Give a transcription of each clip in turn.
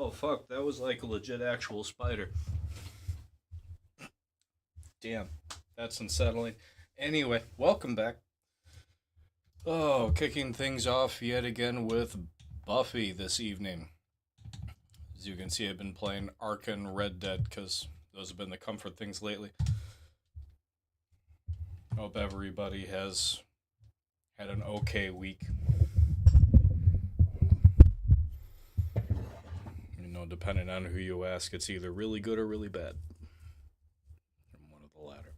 Oh fuck, that was like a legit actual spider. Damn, that's unsettling. Anyway, welcome back. Oh, kicking things off yet again with Buffy this evening. As you can see, I've been playing Ark and Red Dead because those have been the comfort things lately. Hope everybody has had an okay week. You know, depending on who you ask, it's either really good or really bad. I'm one of the latter.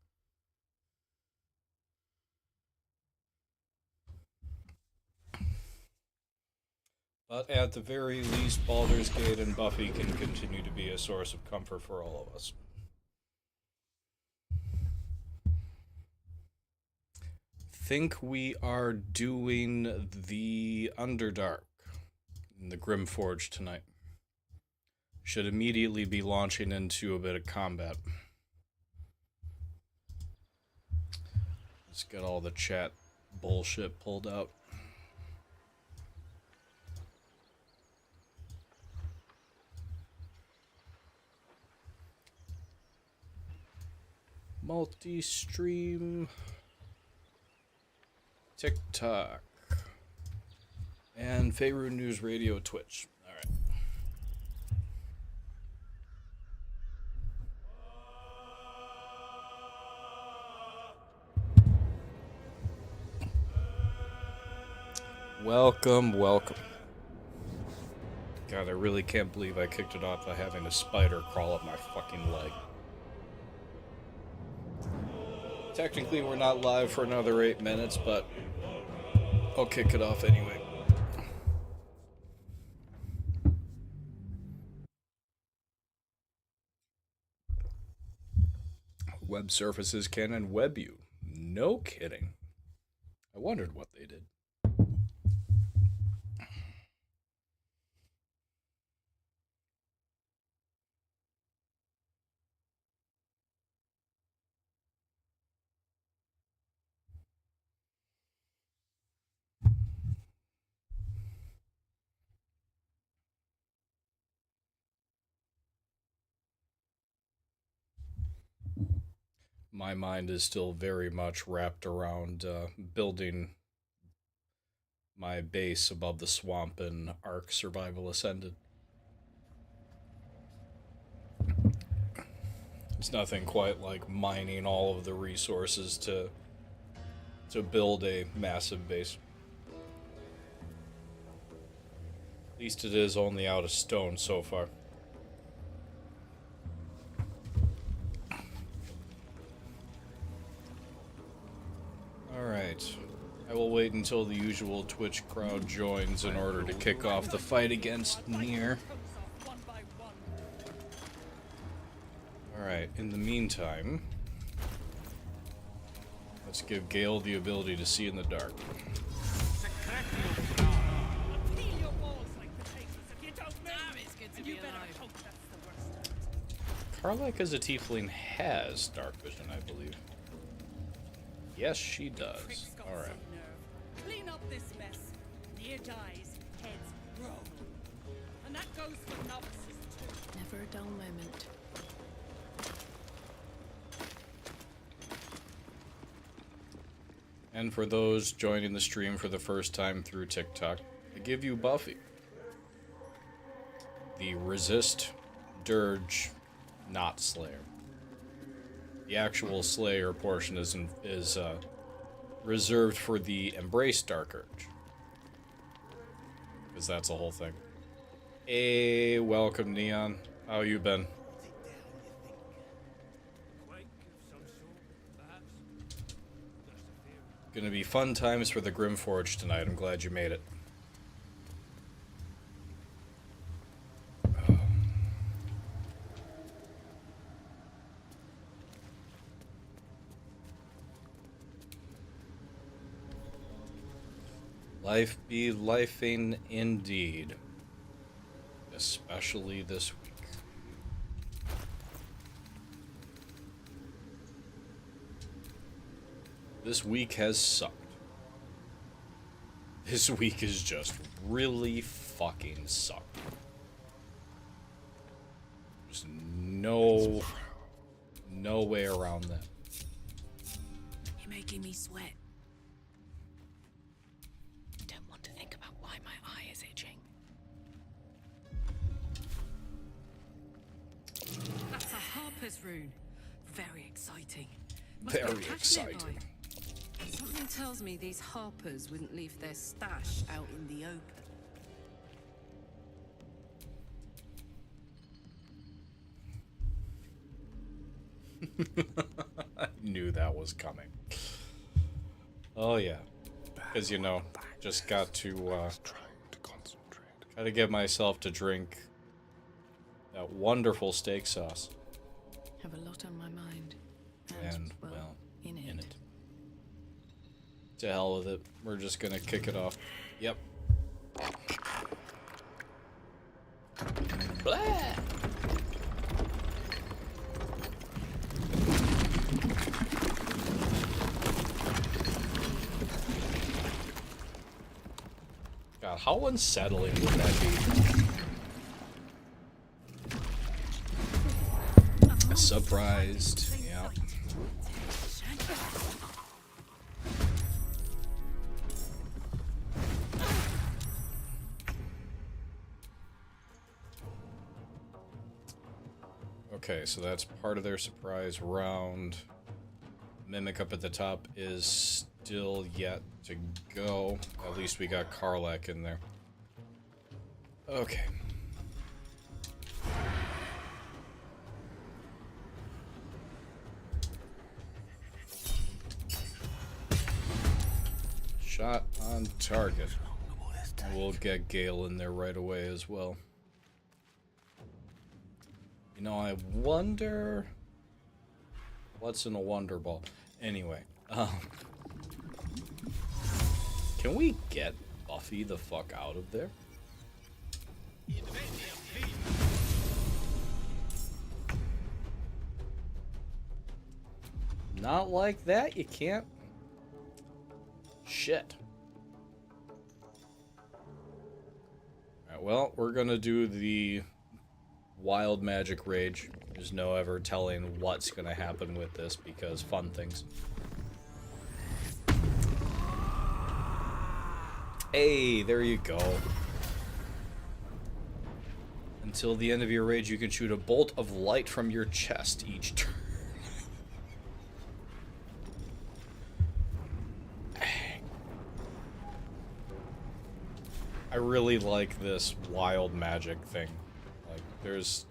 But at the very least, Baldur's Gate and Buffy can continue to be a source of comfort for all of us. Think we are doing the Underdark in the Grimforge tonight. Should immediately be launching into a bit of combat. Let's get all the chat bullshit pulled out. Multi-stream, TikTok, and Faerun News Radio Twitch. All right. Welcome, welcome. God, I really can't believe I kicked it off by having a spider crawl up my fucking leg. Technically, we're not live for another 8 minutes, but I'll kick it off anyway. Web services can and web you. No kidding. I wondered what they did. My mind is still very much wrapped around building my base above the swamp in Ark Survival Ascended. It's nothing quite like mining all of the resources to build a massive base. At least it is only out of stone so far. Alright. I will wait until the usual Twitch crowd joins in order to kick off the fight against Nier. Alright, in the meantime, let's give Gale the ability to see in the dark. Karlak as a tiefling has dark vision, I believe. Yes, she does. Alright. Clean up this mess. Near dies, heads roll. And that goes for novices too. Never a dull moment. And for those joining the stream for the first time through TikTok, I give you Buffy. The Resist, Dirge, not Slayer. The actual Slayer portion is reserved for the Embrace Dark Urge. Because that's a whole thing. Hey, welcome Neon. How you been? Gonna be fun times for the Grimforge tonight. I'm glad you made it. Life be lifing indeed. Especially this week. This week has sucked. This week is just really fucking sucked. no way around that. You're making me sweat. Don't want to think about why my eye is itching. That's a Harper's rune. Very exciting. Must be a Very cache exciting. nearby. Something tells me these Harpers wouldn't leave their stash out in the open. I knew that was coming. Oh yeah, because you know, just got to gotta get myself to drink that wonderful steak sauce. Have a lot on my mind. And well, in it. To hell with it. We're just gonna kick it off. Yep. Blah. God, how unsettling would that be? Surprised. Yeah. Okay, so that's part of their surprise round. Mimic up at the top is still yet to go. At least we got Karlak in there. Okay. Shot on target. We'll get Gale in there right away as well. You know, I wonder what's in a Wonder Ball. Anyway, can we get Buffy the fuck out of there? Not like that, you can't. Shit. Alright, well, we're gonna do the wild magic rage. There's no ever telling what's gonna happen with this because fun things. Hey, there you go. Until the end of your rage, you can shoot a bolt of light from your chest each turn. I really like this wild magic thing. Like, there's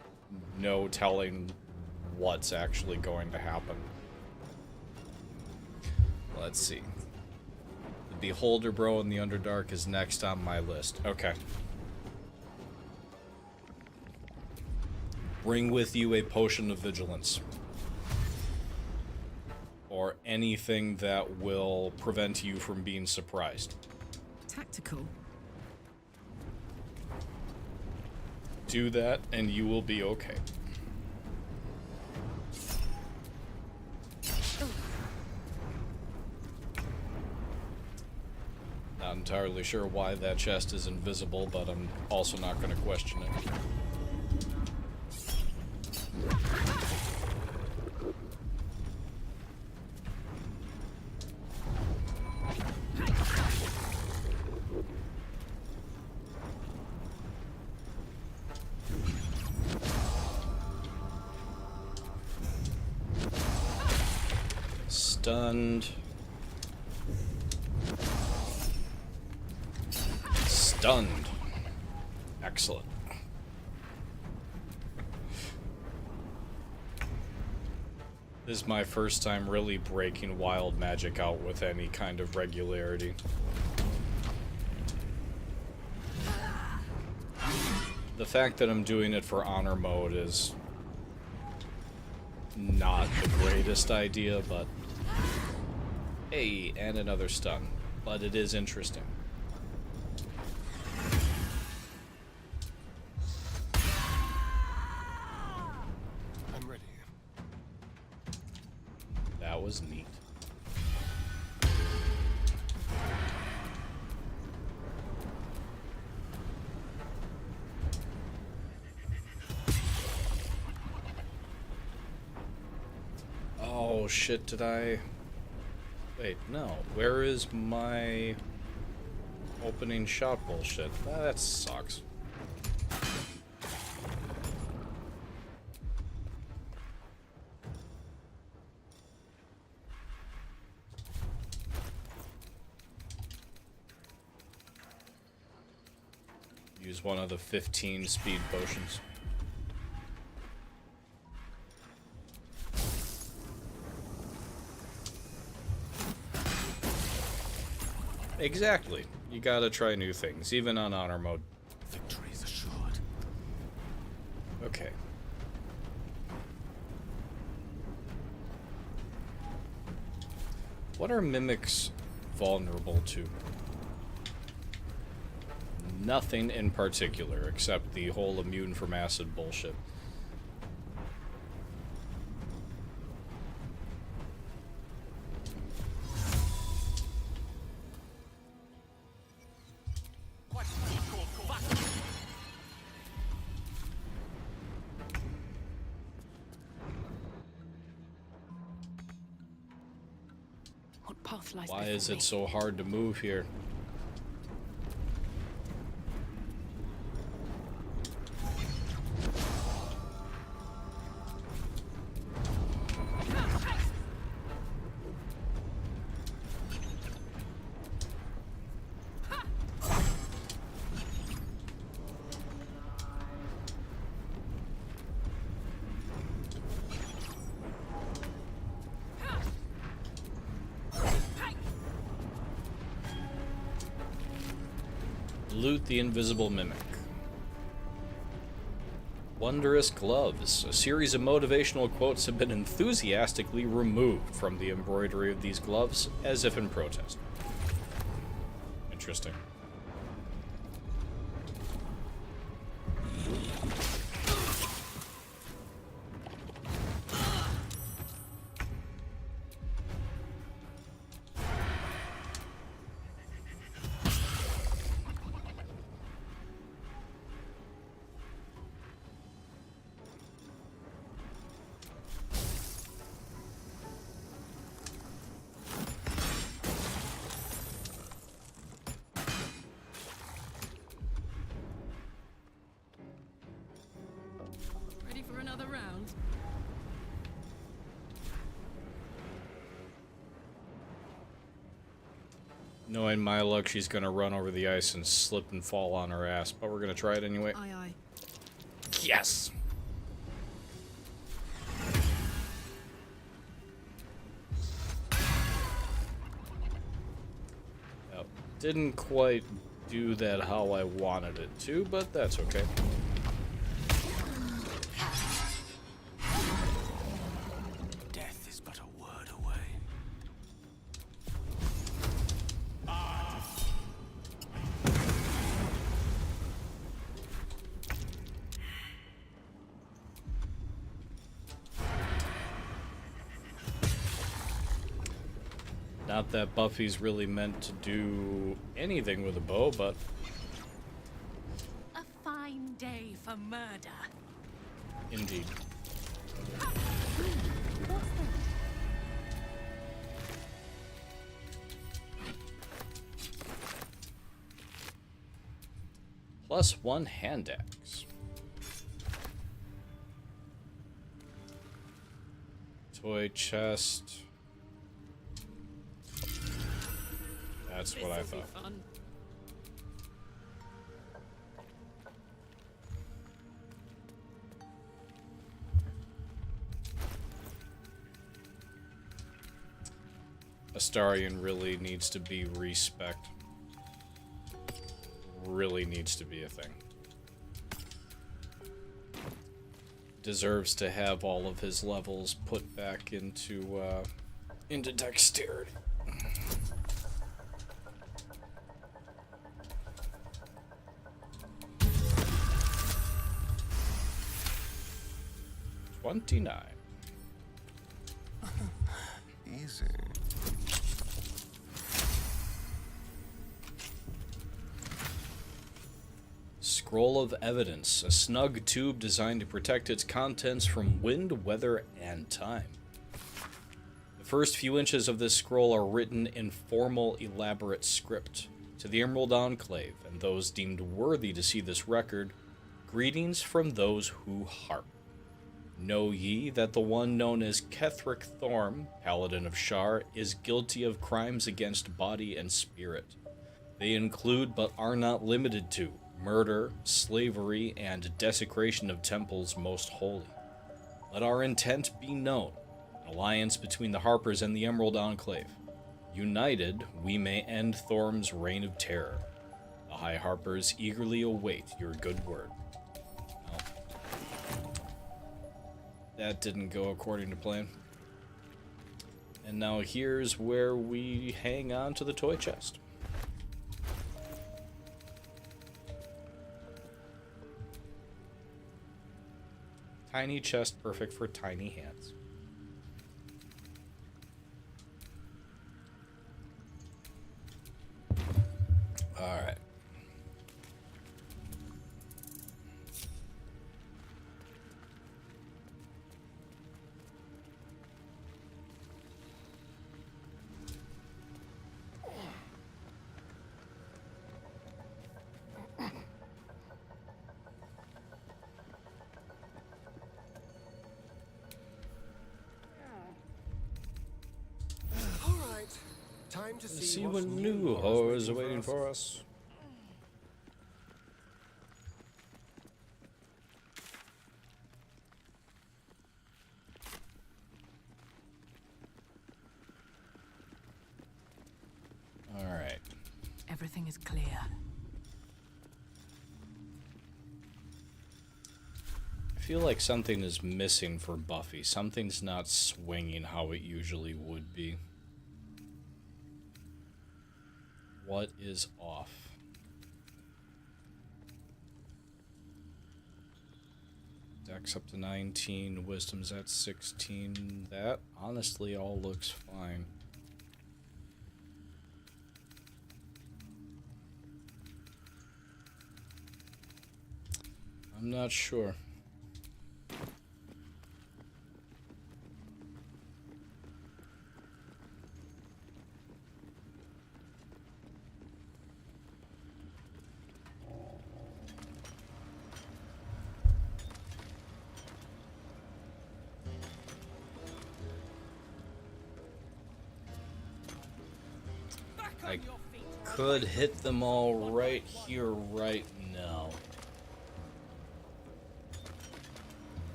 no telling what's actually going to happen. Let's see. The Beholder Bro in the Underdark is next on my list. Okay. Bring with you a potion of vigilance. Or anything that will prevent you from being surprised. Tactical. Do that, and you will be okay. Not entirely sure why that chest is invisible, but I'm also not going to question it. Stunned. Stunned. Excellent. This is my first time really breaking wild magic out with any kind of regularity. The fact that I'm doing it for honor mode is not the greatest idea, but hey, and another stun. But it is interesting. I'm ready. That was neat. Oh shit, did I... Wait, no. Where is my opening shot bullshit? That sucks. Use one of the 15 speed potions. Exactly. You gotta try new things, even on honor mode. Victory is assured. Okay. What are mimics vulnerable to? Nothing in particular, except the whole immune from acid bullshit. What path lies Why before is it me? so hard to move here? Loot the invisible mimic. Wondrous gloves. A series of motivational quotes have been enthusiastically removed from the embroidery of these gloves, as if in protest. Interesting. Ready for another round? Knowing my luck, she's gonna run over the ice and slip and fall on her ass, but we're gonna try it anyway. Aye, aye. Yes! Well, didn't quite do that how I wanted it to, but that's okay. Death is but a word away. Not that Buffy's really meant to do anything with a bow, but A fine day for murder. indeed. +1 hand axe. Toy chest. That's what I This'll be thought. fun. Astarion really needs to be respect. Really needs to be a thing. Deserves to have all of his levels put back into dexterity. $29. Easy. Scroll of Evidence, a snug tube designed to protect its contents from wind, weather, and time. first few inches of this scroll are written in formal, elaborate script. To the Emerald Enclave, and those deemed worthy to see this record, greetings from those who harp. Know ye that the one known as Kethric Thorm, Paladin of Shar, is guilty of crimes against body and spirit. They include, but are not limited to, murder, slavery, and desecration of temples most holy. Let our intent be known, an alliance between the Harpers and the Emerald Enclave. United, we may end Thorm's reign of terror. The High Harpers eagerly await your good word. Well, that didn't go according to plan. And now here's where we hang on to the toy chest. Tiny chest, perfect for tiny hands. Alright. Time to See what new horrors are waiting for us. Alright. Everything is clear. I feel like something is missing for Buffy. Something's not swinging how it usually would be. What is off? Dex up to 19, wisdom's at 16. That honestly all looks fine. I'm not sure. I could hit them all right here, right now.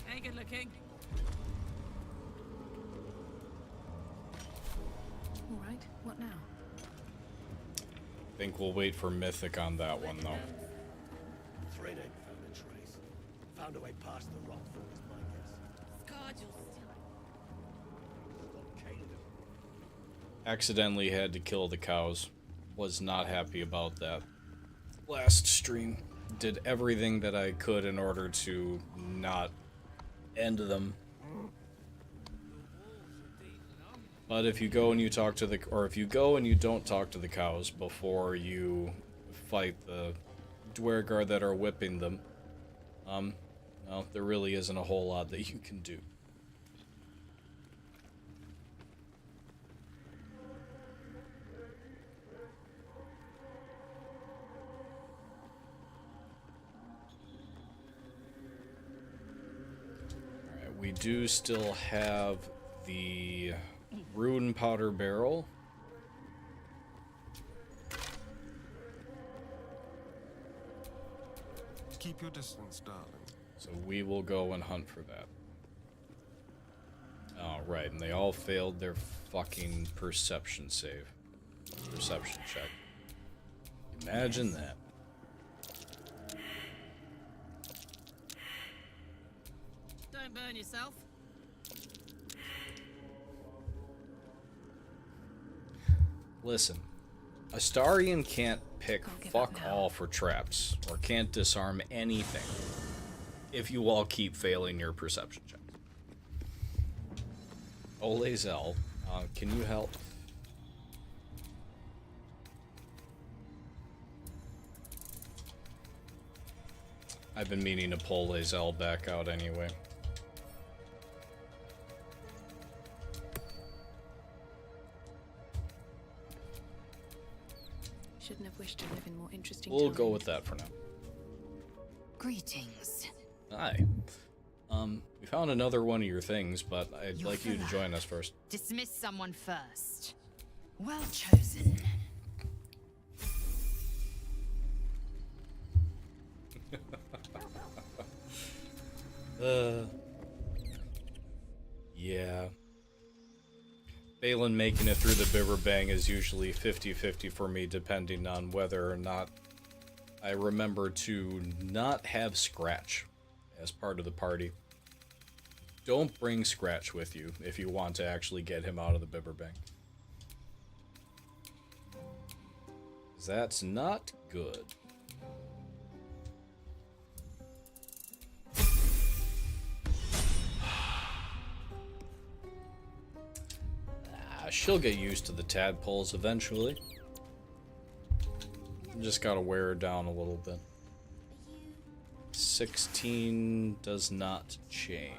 Hey, good looking. All right, what now? I think we'll wait for Mythic on that one, though. Thread ain't found a trace. Found a way past the rock fall is my guess. God, you'll still. Accidentally had to kill the cows. Was not happy about that. Last stream, did everything that I could in order to not end them. But if you go and you talk to the, or if you go and you don't talk to the cows before you fight the Dwergar that are whipping them, well, there really isn't a whole lot that you can do. Alright, we do still have the rune powder barrel. Keep your distance, darling. So we will go and hunt for that. Oh, right, and they all failed their fucking perception save. Perception check. Imagine that. Don't burn yourself. Listen, Astarion can't pick I'll give fuck up now. all for traps, or can't disarm anything, if you all keep failing your perception check. Olazel, can you help? I've been meaning to pull Lazel back out anyway. Shouldn't have wished to live in more interesting We'll times. go with that for now. Greetings. Hi. We found another one of your things, but I'd Your like you to fella. join us first. Dismiss someone first. Well chosen. Yeah. Balin making it through the Bibber Bang is usually 50-50 for me, depending on whether or not I remember to not have Scratch as part of the party. Don't bring Scratch with you if you want to actually get him out of the Bibber Bang. 'Cause that's not good. She'll get used to the tadpoles eventually. Just gotta wear her down a little bit. 16 does not change.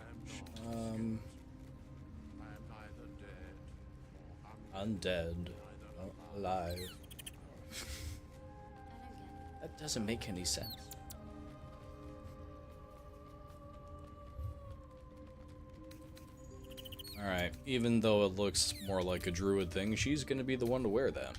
Undead. Alive. That doesn't make any sense. Alright, even though it looks more like a druid thing, she's gonna be the one to wear that.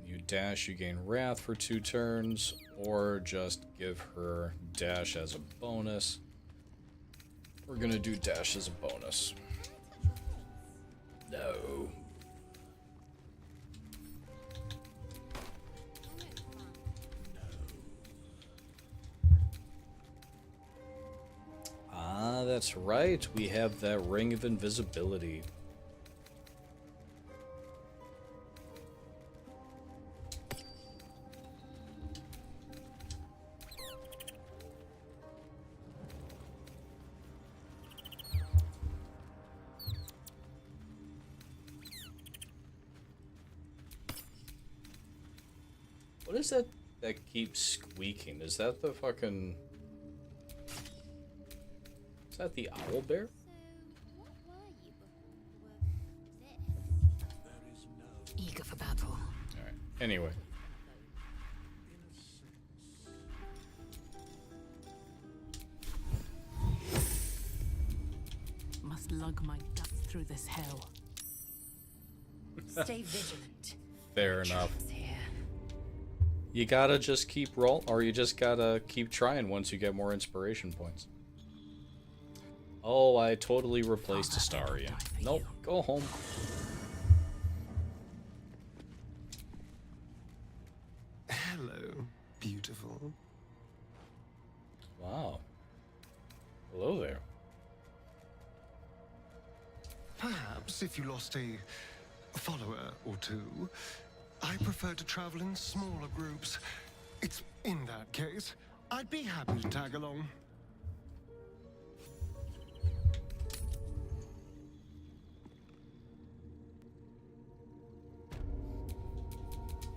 You dash, you gain Wrath for 2 turns, or just give her dash as a bonus. We're gonna do dash as a bonus. No. Ah, that's right. We have that ring of invisibility. What is that keeps squeaking? Is that the fucking... Is that the owl bear? What were you before this? Eager for battle. Alright, anyway. Must lug my guts through this hell. Stay vigilant. Fair enough. Traps here. You gotta just keep roll, or you just gotta keep trying once you get more inspiration points. Oh, I totally replaced Astarion. Nope, go home. Hello, beautiful. Wow. Hello there. Perhaps if you lost a follower or two, I prefer to travel in smaller groups. It's in that case, I'd be happy to tag along.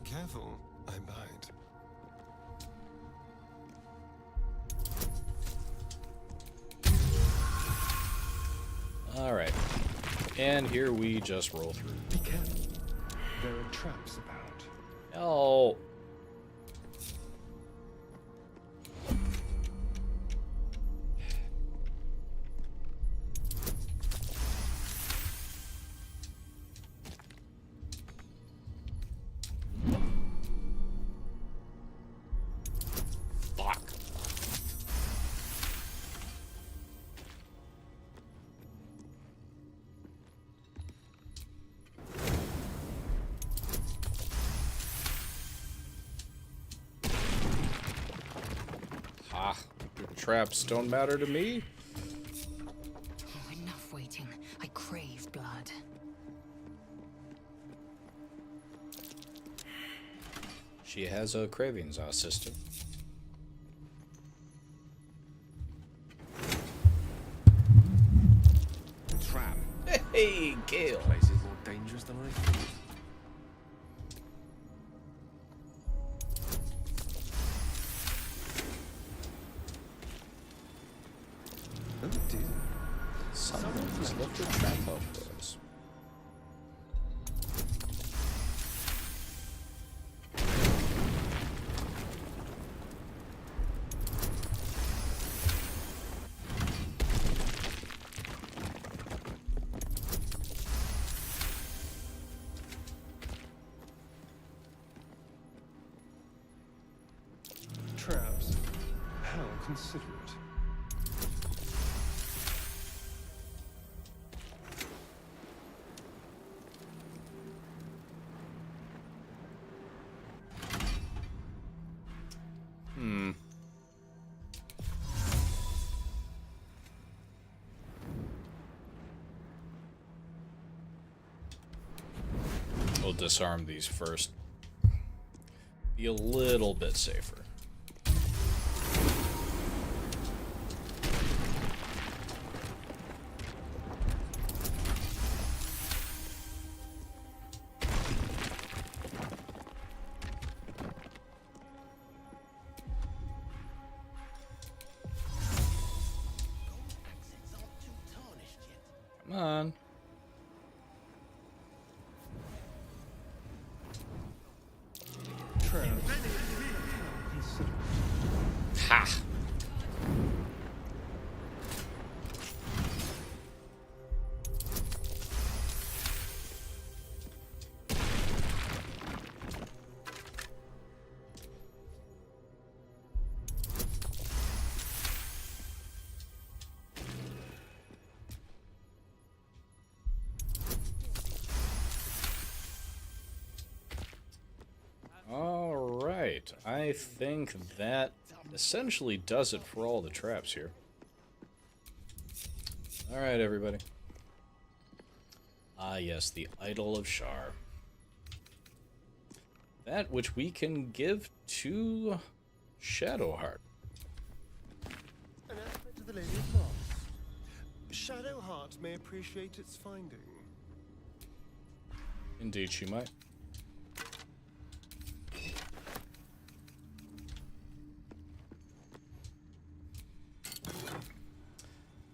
Careful, I bite. Alright. And here we just roll through. Be careful. There are traps about. Oh. Fuck. Ah, your traps don't matter to me. Oh, enough waiting. I crave blood. She has a cravings, sister. Trap. Hey, Gale. Place is more dangerous than I thought. the trap up for us. Traps. How considerate. We'll disarm these first. Be a little bit safer. Accents aren't too tarnished yet. Come on. Traps. How considerate. Ha! All right, I think that essentially does it for all the traps here. All right, everybody. Ah, yes, the Idol of Shar. That which we can give to Shadowheart. An aspect of the Lady of Moss. Shadowheart may appreciate its finding. Indeed, she might.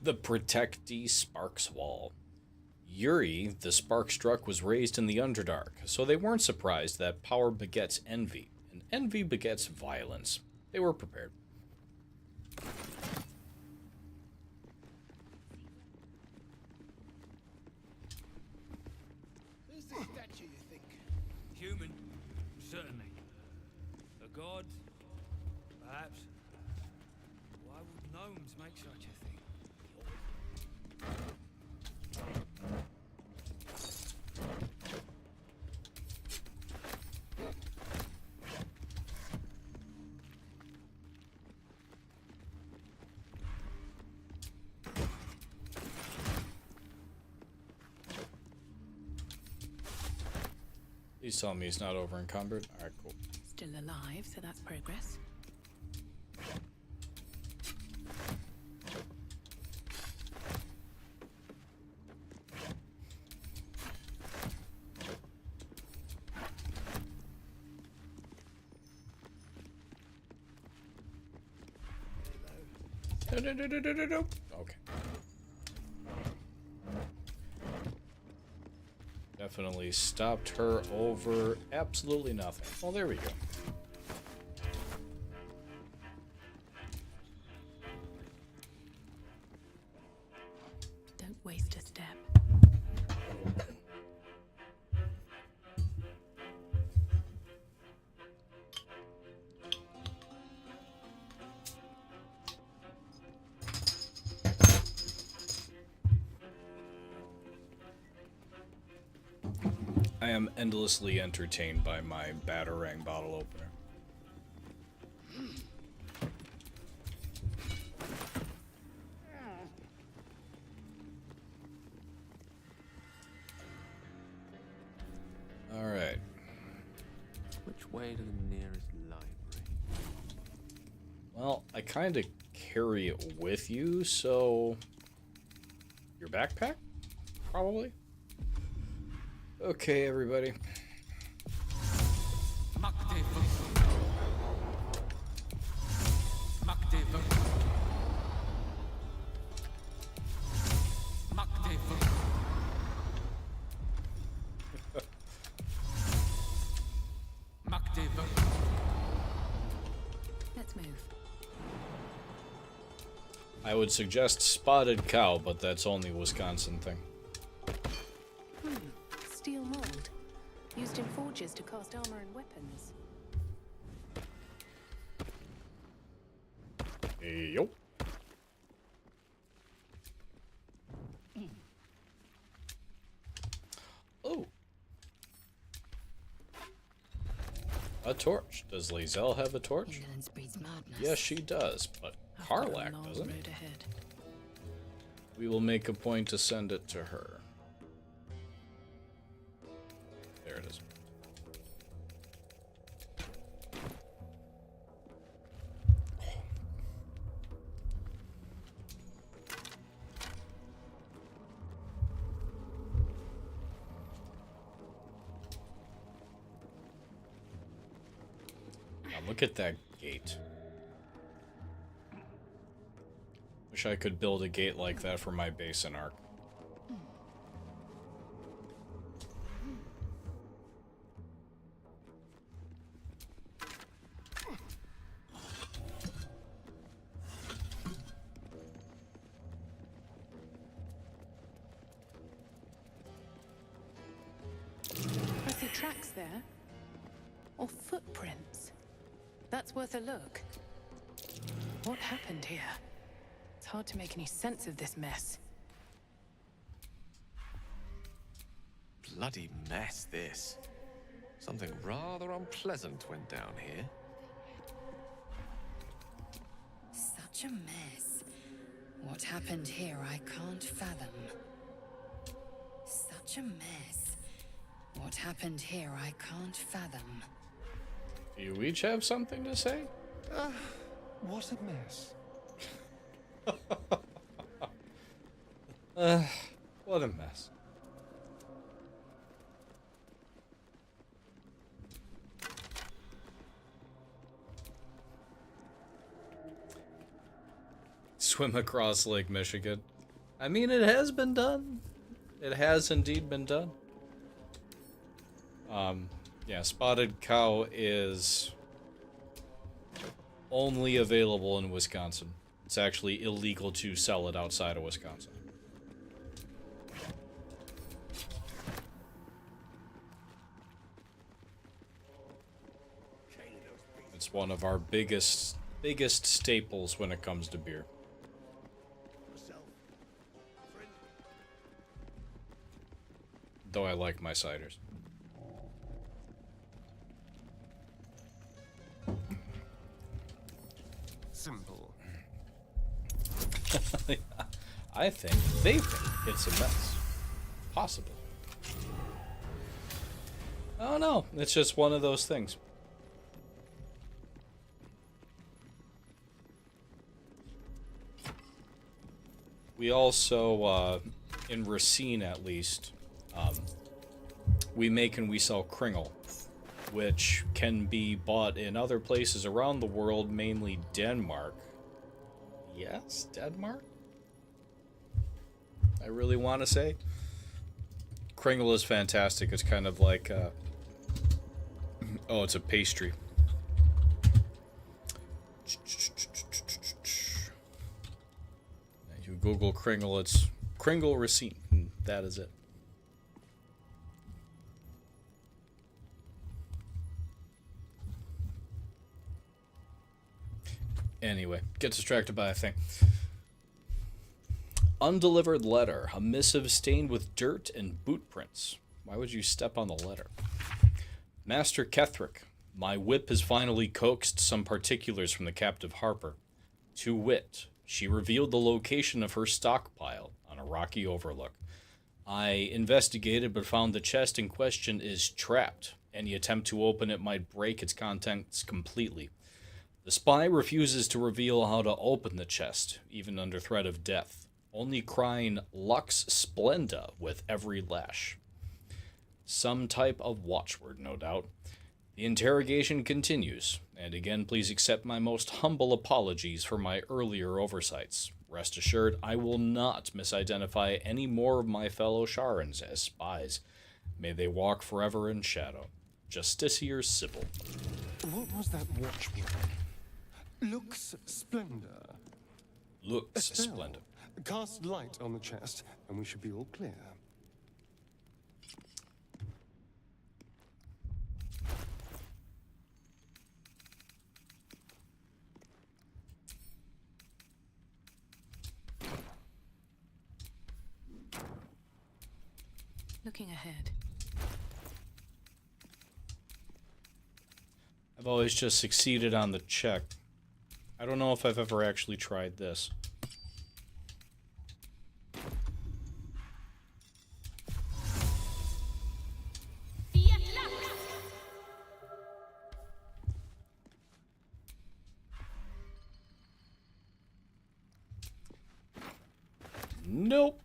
The Protectee Sparks Wall. Yuri, the spark struck, was raised in the Underdark, so they weren't surprised that power begets envy, and envy begets violence. They were prepared. Who's this statue, you think? Human, certainly. A god, perhaps. Why would gnomes make such a thing? Please tell me he's not over encumbered. Alright, cool. Still alive, so that's progress. No. Okay. Definitely stopped her over absolutely nothing. Well, there we go. Don't waste a step. I am endlessly entertained by my Batarang bottle opener. Alright. Which way to the nearest library? Well, I kind of carry it with you, so... Your backpack? Probably? Okay, everybody. move. I would suggest spotted cow, but that's only a Wisconsin thing. Steel mold. Used in forges to cast armor and weapons. Yup. Oh. A torch. Does Lazelle have a torch? Indolence breeds madness. Yes, she does, but I've got a Karlach long doesn't. road ahead. We will make a point to send it to her. There it is. Now look at that gate. Wish I could build a gate like that for my basin arc. I see tracks there. Or footprints. That's worth a look. What happened here? It's hard to make any sense of this mess. Bloody mess, this. Something rather unpleasant went down here. Such a mess. What happened here, I can't fathom. Such a mess. What happened here, I can't fathom. Do you each have something to say? What a mess. What a mess. Swim across Lake Michigan. I mean, it has been done. It has indeed been done. Yeah, spotted cow is only available in Wisconsin. It's actually illegal to sell it outside of Wisconsin. It's one of our biggest staples when it comes to beer. Though I like my ciders. Simple. I think they think it's a mess. Possible. I don't know. It's just one of those things. We also, in Racine at least, we make and we sell Kringle, which can be bought in other places around the world, mainly Denmark. Yes, Denmark? I really want to say. Kringle is fantastic. It's kind of like, oh, it's a pastry. You Google Kringle, it's Kringle Racine, and that is it. Anyway, get distracted by a thing. Undelivered letter. A missive stained with dirt and boot prints. Why would you step on the letter? Master Kethrick, my whip has finally coaxed some particulars from the captive Harper. To wit, she revealed the location of her stockpile on a rocky overlook. I investigated but found the chest in question is trapped. Any attempt to open it might break its contents completely. The spy refuses to reveal how to open the chest, even under threat of death, only crying Lux Splenda with every lash. Some type of watchword, no doubt. The interrogation continues, and again please accept my most humble apologies for my earlier oversights. Rest assured, I will not misidentify any more of my fellow Sharans as spies. May they walk forever in shadow. Justiciar Sybil. What was that watchword? Looks splendor. Looks Estelle, splendid. cast light on the chest, and we should be all clear. Looking ahead. I've always just succeeded on the check. I don't know if I've ever actually tried this. Nope.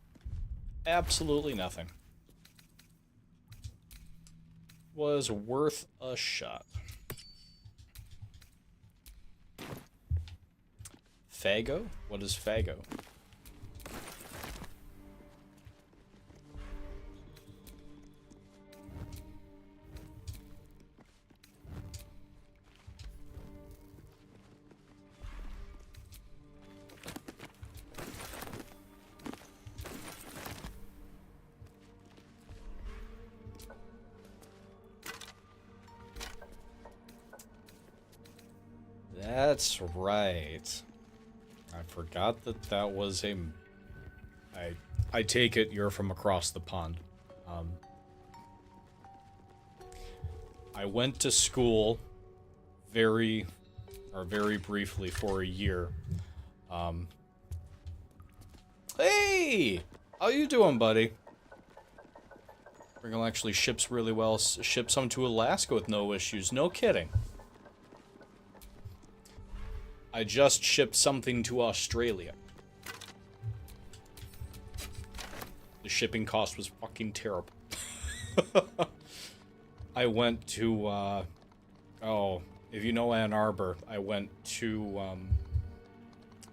Absolutely nothing. Was worth a shot. Fago? What is Fago? That's right. I forgot that that was a... I take it you're from across the pond. I went to school very briefly for a year. Hey! How you doing, buddy? We're gonna actually ships really well. Ship some to Alaska with no issues. No kidding. I just shipped something to Australia. The shipping cost was fucking terrible. I went to, oh, if you know Ann Arbor, I went to,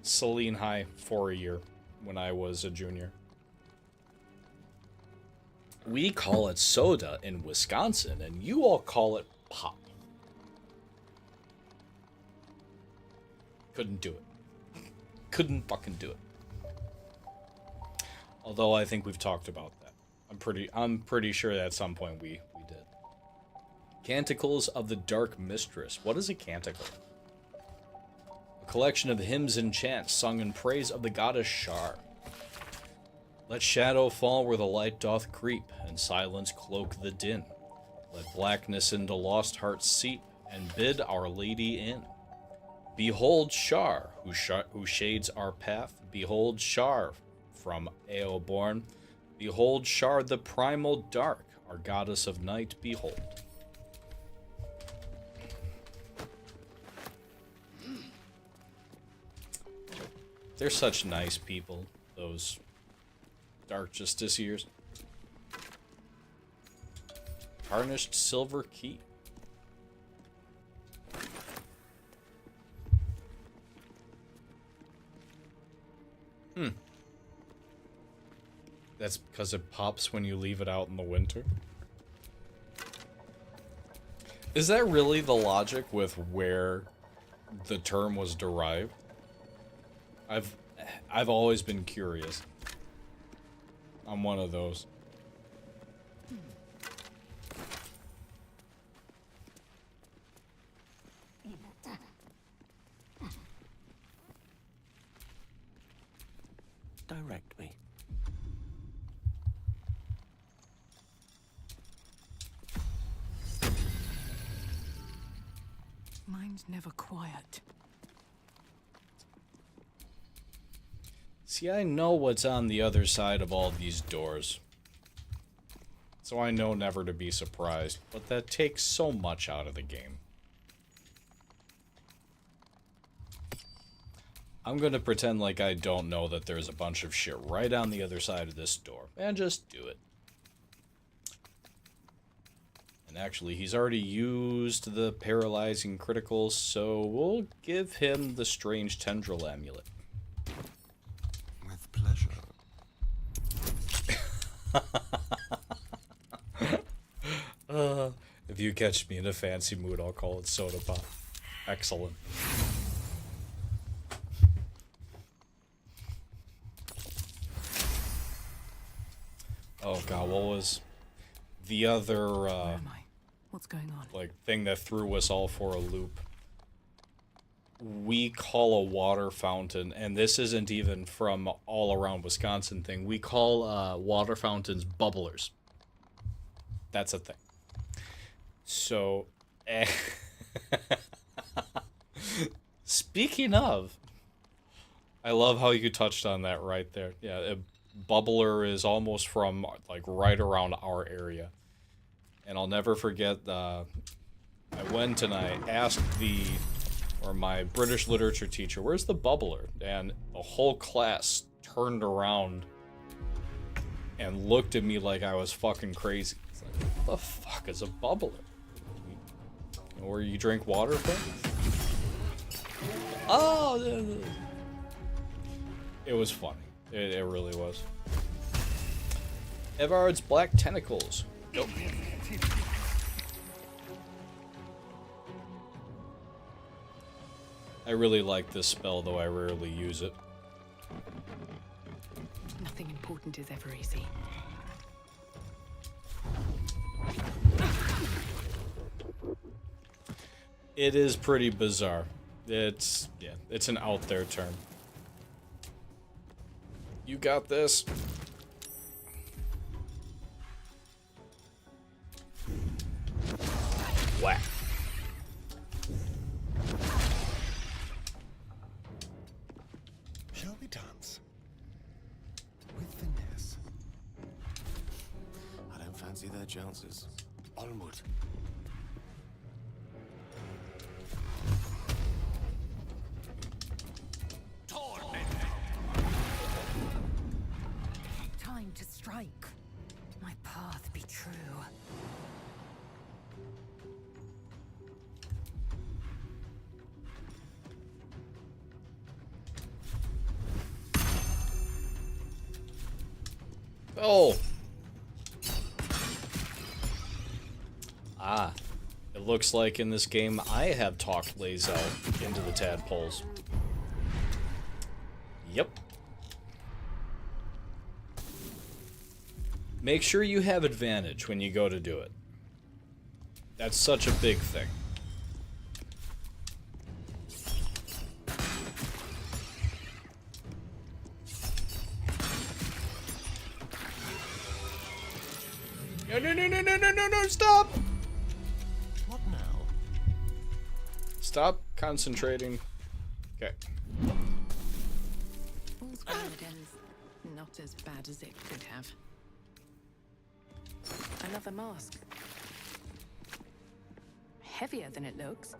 Saline High for a year when I was a junior. We call it soda in Wisconsin, and you all call it pop. Couldn't do it. Couldn't fucking do it. Although I think we've talked about that. I'm pretty sure that at some point we did. Canticles of the Dark Mistress. What is a canticle? A collection of hymns and chants sung in praise of the goddess Shar. Let shadow fall where the light doth creep, and silence cloak the din. Let blackness into lost hearts seep, and bid Our Lady in. Behold Shar, who shades our path. Behold Shar, from Ao born. Behold Shar, the primal dark, our goddess of night, behold. They're such nice people, those Dark Justiciars. Tarnished silver key. That's because it pops when you leave it out in the winter? Is that really the logic with where the term was derived? I've always been curious. I'm one of those. Direct me. Mine's never quiet. See, I know what's on the other side of all these doors. So I know never to be surprised, but that takes so much out of the game. I'm gonna pretend like I don't know that there's a bunch of shit right on the other side of this door, and just do it. And actually, he's already used the paralyzing criticals, so we'll give him the strange tendril amulet. With pleasure. If you catch me in a fancy mood, I'll call it soda pop. Excellent. the other, Where am I? What's going on? like, thing that threw us all for a loop. We call a water fountain, and this isn't even from all around Wisconsin thing. We call water fountains bubblers. That's a thing. So, speaking of, I love how you touched on that right there. Yeah, a bubbler is almost from like right around our area, and I'll never forget. I went and I asked my British literature teacher, "Where's the bubbler?" And the whole class turned around and looked at me like I was fucking crazy. It's like, what the fuck is a bubbler? Where you drink water from? Oh, it was funny. It really was. Evard's black tentacles. Nope. I really like this spell, though I rarely use it. Nothing important is ever easy. It is pretty bizarre. It's an out there term. You got this. Whack. Shall we dance? With finesse. I don't fancy their chances. Onward. Time to strike. My path be true. Oh. Ah. It looks like in this game I have talked Lae'zel into the tadpoles. Yep. Make sure you have advantage when you go to do it. That's such a big thing. No, stop! What now? Stop concentrating. Okay. All's well that ends not as bad as it could have. Another mask. Heavier than it looks.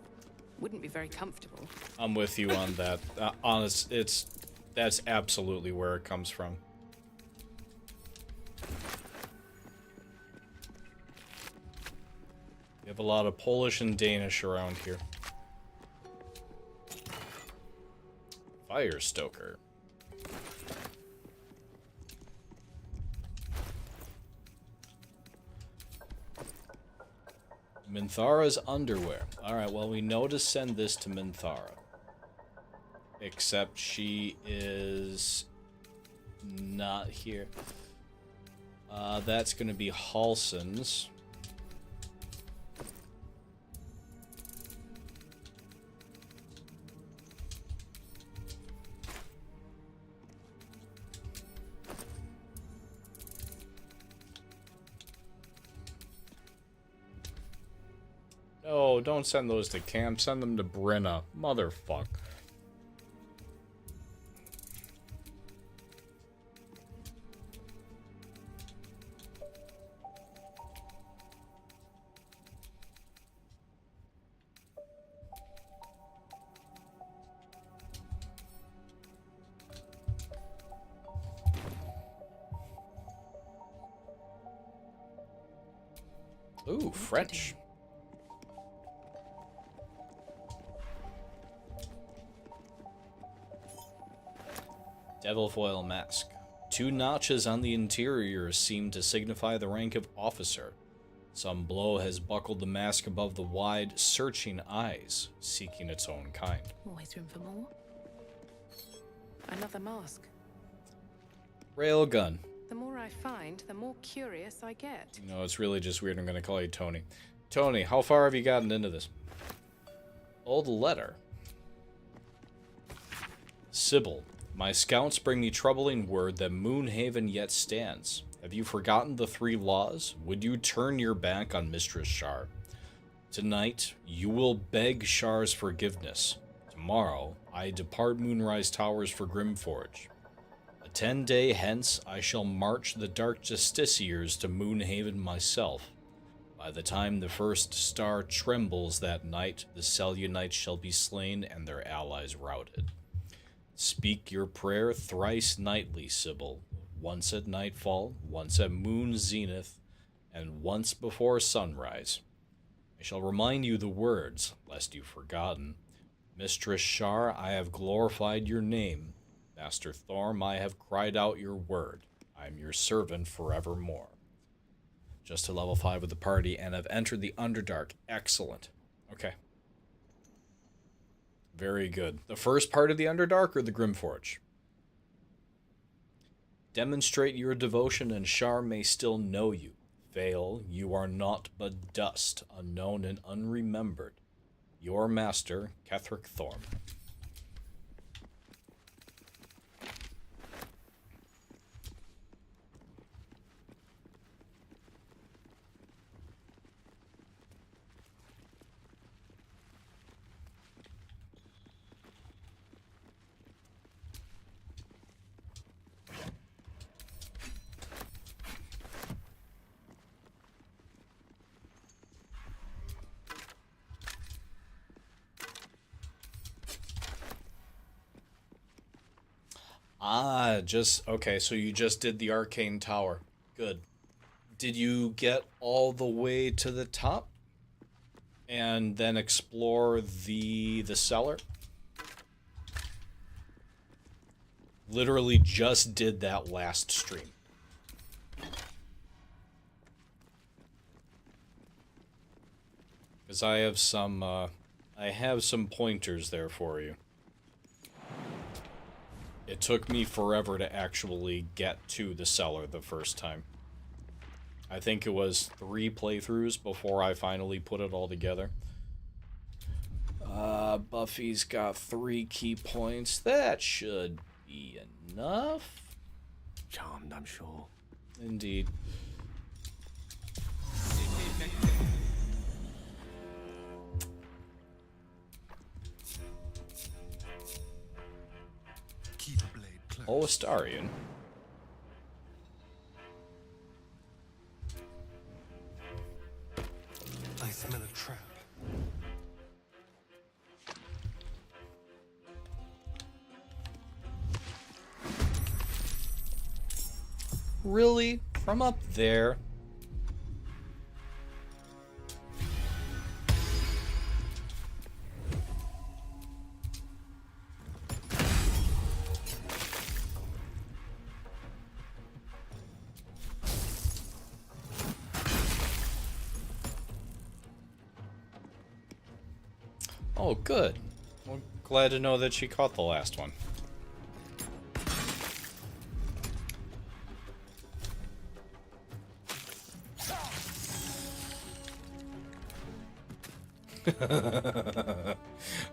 Wouldn't be very comfortable. I'm with you on that. That's absolutely where it comes from. We have a lot of Polish and Danish around here. Fire Stoker. Minthara's underwear. Alright, well, we know to send this to Minthara. Except she is not here. That's going to be Halson's. No, don't send those to Cam. Send them to Brenna. Motherfuck. Ooh, French. Devil foil mask. 2 notches on the interior seem to signify the rank of officer. Some blow has buckled the mask above the wide, searching eyes, seeking its own kind. Always room for more. Another mask. Railgun. The more I find, the more curious I get. No, it's really just weird. I'm going to call you Tony. Tony, how far have you gotten into this? Old letter. Sybil, my scouts bring me troubling word that Moonhaven yet stands. Have you forgotten the 3 laws? Would you turn your back on Mistress Shar? Tonight, you will beg Shar's forgiveness. Tomorrow, I depart Moonrise Towers for Grimforge. 10 days hence, I shall march the Dark Justiciars to Moonhaven myself. By the time the first star trembles that night, the Selunites shall be slain and their allies routed. Speak your prayer thrice nightly, Sybil, once at nightfall, once at moon zenith, and once before sunrise. I shall remind you the words, lest you've forgotten. Mistress Shar, I have glorified your name. Master Thorm, I have cried out your word. I am your servant forevermore. Just to level 5 with the party, and have entered the Underdark. Excellent. Okay. Very good. The first part of the Underdark or the Grimforge? Demonstrate your devotion and Shar may still know you. Fail, you are naught but dust, unknown and unremembered. Your master, Ketheric Thorm. Okay, so you just did the Arcane Tower. Good. Did you get all the way to the top? And then explore the cellar? Literally just did that last stream. Because I have some pointers there for you. It took me forever to actually get to the cellar the first time. I think it was 3 playthroughs before I finally put it all together. Buffy's got 3 key points. That should be enough. Charmed, I'm sure. Indeed. Keep a blade close. Oh, Astarion. I smell a trap. Really? From up there? Oh, good. Well, glad to know that she caught the last one.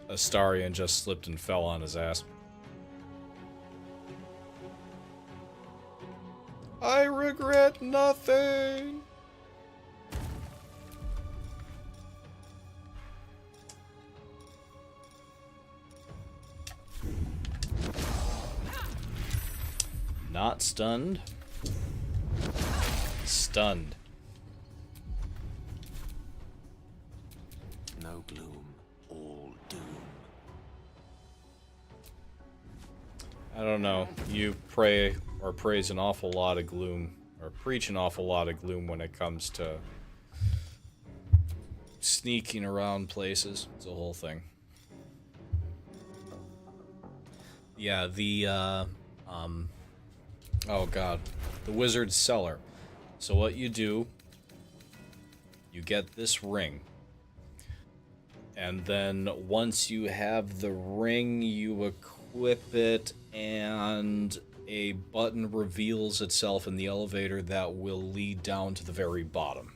Astarion just slipped and fell on his ass. I regret nothing. Not stunned. Stunned. No gloom, all doom. I don't know. You pray or praise an awful lot of gloom, or preach an awful lot of gloom when it comes to sneaking around places. It's a whole thing. Yeah, oh god, the wizard's cellar. So what you do, you get this ring. And then once you have the ring, you equip it, and a button reveals itself in the elevator that will lead down to the very bottom.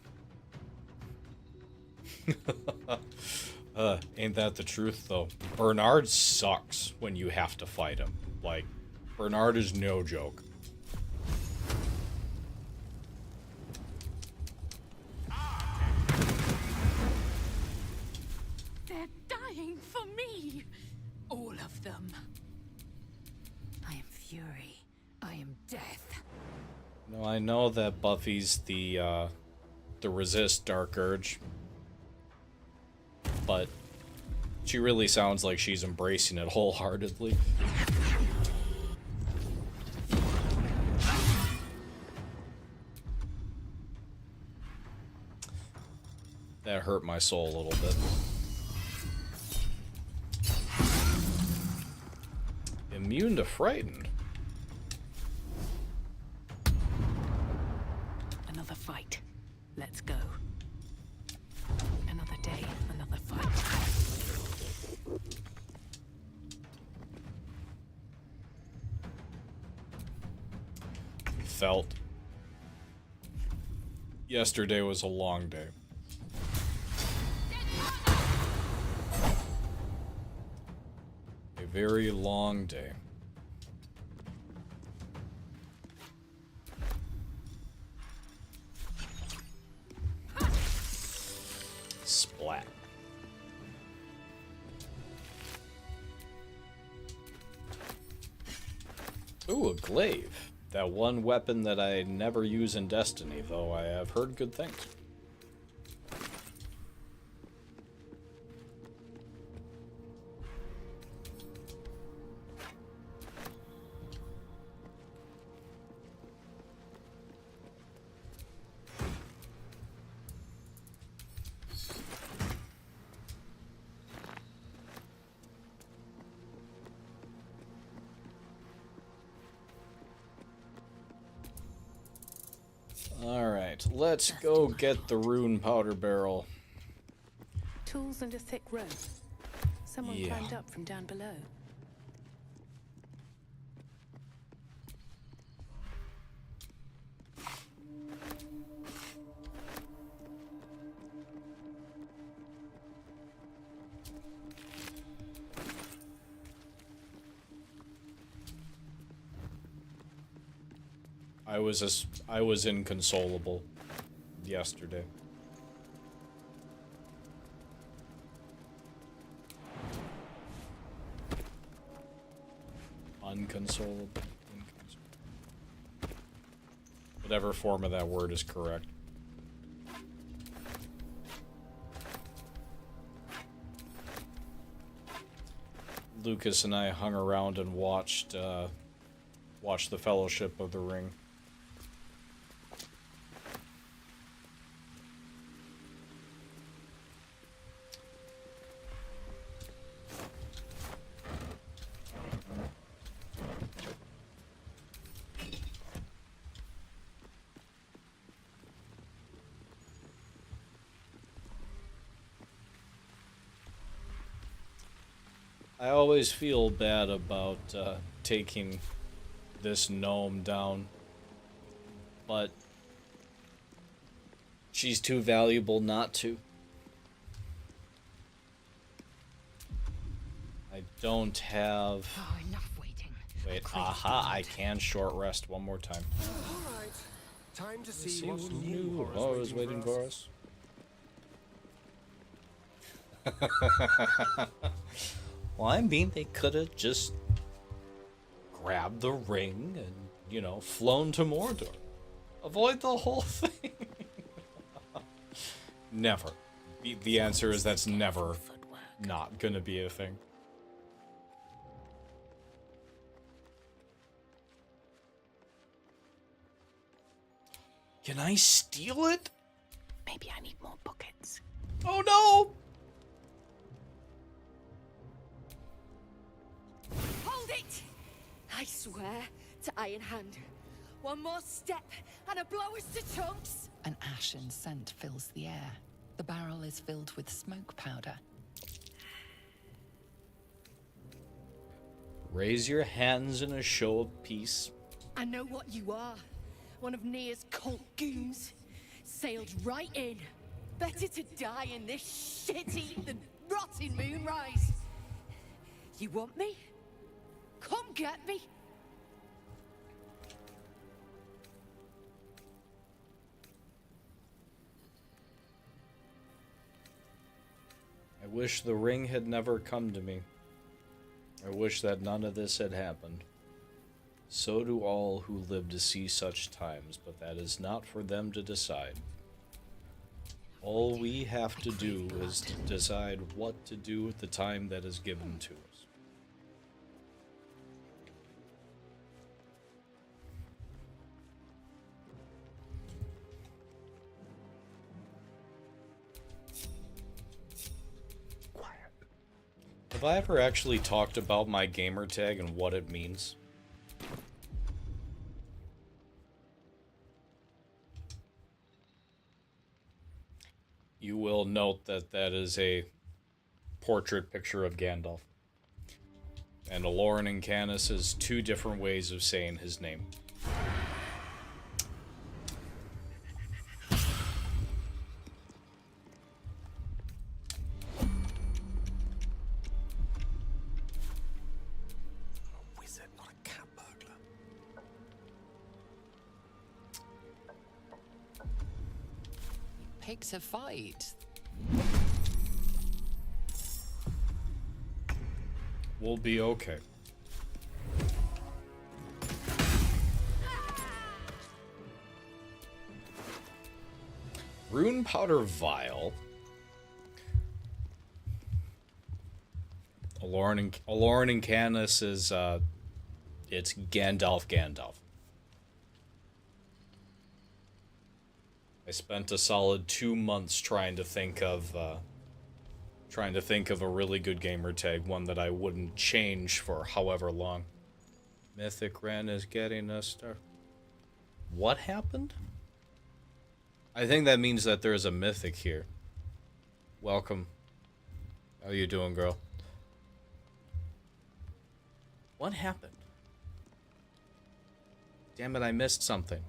Ain't that the truth, though? Bernard sucks when you have to fight him. Like, Bernard is no joke. They're dying for me! All of them. I am fury. I am death. No, I know that Buffy's the resist Dark Urge. But she really sounds like she's embracing it wholeheartedly. That hurt my soul a little bit. Immune to frightened. Another fight. Let's go. Another day, another fight. Felt. Yesterday was a long day. A very long day. Splat. Ooh, a glaive. That one weapon that I never use in Destiny, though I have heard good things. Alright, let's go get the rune powder barrel. Tools and a thick rope. Someone Yeah. climbed up from down below. I was inconsolable yesterday. Unconsolable. Whatever form of that word is correct. Lucas and I hung around and watched the Fellowship of the Ring. I always feel bad about taking this gnome down, but she's too valuable not to. I don't have... Oh, enough waiting. Wait, aha, I can short rest one more time. All right, time to Let's see what's what new. new horrors waiting for us. Well, I mean, they could have just grabbed the ring and, you know, flown to Mordor. Avoid the whole thing. Never. The answer is that's never not gonna be a thing. Can I steal it? Maybe I need more buckets. Oh no! Hold it! I swear to Iron Hand. One more step and a blow us to chunks! An ashen scent fills the air. The barrel is filled with smoke powder. Raise your hands in a show of peace. I know what you are. One of Nia's cult goons. Sailed right in. Better to die in this shitty than rotting moonrise. You want me? Come get me. I wish the ring had never come to me. I wish that none of this had happened. So do all who live to see such times, but that is not for them to decide. All we have to do is to decide what to do with the time that is given to us. Have I ever actually talked about my gamer tag and what it means? You will note that that is a portrait picture of Gandalf. And Aloran and Canis is two different ways of saying his name. Wizard, not a cat burglar. Picked a fight. We'll be okay. Rune Powder Vial. Aloran and Canis is, it's Gandalf. I spent a solid 2 months trying to think of a really good gamer tag, one that I wouldn't change for however long. Mythic Ren is getting a star. What happened? I think that means that there's a mythic here. Welcome. How you doing, girl? What happened? Damn it, I missed something.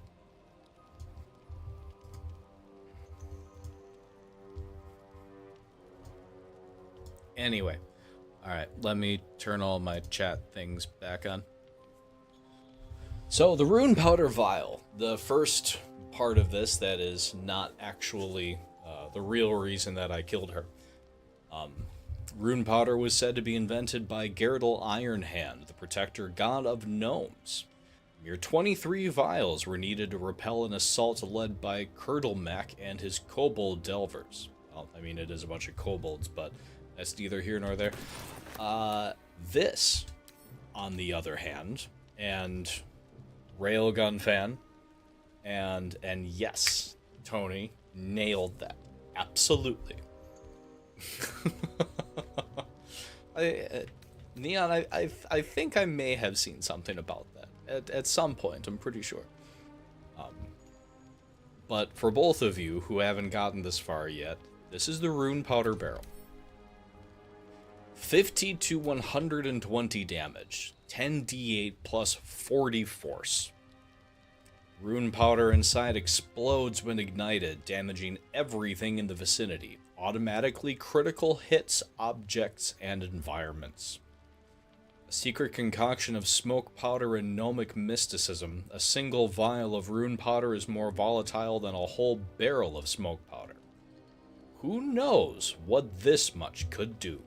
Anyway, alright, let me turn all my chat things back on. So, the Rune Powder Vial, the first part of this that is not actually the real reason that I killed her. Rune Powder was said to be invented by Geraldal Ironhand, the protector god of gnomes. Mere 23 vials were needed to repel an assault led by Curdlemac and his kobold delvers. Well, I mean, it is a bunch of kobolds, but that's neither here nor there. This, on the other hand, and Railgun fan, and yes, Tony nailed that. Absolutely. Neon, I think I may have seen something about that at some point. I'm pretty sure. But for both of you who haven't gotten this far yet, this is the Rune Powder Barrel. 50 to 120 damage, 10d8 plus 40 force. Rune powder inside explodes when ignited, damaging everything in the vicinity. Automatically critical hits objects and environments. A secret concoction of smoke powder and gnomic mysticism. A single vial of rune powder is more volatile than a whole barrel of smoke powder. Who knows what this much could do?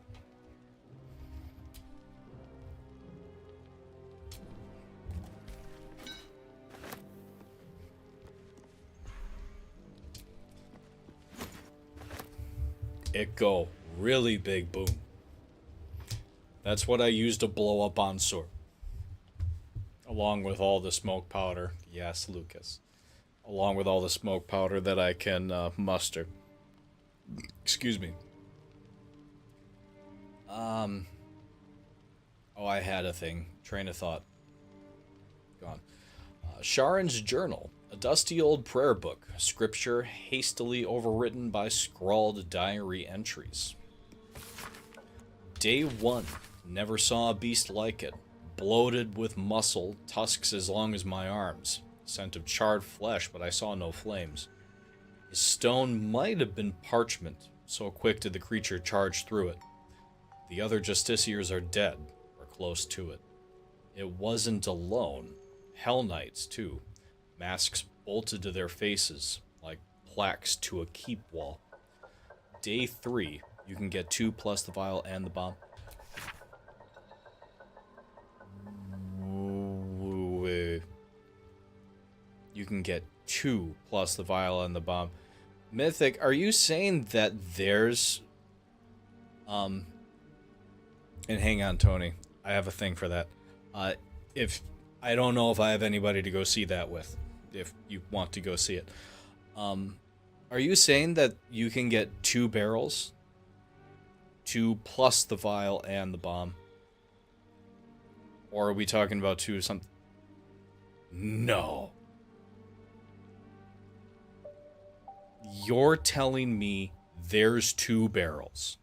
It go really big boom. That's what I use to blow up on sword. Along with all the smoke powder. Yes, Lucas. Along with all the smoke powder that I can muster. Excuse me. Oh, I had a thing. Train of thought. Gone. Sharon's Journal. A dusty old prayer book, scripture hastily overwritten by scrawled diary entries. Day 1. Never saw a beast like it. bloated with muscle, tusks as long as my arms, scent of charred flesh, but I saw no flames. The stone might have been parchment, so quick did the creature charge through it. The other justiciars are dead, or close to it. It wasn't alone. Hell Knights, too. Masks bolted to their faces, like plaques to a keep wall. Day 3, you can get 2 plus the vial and the bomb. You can get 2 plus the vial and the bomb. Mythic, are you saying that there's... And hang on, Tony. I have a thing for that. If... I don't know if I have anybody to go see that with. If you want to go see it. Are you saying that you can get 2 barrels? 2 plus the vial and the bomb? Or are we talking about 2 something? No. You're telling me there's 2 barrels.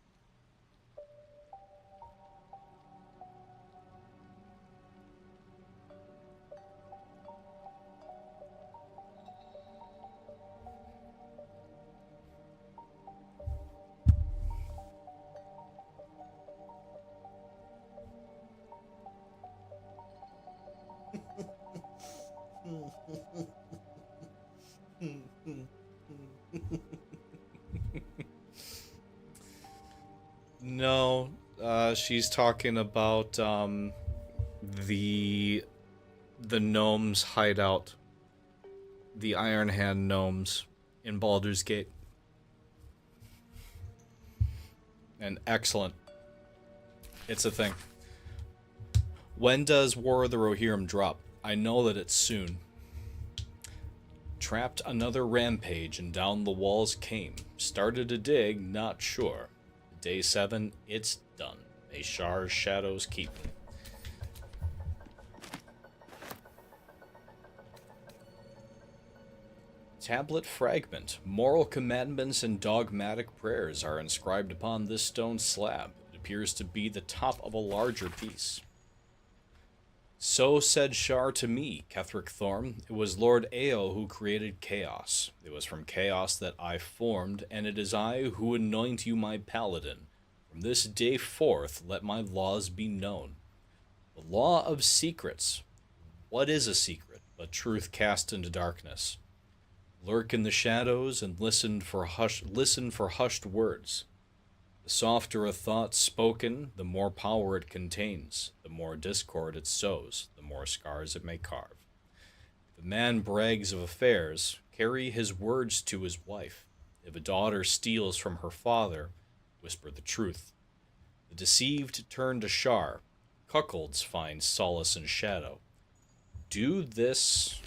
No, she's talking about the gnomes hideout, the Iron Hand gnomes in Baldur's Gate. And excellent. It's a thing. When does War of the Rohirrim drop? I know that it's soon. Trapped another rampage and down the walls came. Started to dig, not sure. Day 7, it's done. May Shar's shadows keep me. Tablet fragment. Moral commandments and dogmatic prayers are inscribed upon this stone slab. It appears to be the top of a larger piece. So said Shar to me, Ketheric Thorm. It was Lord Ao who created chaos. It was from chaos that I formed, and it is I who anoint you my paladin. From this day forth, let my laws be known. The law of secrets. What is a secret but truth cast into darkness? Lurk in the shadows and listen for hushed words. The softer a thought spoken, the more power it contains. The more discord it sows, the more scars it may carve. If a man brags of affairs, carry his words to his wife. If a daughter steals from her father, whisper the truth. The deceived turn to Shar. Cuckolds find solace in shadow. Do this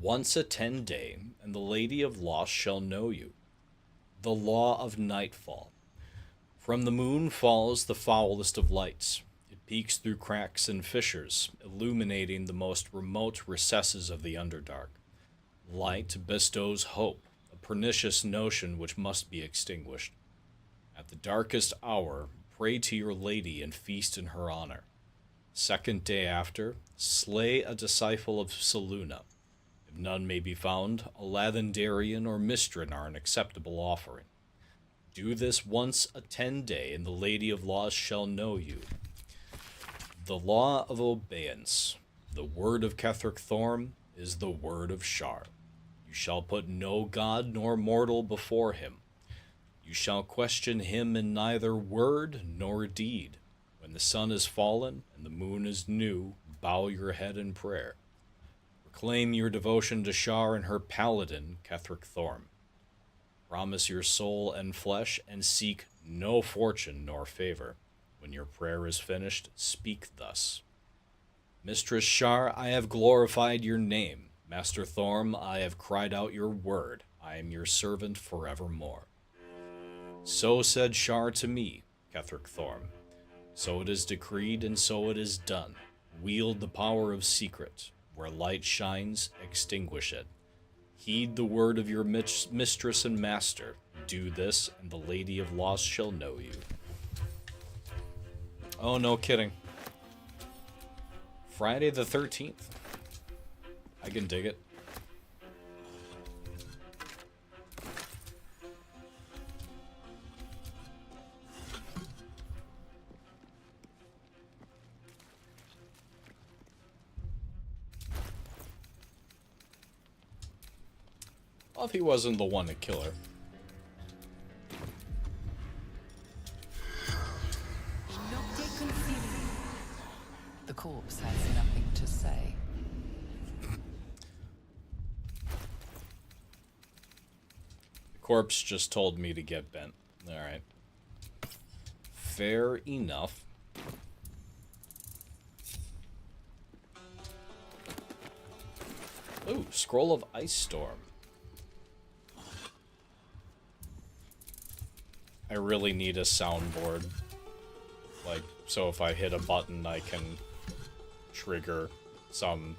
once a 10 day, and the Lady of Loss shall know you. The law of nightfall. From the moon falls the foulest of lights. It peeks through cracks and fissures, illuminating the most remote recesses of the Underdark. Light bestows hope, a pernicious notion which must be extinguished. At the darkest hour, pray to your lady and feast in her honor. Second day after, slay a disciple of Selûne. If none may be found, a Lathendarian or Mistran are an acceptable offering. Do this once a 10 day, and the Lady of Laws shall know you. The law of obeyance. The word of Ketheric Thorm is the word of Shar. You shall put no god nor mortal before him. You shall question him in neither word nor deed. When the sun is fallen and the moon is new, bow your head in prayer. Proclaim your devotion to Shar and her paladin, Ketheric Thorm. Promise your soul and flesh, and seek no fortune nor favor. When your prayer is finished, speak thus. Mistress Shar, I have glorified your name. Master Thorm, I have cried out your word. I am your servant forevermore. So said Shar to me, Ketheric Thorm. So it is decreed, and so it is done. Wield the power of secret. Where light shines, extinguish it. Heed the word of your mistress and master. Do this, and the Lady of Loss shall know you. Oh, no kidding. Friday the 13th. I can dig it. Buffy wasn't the one to kill her. The corpse has nothing to say. The corpse just told me to get bent. Alright. Fair enough. Ooh, Scroll of Ice Storm. I really need a soundboard. Like, so if I hit a button, I can trigger some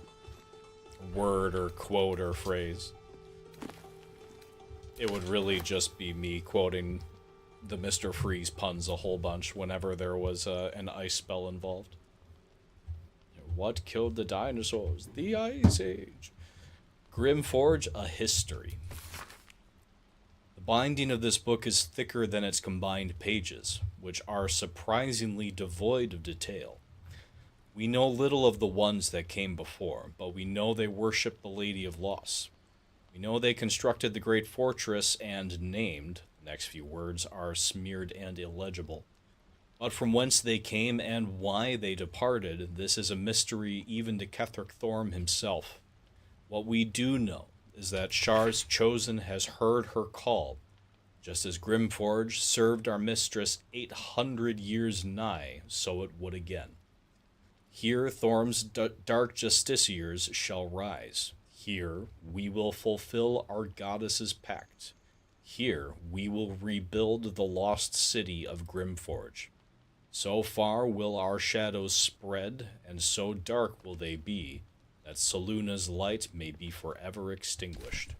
word or quote or phrase. It would really just be me quoting the Mr. Freeze puns a whole bunch whenever there was an ice spell involved. What killed the dinosaurs? The Ice Age. Grimforge, a history. The binding of this book is thicker than its combined pages, which are surprisingly devoid of detail. We know little of the ones that came before, but we know they worshipped the Lady of Loss. We know they constructed the great fortress and named, the next few words are smeared and illegible. But from whence they came and why they departed, this is a mystery even to Ketheric Thorm himself. What we do know is that Shar's Chosen has heard her call, just as Grimforge served our mistress 800 years nigh, so it would again. Here Thorm's dark justiciars shall rise. Here we will fulfill our goddess's pact. Here we will rebuild the lost city of Grimforge. So far will our shadows spread, and so dark will they be, that Saluna's light may be forever extinguished.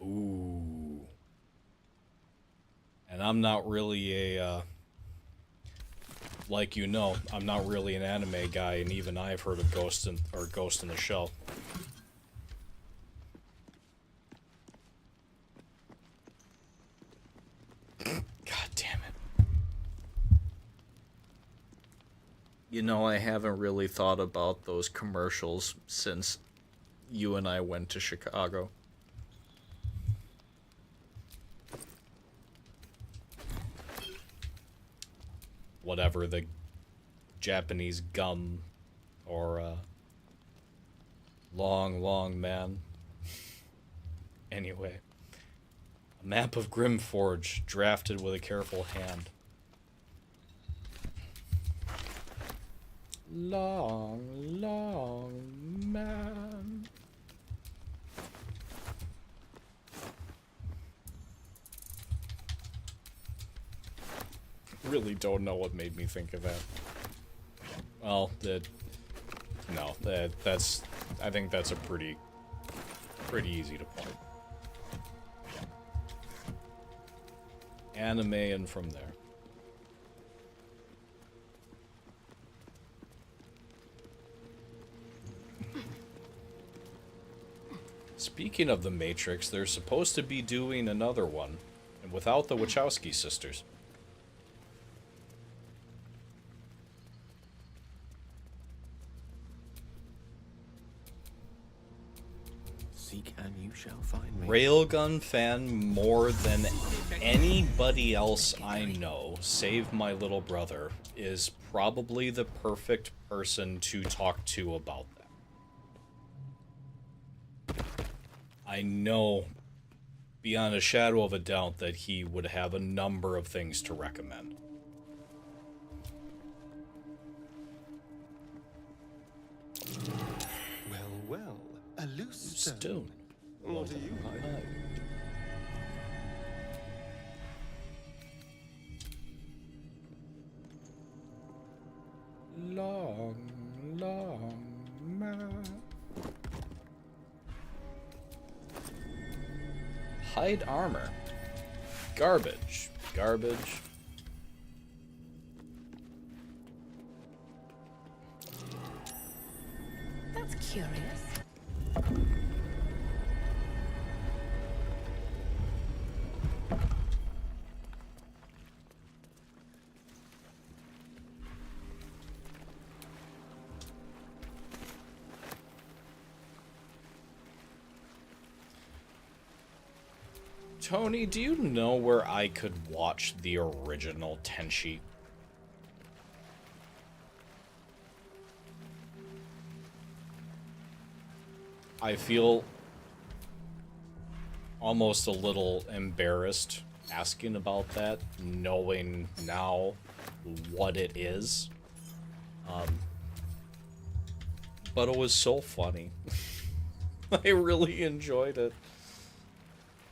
Ooh. And I'm not really a, like you know, I'm not really an anime guy, and even I've heard of Ghost in the Shell. God damn it. You know, I haven't really thought about those commercials since you and I went to Chicago. Whatever, the Japanese gum or long man. Anyway, a map of Grimforge drafted with a careful hand. Long man. Really don't know what made me think of that. Well, that's I think that's a pretty easy to point. Anime and from there. Speaking of the Matrix, they're supposed to be doing another one, and without the Wachowski sisters. Seek and you shall find me. Railgun fan more than anybody else I know, save my little brother, is probably the perfect person to talk to about that. I know beyond a shadow of a doubt that he would have a number of things to recommend. Well, a loose Stone. What do you hide? Long man. Hide armor. Garbage. Tony, do you know where I could watch the original Tenchi? I feel almost a little embarrassed asking about that, knowing now what it is. But it was so funny. I really enjoyed it.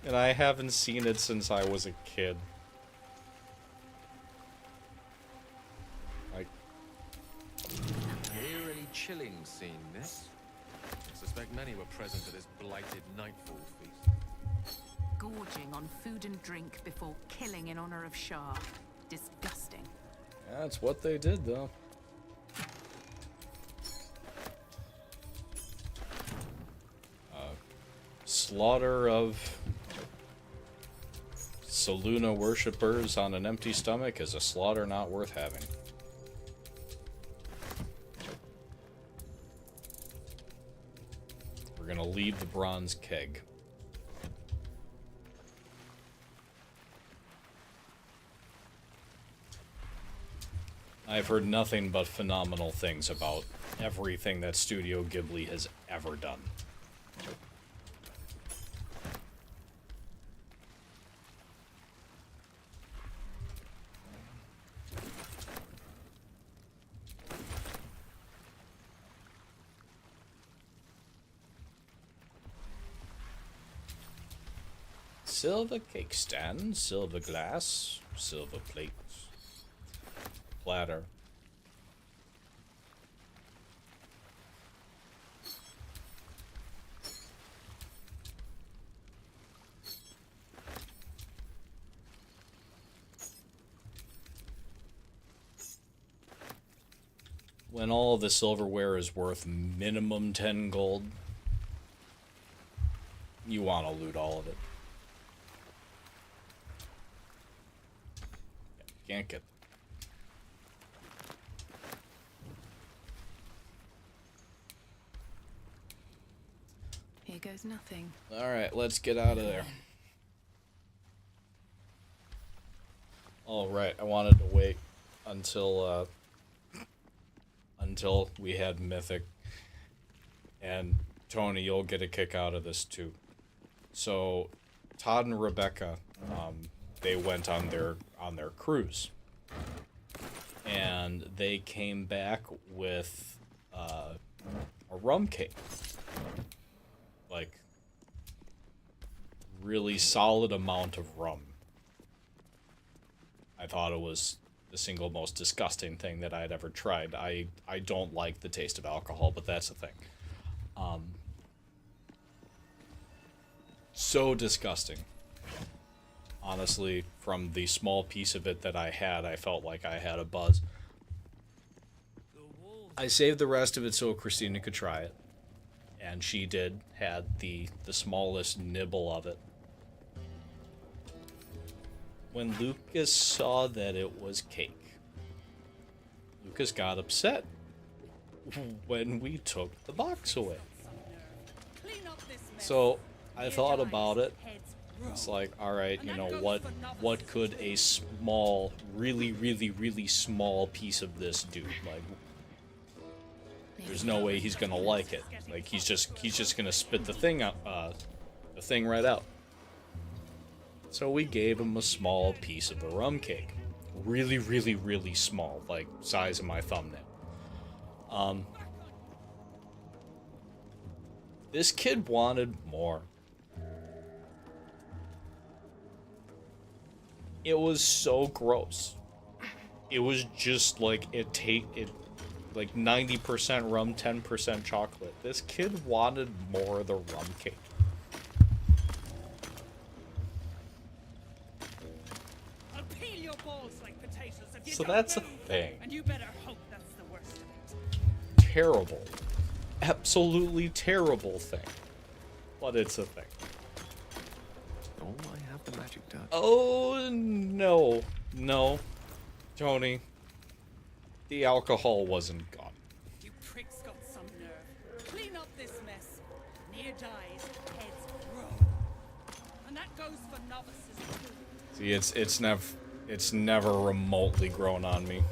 And I haven't seen it since I was a kid. Like, Eerily chilling scene, this. I suspect many were present at this blighted nightfall feast. Gorging on food and drink before killing in honor of Shah. Disgusting. that's what they did, though. Slaughter of Saluna worshippers on an empty stomach is a slaughter not worth having. We're gonna leave the bronze keg. I've heard nothing but phenomenal things about everything that Studio Ghibli has ever done. Silver cake stand, silver glass, silver plates, platter. When all of the silverware is worth minimum 10 gold, you want to loot all of it. Can't get. Here goes nothing. Alright, let's get out of there. Alright, I wanted to wait until we had Mythic. And Tony, you'll get a kick out of this too. So, Todd and Rebecca, they went on their cruise, and they came back with a rum cake, like really solid amount of rum. I thought it was the single most disgusting thing that I had ever tried. I don't like the taste of alcohol, but that's the thing. So disgusting. Honestly, from the small piece of it that I had, I felt like I had a buzz. I saved the rest of it so Christina could try it. And she did, had the smallest nibble of it. When Lucas saw that it was cake, Lucas got upset when we took the box away. So I thought about it. It's like, alright, you know, what could a small, really, really, really small piece of this do? Like, there's no way he's gonna like it. Like, he's just gonna spit the thing out, the thing right out. So we gave him a small piece of the rum cake. Really, really, really small, like size of my thumbnail. This kid wanted more. It was so gross. It was just like it like 90% rum, 10% chocolate. This kid wanted more of the rum cake. I'll peel your balls like potatoes if you So don't that's a move. thing. And you better hope that's the worst of it. Terrible. Absolutely terrible thing. But it's a thing. Oh, I have the magic touch. Oh, no. No. Tony. The alcohol wasn't gone. You pricks got some nerve. Clean up this mess. Near dies, heads roll. And that goes for novices too. See, it's never remotely grown on me.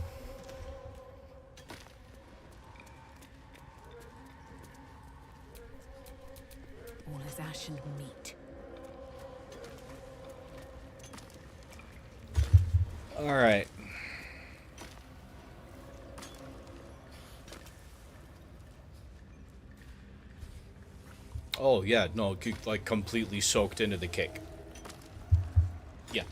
All is ash and meat. All right. Oh yeah, no, like completely soaked into the cake. Yeah.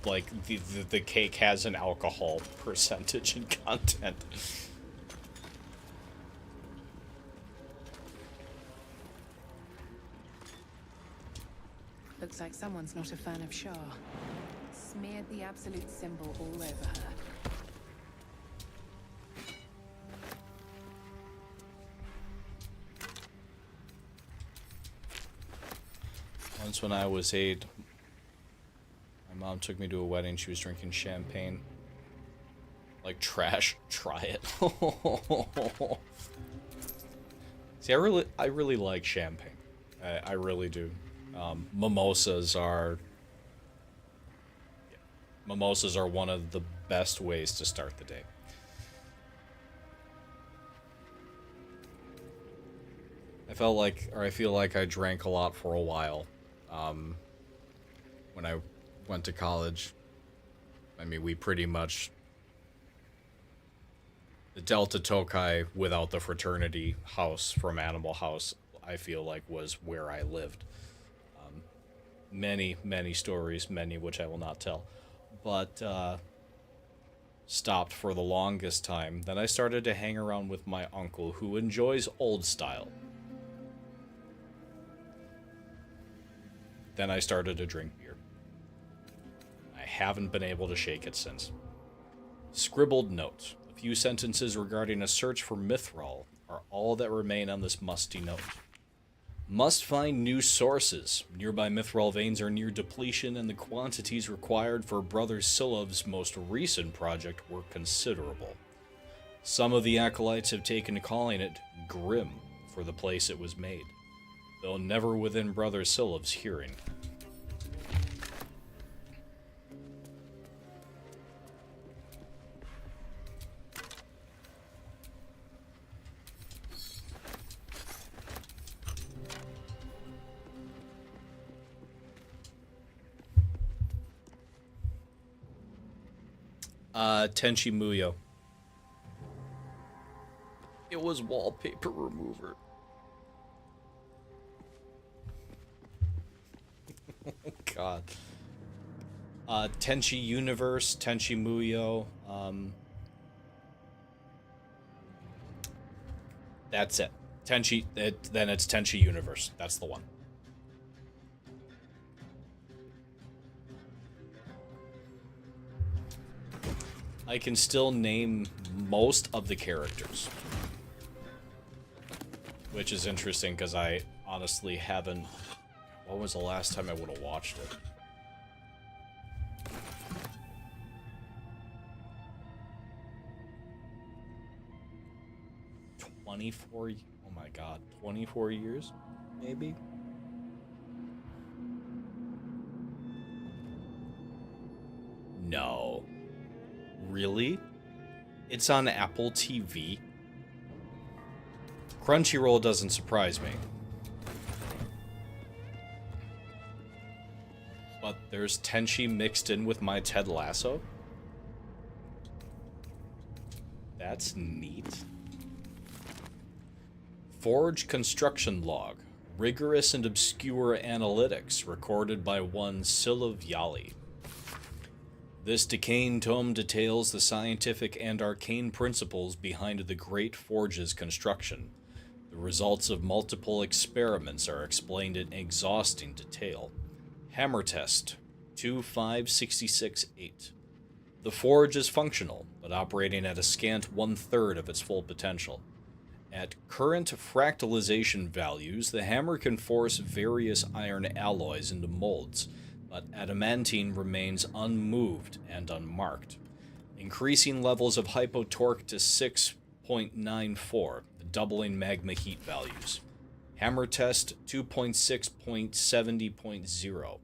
Like the cake has an alcohol percentage and content. Looks like someone's not a fan of Shah. Smeared the absolute symbol all over her. Once when I was 8, my mom took me to a wedding. She was drinking champagne. Like trash. Try it. See, I really like champagne. I really do. Mimosas are one of the best ways to start the day. I feel like I drank a lot for a while. When I went to college, I mean, we pretty much, the Delta Tokai without the fraternity house from Animal House, I feel like was where I lived. Many stories, many which I will not tell, but stopped for the longest time. Then I started to hang around with my uncle, who enjoys old style. Then I started to drink beer. I haven't been able to shake it since. Scribbled notes, a few sentences regarding a search for Mithril, are all that remain on this musty note. Must find new sources. Nearby Mithril veins are near depletion, and the quantities required for Brother Silov's most recent project were considerable. Some of the acolytes have taken to calling it Grim for the place it was made, though never within Brother Silov's hearing. Tenchi Muyo. It was wallpaper remover. God. Tenchi Universe, Tenchi Muyo. That's it. Tenchi. Then it's Tenchi Universe. That's the one. I can still name most of the characters, which is interesting because I honestly haven't. When was the last time I would have watched it? Oh my god, 24 years, maybe? No. Really? It's on Apple TV? Crunchyroll doesn't surprise me. But there's Tenchi mixed in with my Ted Lasso? That's neat. Forge construction log. Rigorous and obscure analytics recorded by one Silov Yali. This decaying tome details the scientific and arcane principles behind the Great Forge's construction. The results of multiple experiments are explained in exhausting detail. Hammer test 25668. The forge is functional, but operating at a scant 1/3 of its full potential. At current fractalization values, the hammer can force various iron alloys into molds, but adamantine remains unmoved and unmarked. Increasing levels of hypotorque to 6.94, doubling magma heat values. Hammer test 2.6.70.0.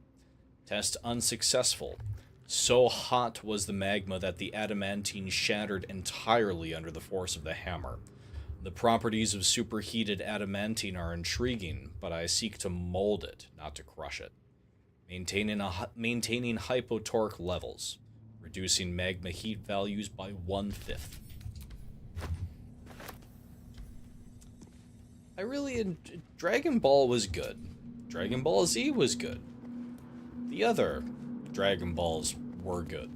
Test unsuccessful. So hot was the magma that the adamantine shattered entirely under the force of the hammer. The properties of superheated adamantine are intriguing, but I seek to mold it, not to crush it. Maintaining hypotorque levels, reducing magma heat values by 1/5. Dragon Ball was good. Dragon Ball Z was good. The other Dragon Balls were good.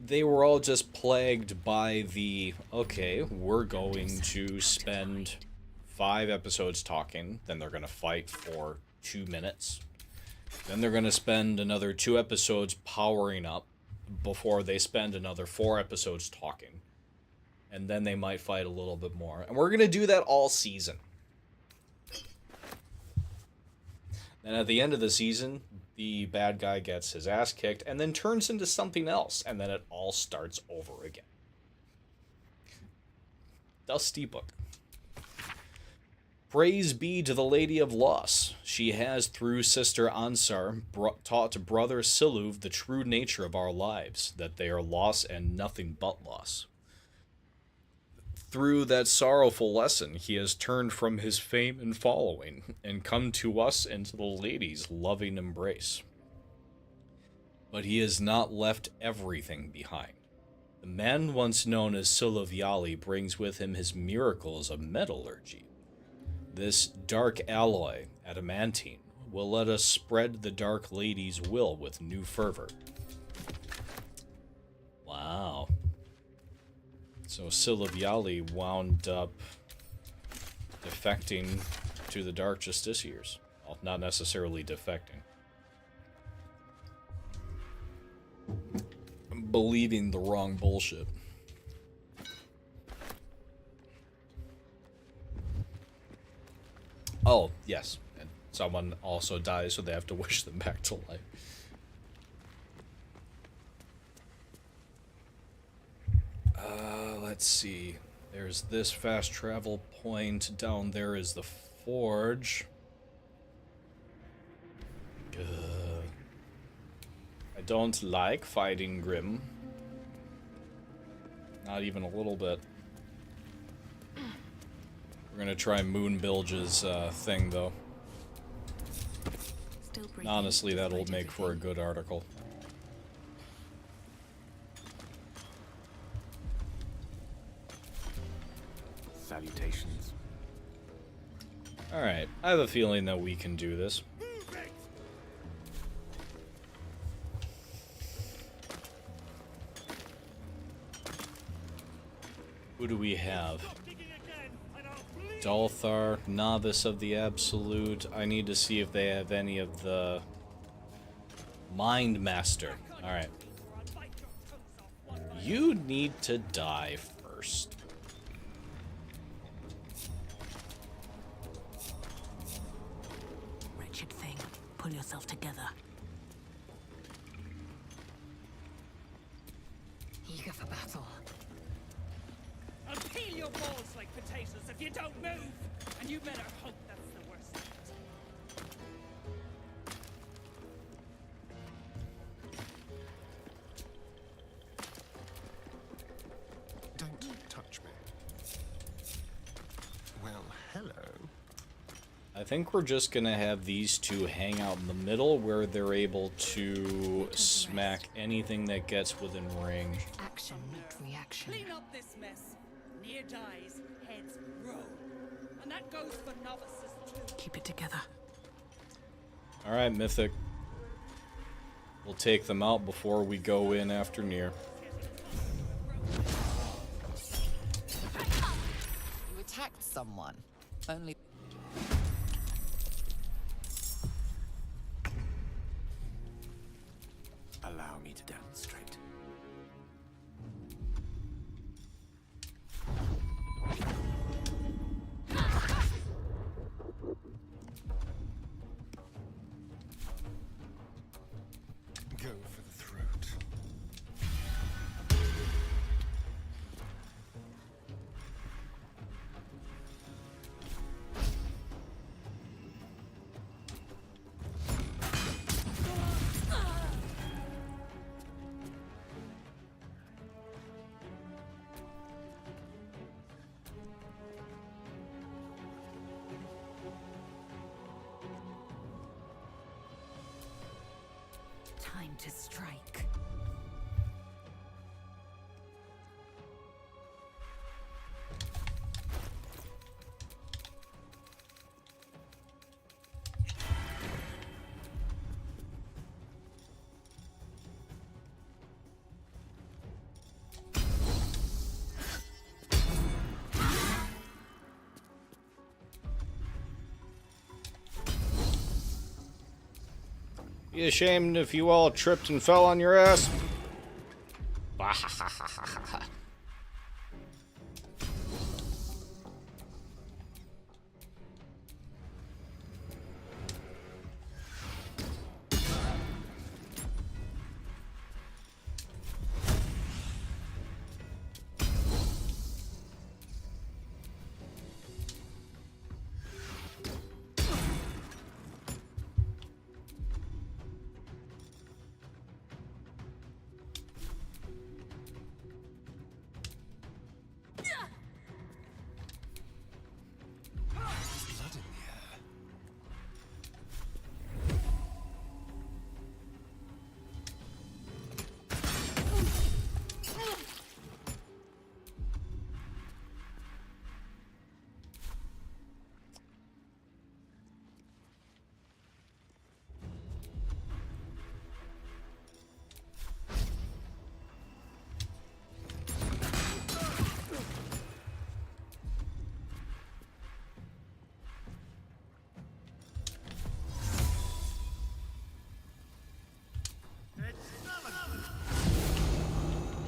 They were all just plagued by the, okay, we're going to spend 5 episodes talking, then they're going to fight for 2 minutes. Then they're going to spend another 2 episodes powering up before they spend another 4 episodes talking. And then they might fight a little bit more. And we're going to do that all season. And at the end of the season, the bad guy gets his ass kicked and then turns into something else. And then it all starts over again. Dusty Book. Praise be to the Lady of Loss. She has, through Sister Ansar, taught Brother Siluv the true nature of our lives, that they are loss and nothing but loss. Through that sorrowful lesson, he has turned from his fame and following, and come to us into the lady's loving embrace. But he has not left everything behind. The man once known as Siluvyali brings with him his miracles of metallurgy. This dark alloy, adamantine, will let us spread the Dark Lady's will with new fervor. Wow. So Siluvyali wound up defecting to the Dark Justiciars. Well, not necessarily defecting. Believing the wrong bullshit. Oh, yes. And someone also dies, so they have to wish them back to life. Let's see. There's this fast travel point. Down there is the forge. I don't like fighting Grimm. Not even a little bit. We're gonna try Moonbilge's thing, though. Honestly, that'll make for a good article. Salutations. Alright, I have a feeling that we can do this. Who do we have? Dalthar, Novice of the Absolute. I need to see if they have any of the Mind Master. Alright. You need to die first. Wretched thing. Pull yourself together. Eager for battle. I'll peel your balls like potatoes if you don't move! And you better hope that's the worst of it. Don't touch me. Well, hello. I think we're just gonna have these two hang out in the middle where they're able to smack anything that gets within range. Action, not reaction. Clean up this mess. Near dies, heads roll. And that goes for novices too. Keep it together. Alright, Mythic. We'll take them out before we go in after Nier. You attacked someone. Only... Allow me to demonstrate. Go for the throat. Time to strike. Be ashamed if you all tripped and fell on your ass.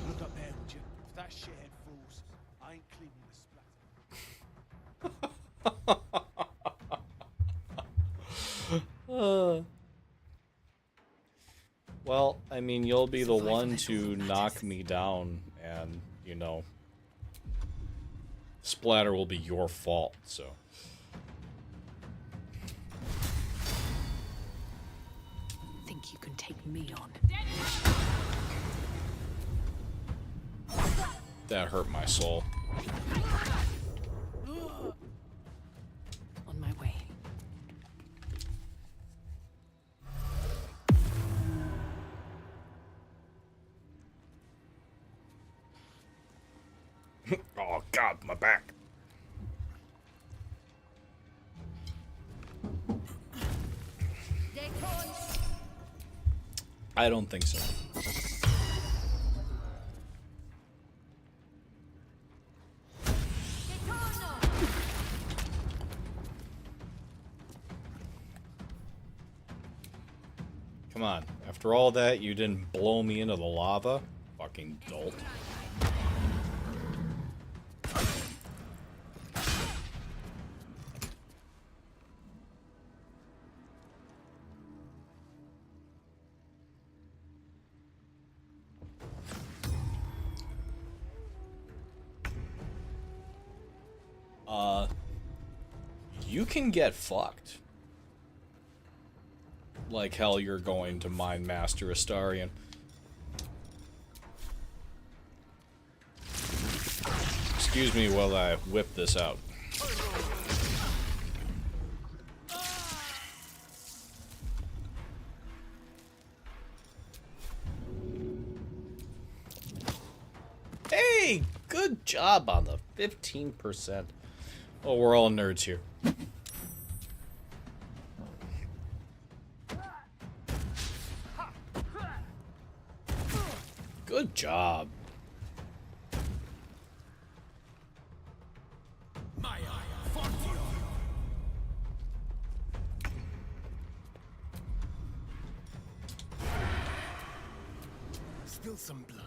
Look up there, would you? If that shithead falls, I ain't cleaning the splatter. Well, I mean, you'll be the one to knock me down, and, you know, splatter will be your fault, so. Think you can take me on? That hurt my soul. On my way. Oh god, my back. I don't think so. Come on. After all that, you didn't blow me into the lava? Fucking dolt. You can get fucked. Like hell you're going to Mind Master Astarion. Excuse me while I whip this out. Hey! Good job on the 15%. Oh, we're all nerds here. Good job. Spill some blood.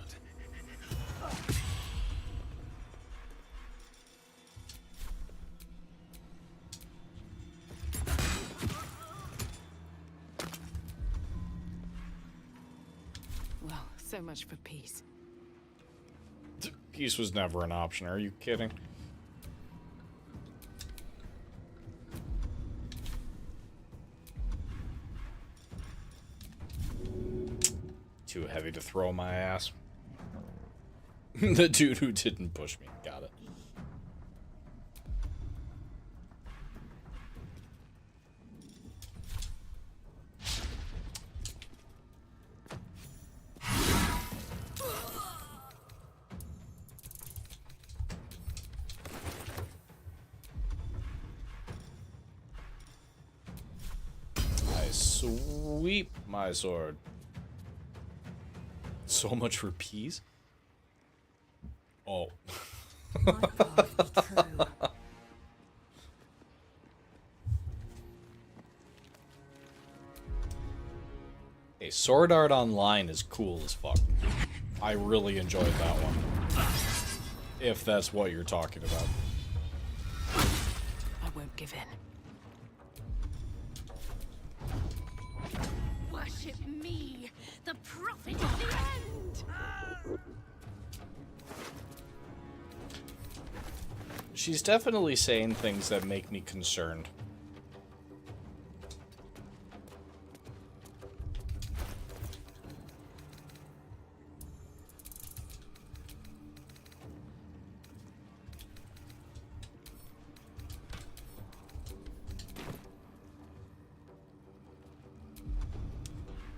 Well, so much for peace. Peace was never an option, are you kidding? Too heavy to throw my ass. The dude who didn't push me. Got it. Sweep my sword. So much for peas? Oh. Hey, Sword Art Online is cool as fuck. I really enjoyed that one. If that's what you're talking about. I won't give in. Worship me, the prophet of the end! She's definitely saying things that make me concerned.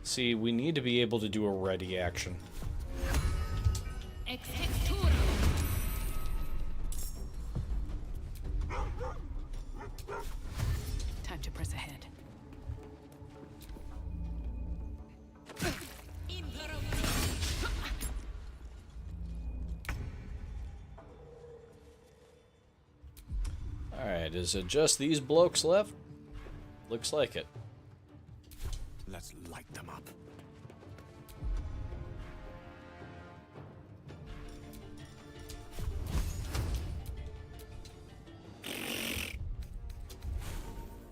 See, we need to be able to do a ready action. Time to press ahead. Alright, is it just these blokes left? Looks like it. Let's light them up.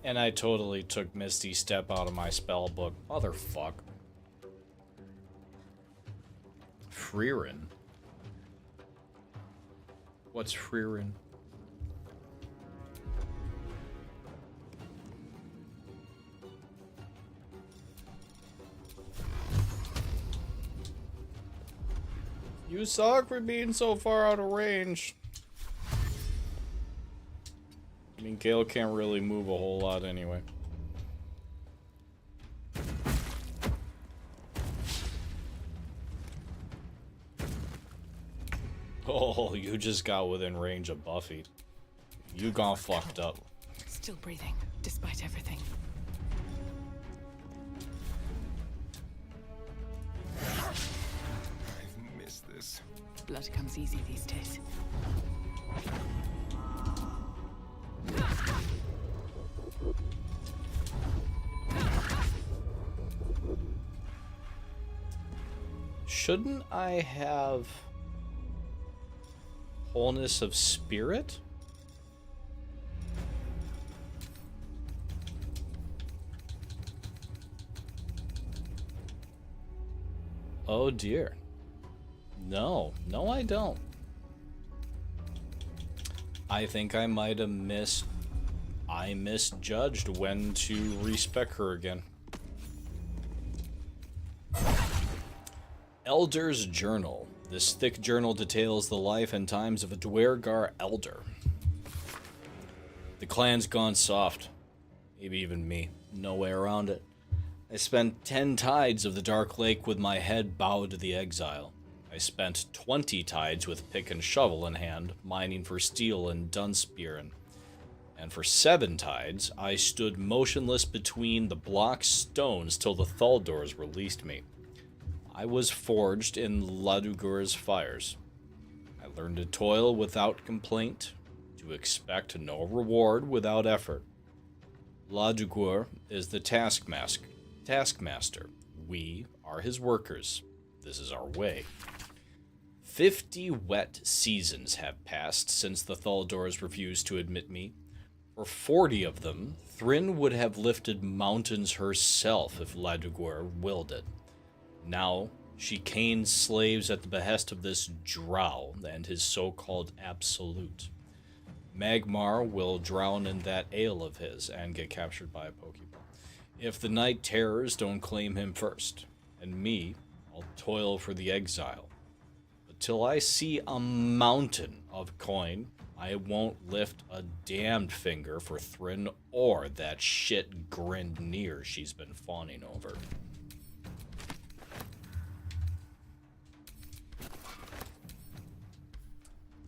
And I totally took Misty Step out of my spell book. Motherfuck. Freerin. What's Freerin? You suck for being so far out of range. I mean, Gale can't really move a whole lot anyway. Oh, you just got within range of Buffy. You gone fucked up. Still breathing, despite everything. I've missed this. Blood comes easy these days. Shouldn't I have wholeness of spirit? Oh dear. No, I don't. I think I might have misjudged when to respec her again. Elder's Journal. This thick journal details the life and times of a Dwergar elder. The clan's gone soft. Maybe even me. No way around it. I spent 10 tides of the Dark Lake with my head bowed to the exile. I spent 20 tides with pick and shovel in hand, mining for steel and Dunspearin. And for 7 tides, I stood motionless between the block stones till the Thaldors released me. I was forged in Ladugur's fires. I learned to toil without complaint, to expect no reward without effort. Ladugur is the taskmaster. We are his workers. This is our way. 50 wet seasons have passed since the Thaldors refused to admit me. For 40 of them, Thryn would have lifted mountains herself if Ladugur willed it. Now, she canes slaves at the behest of this drow and his so-called absolute. Magmar will drown in that ale of his and get captured by a Pokeball. If the Night Terrors don't claim him first, and me, I'll toil for the exile. But till I see a mountain of coin, I won't lift a damned finger for Thryn or that shit Grindir she's been fawning over.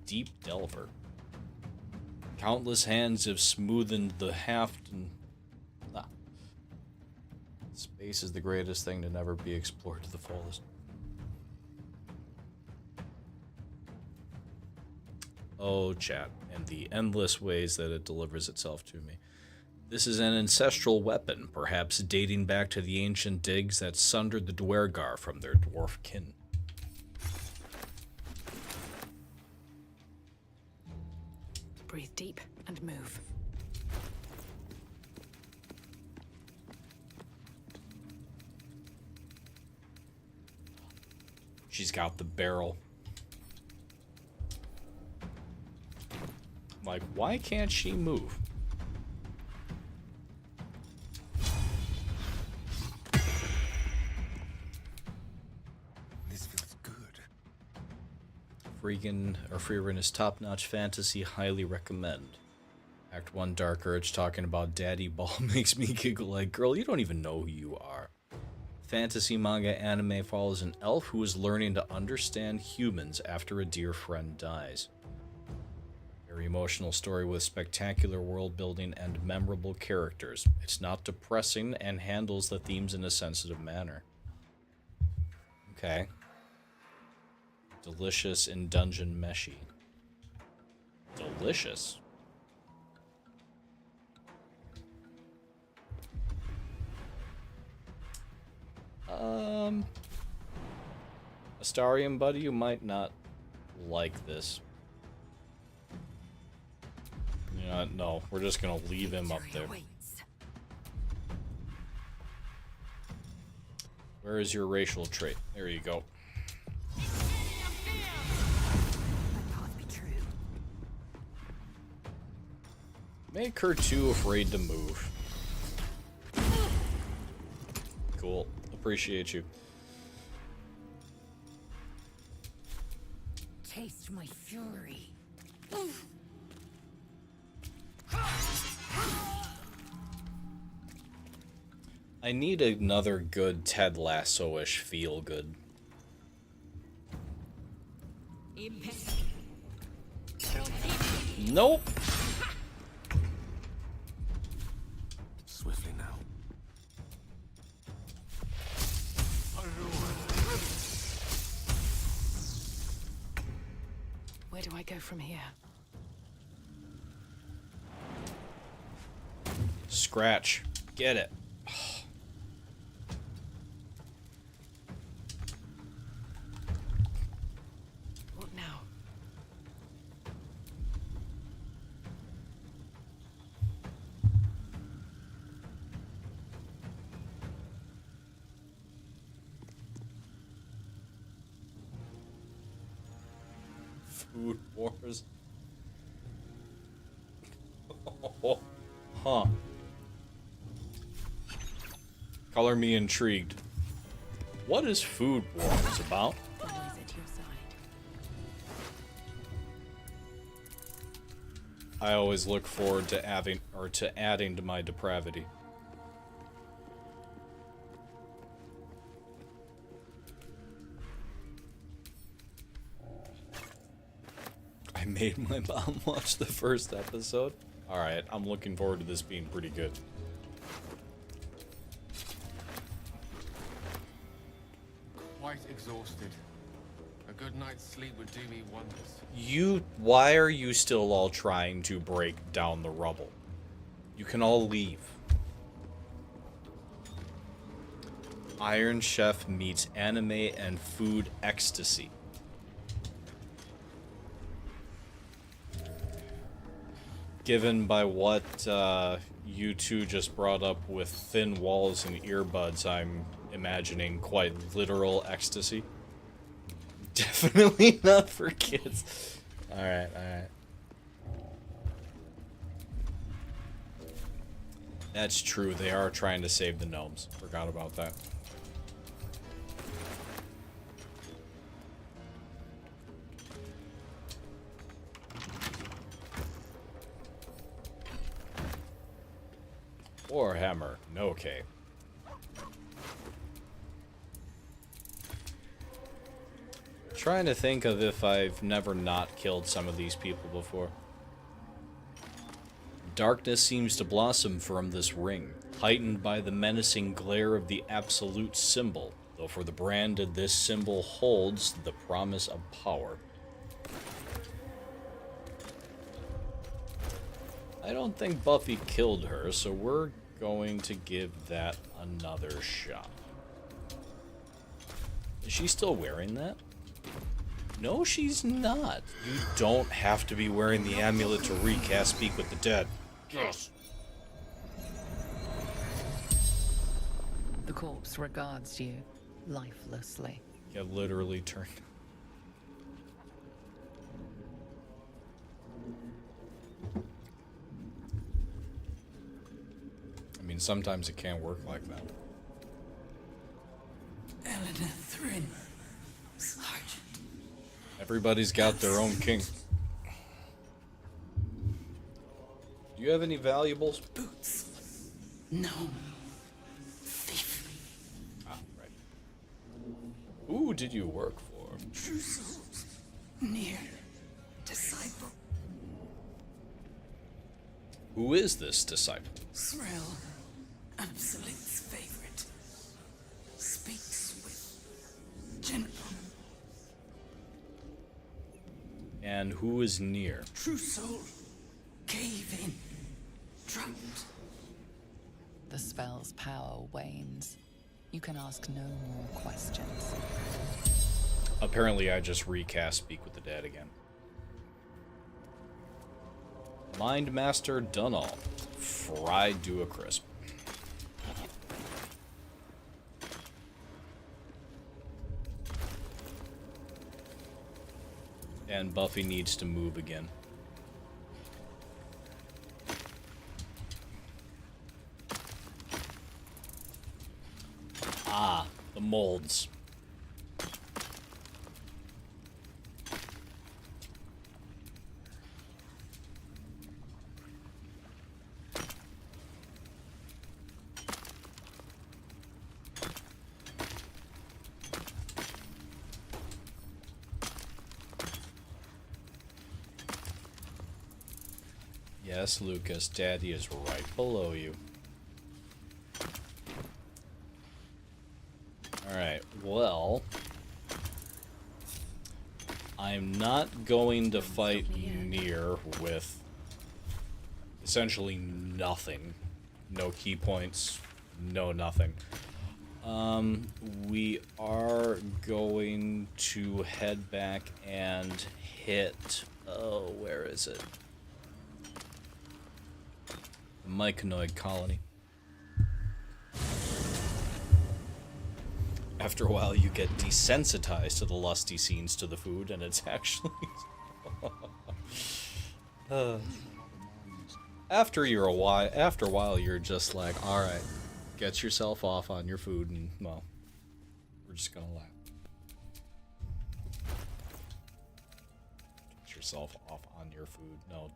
Deep Delver. Countless hands have smoothened the haft and Space is the greatest thing to never be explored to the fullest. Oh, chat, and the endless ways that it delivers itself to me. This is an ancestral weapon, perhaps dating back to the ancient digs that sundered the Dwergar from their dwarf kin. Breathe deep and move. She's got the barrel. Like, why can't she move? This feels good. Freegan is top-notch fantasy, highly recommend. Act 1 Dark Urge talking about Daddy Ball makes me giggle like, girl, you don't even know who you are. Fantasy manga anime follows an elf who is learning to understand humans after a dear friend dies. Very emotional story with spectacular world building and memorable characters. It's not depressing and handles the themes in a sensitive manner. Okay. Delicious and dungeon meshy. Delicious. Astarian buddy, you might not like this. No, we're just gonna leave him up there. Where is your racial trait? There you go. Make her too afraid to move. Cool. Appreciate you. Taste my fury. I need another good Ted Lasso-ish feel good. Nope. Swiftly now. Where do I go from here? Scratch. Get it. What now? Food wars. Huh. Color me intrigued. What is Food Wars about? Always at your side. I always look forward to adding to my depravity. I made my mom watch the first episode. Alright, I'm looking forward to this being pretty good. Quite exhausted. A good night's sleep would do me wonders. Why are you still all trying to break down the rubble? You can all leave. Iron Chef meets anime and food ecstasy. Given by what you two just brought up with thin walls and earbuds, I'm imagining quite literal ecstasy. Definitely not for kids. Alright, alright. That's true, they are trying to save the gnomes. Forgot about that. Warhammer, no cape. Trying to think of if I've never not killed some of these people before. Darkness seems to blossom from this ring. heightened by the menacing glare of the absolute symbol, though for the brand this symbol holds the promise of power. I don't think Buffy killed her, so we're going to give that another shot. Is she still wearing that? No, she's not. You don't have to be wearing the amulet to recast Speak with the Dead. Yes. The corpse regards you lifelessly. Yeah, literally turned. I mean, sometimes it can't work like that. Eleanor Thrin, Sergeant. Everybody's got their own king. Do you have any valuables? Boots. No. Thief. Ah, right. Who did you work for? True souls. Near. Disciple. Who is this disciple? Srel. Absolute's favorite. Speaks with gentle. And who is near? True soul. Cave in. Trapped. The spell's power wanes. You can ask no more questions. Apparently I just recast Speak with the Dead again. Mind Master Dunall. Fried to a crisp. And Buffy needs to move again. Ah, the molds. Yes, Lucas, Daddy is right below you. Alright, well... I'm not going to fight Nier with essentially nothing. No key points, no nothing. We are going to head back and hit... Oh, where is it? The Myconoid colony. After a while, you get desensitized to the lusty scenes to the food, and it's actually... After a while, you're just like, alright, get yourself off on your food, and, well, we're just gonna laugh. Get yourself off on your food. No,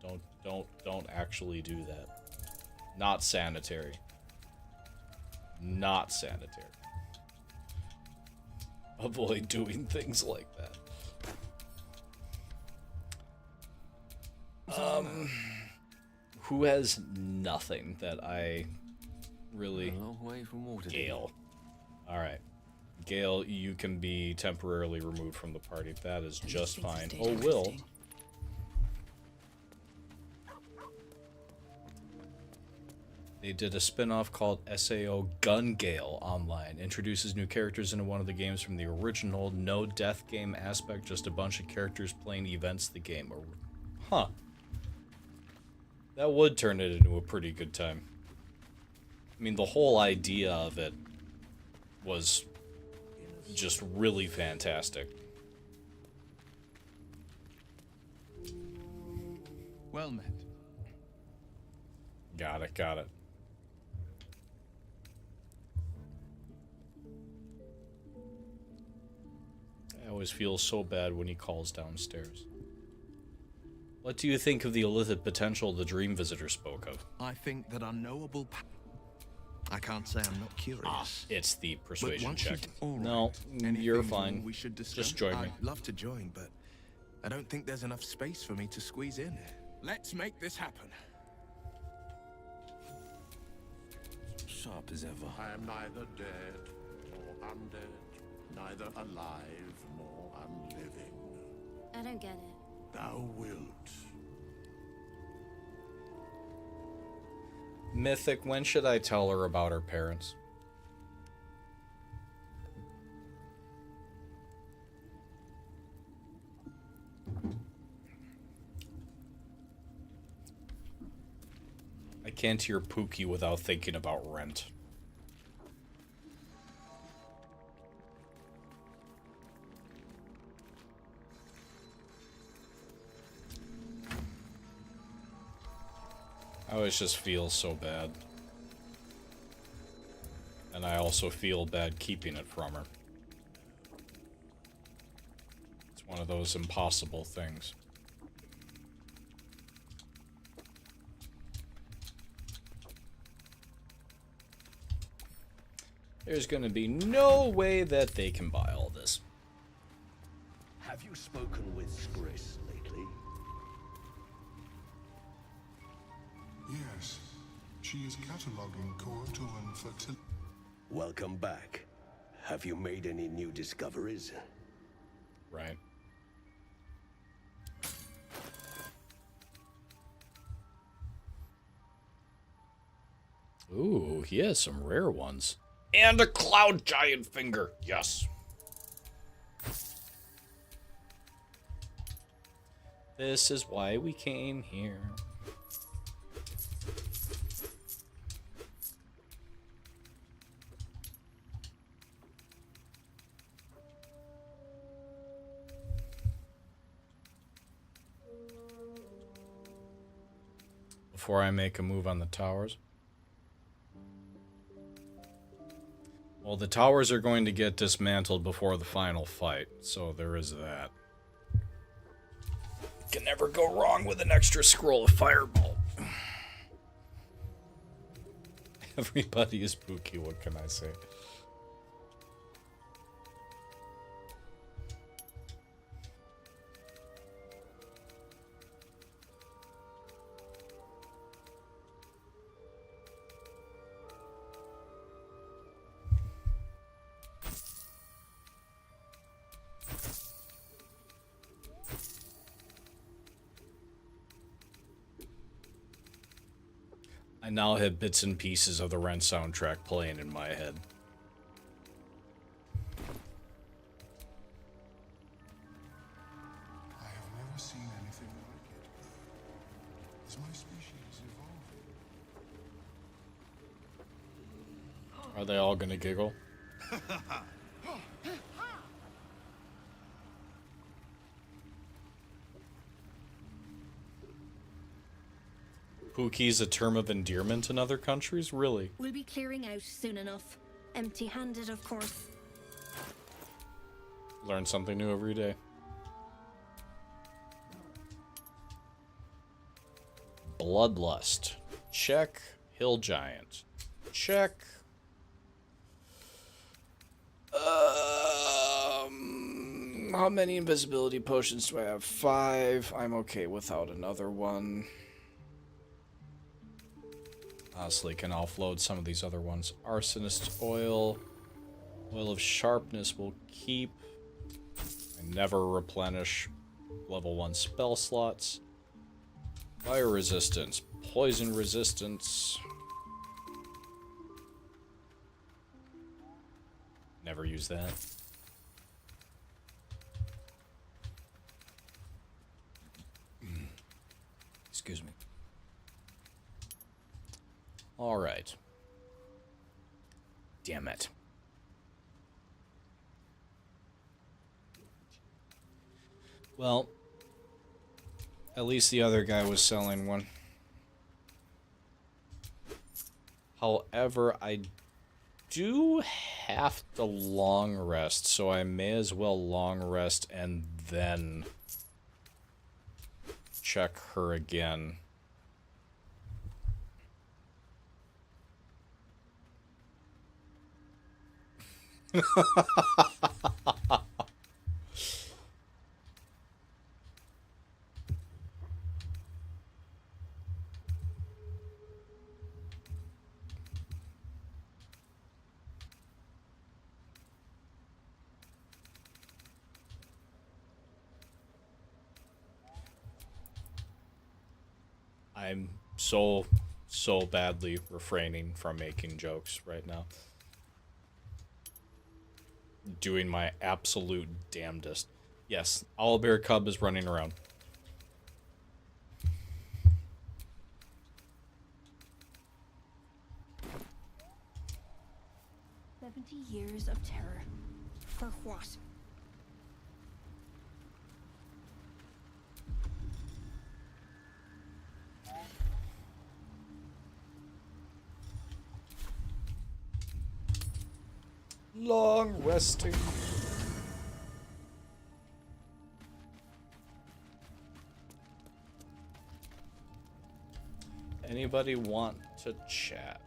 don't actually do that. Not sanitary. Not sanitary. Avoid doing things like that. Who has nothing that I really... Away from water. Gale. Alright. Gale, you can be temporarily removed from the party. That is just fine. Oh, Will. They did a spin-off called SAO Gun Gale Online. Introduces new characters into one of the games from the original. No death game aspect, just a bunch of characters playing events the game. Huh. That would turn it into a pretty good time. I mean, the whole idea of it was just really fantastic. Well met. Got it, got it. I always feel so bad when he calls downstairs. What do you think of the illicit potential the Dream Visitor spoke of? I think that unknowable I can't say I'm not curious. Ah, it's the persuasion check. All right. No, you're Anything fine. more we should discuss? Just join me. I'd love to join, but I don't think there's enough space for me to squeeze in. Let's make this happen. sharp as ever. I am neither dead nor undead, neither alive nor unliving. I don't get it. Thou wilt. Mythic, when should I tell her about her parents? I can't hear Pookie without thinking about Rent. I always just feel so bad. And I also feel bad keeping it from her. It's one of those impossible things. There's gonna be no way that they can buy all this. Have you spoken with Skris lately? Yes. She is cataloging Kortoan fertility. Welcome back. Have you made any new discoveries? Right. Ooh, he has some rare ones. And a cloud giant finger. Yes. This is why we came here. Before I make a move on the towers. Well, the towers are going to get dismantled before the final fight, so there is that. Can never go wrong with an extra scroll of Fireball. Everybody is Pookie, what can I say? I now have bits and pieces of the Rent soundtrack playing in my head. I have never seen anything like it. Is my species evolving? Are they all gonna giggle? Pookie's a term of endearment in other countries? Really? We'll be clearing out soon enough. Empty-handed, of course. Learn something new every day. Bloodlust. Check. Hill Giant. Check. How many invisibility potions do I have? 5. I'm okay without another one. Honestly, can offload some of these other ones. Arsonist oil. Oil of sharpness will keep. I never replenish level 1 spell slots. Fire resistance. Poison resistance. Never use that. Excuse me. All right. Damn it. Well, at least the other guy was selling one. However, I do have to long rest, so I may as well long rest and then check her again. I'm so badly refraining from making jokes right now. Doing my absolute damnedest. Yes, Owlbear Cub is running around. 70 years of terror. For what? Long resting. Anybody want to chat?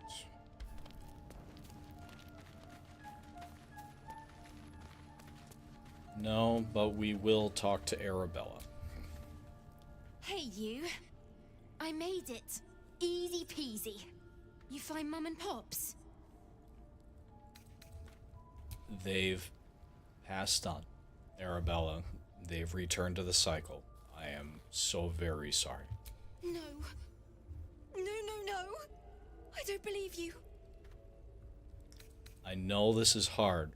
No, but we will talk to Arabella. Hey, you. I made it. Easy peasy. You find Mum and Pops? They've passed on. Arabella, they've returned to the cycle. I am so very sorry. No. No. I don't believe you. I know this is hard,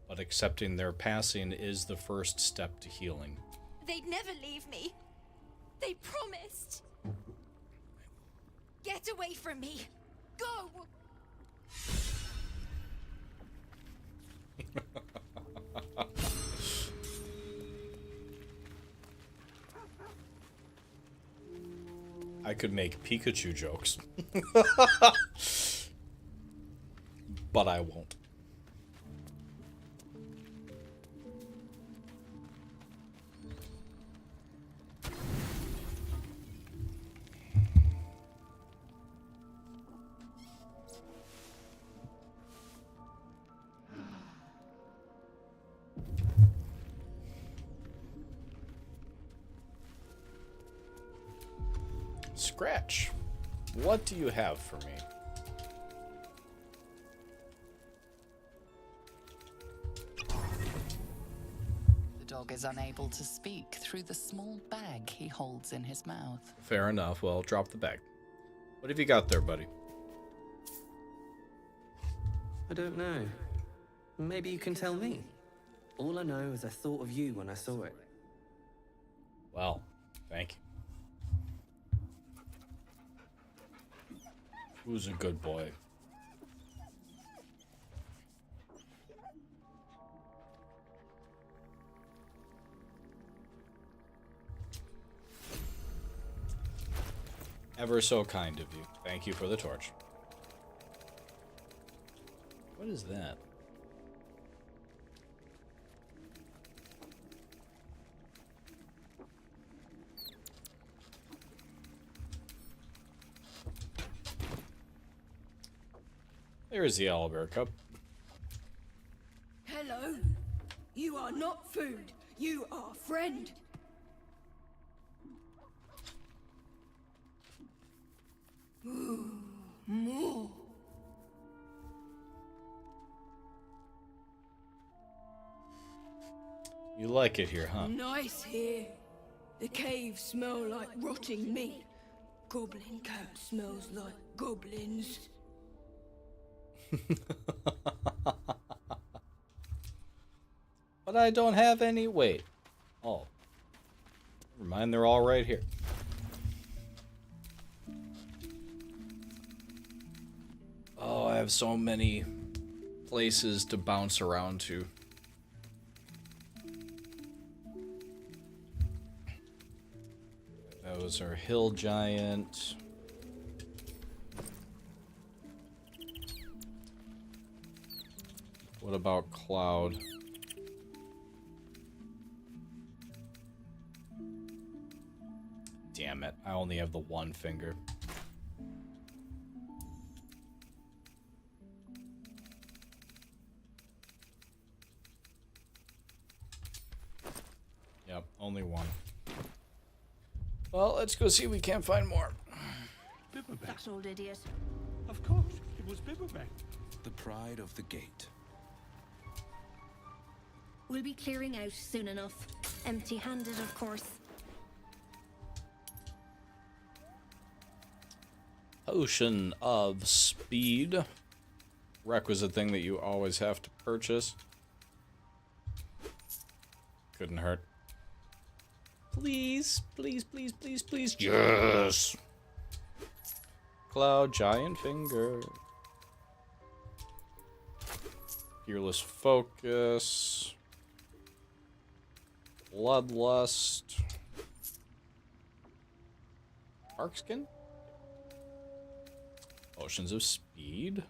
but accepting their passing is the first step to healing. They'd never leave me. They promised. Get away from me. Go! I could make Pikachu jokes. But I won't. Scratch, what do you have for me? The dog is unable to speak through the small bag he holds in his mouth. Fair enough. Well, drop the bag. What have you got there, buddy? I don't know. Maybe you can tell me. All I know is I thought of you when I saw it. Well, thank you. Who's a good boy? Ever so kind of you. Thank you for the torch. What is that? There's the owlbear cup. Hello. You are not food. You are friend. Ooh, more. You like it here, huh? Nice here. The caves smell like rotting meat. Goblin camp smells like goblins. But I don't have any. Wait. Oh. Never mind, they're all right here. Oh, I have so many places to bounce around to. Those are Hill Giant. What about Cloud? Damn it, I only have the one finger. Yep, only one. Well, let's go see if we can't find more. That old idiot. Of course, it was Bibberback. The pride of the gate. We'll be clearing out soon enough. Empty-handed, of course. Potion of Speed. Requisite thing that you always have to purchase. Couldn't hurt. Please, please, please, please, please. Yes! Cloud Giant Finger. Fearless Focus. Bloodlust. Skin. Potions of Speed.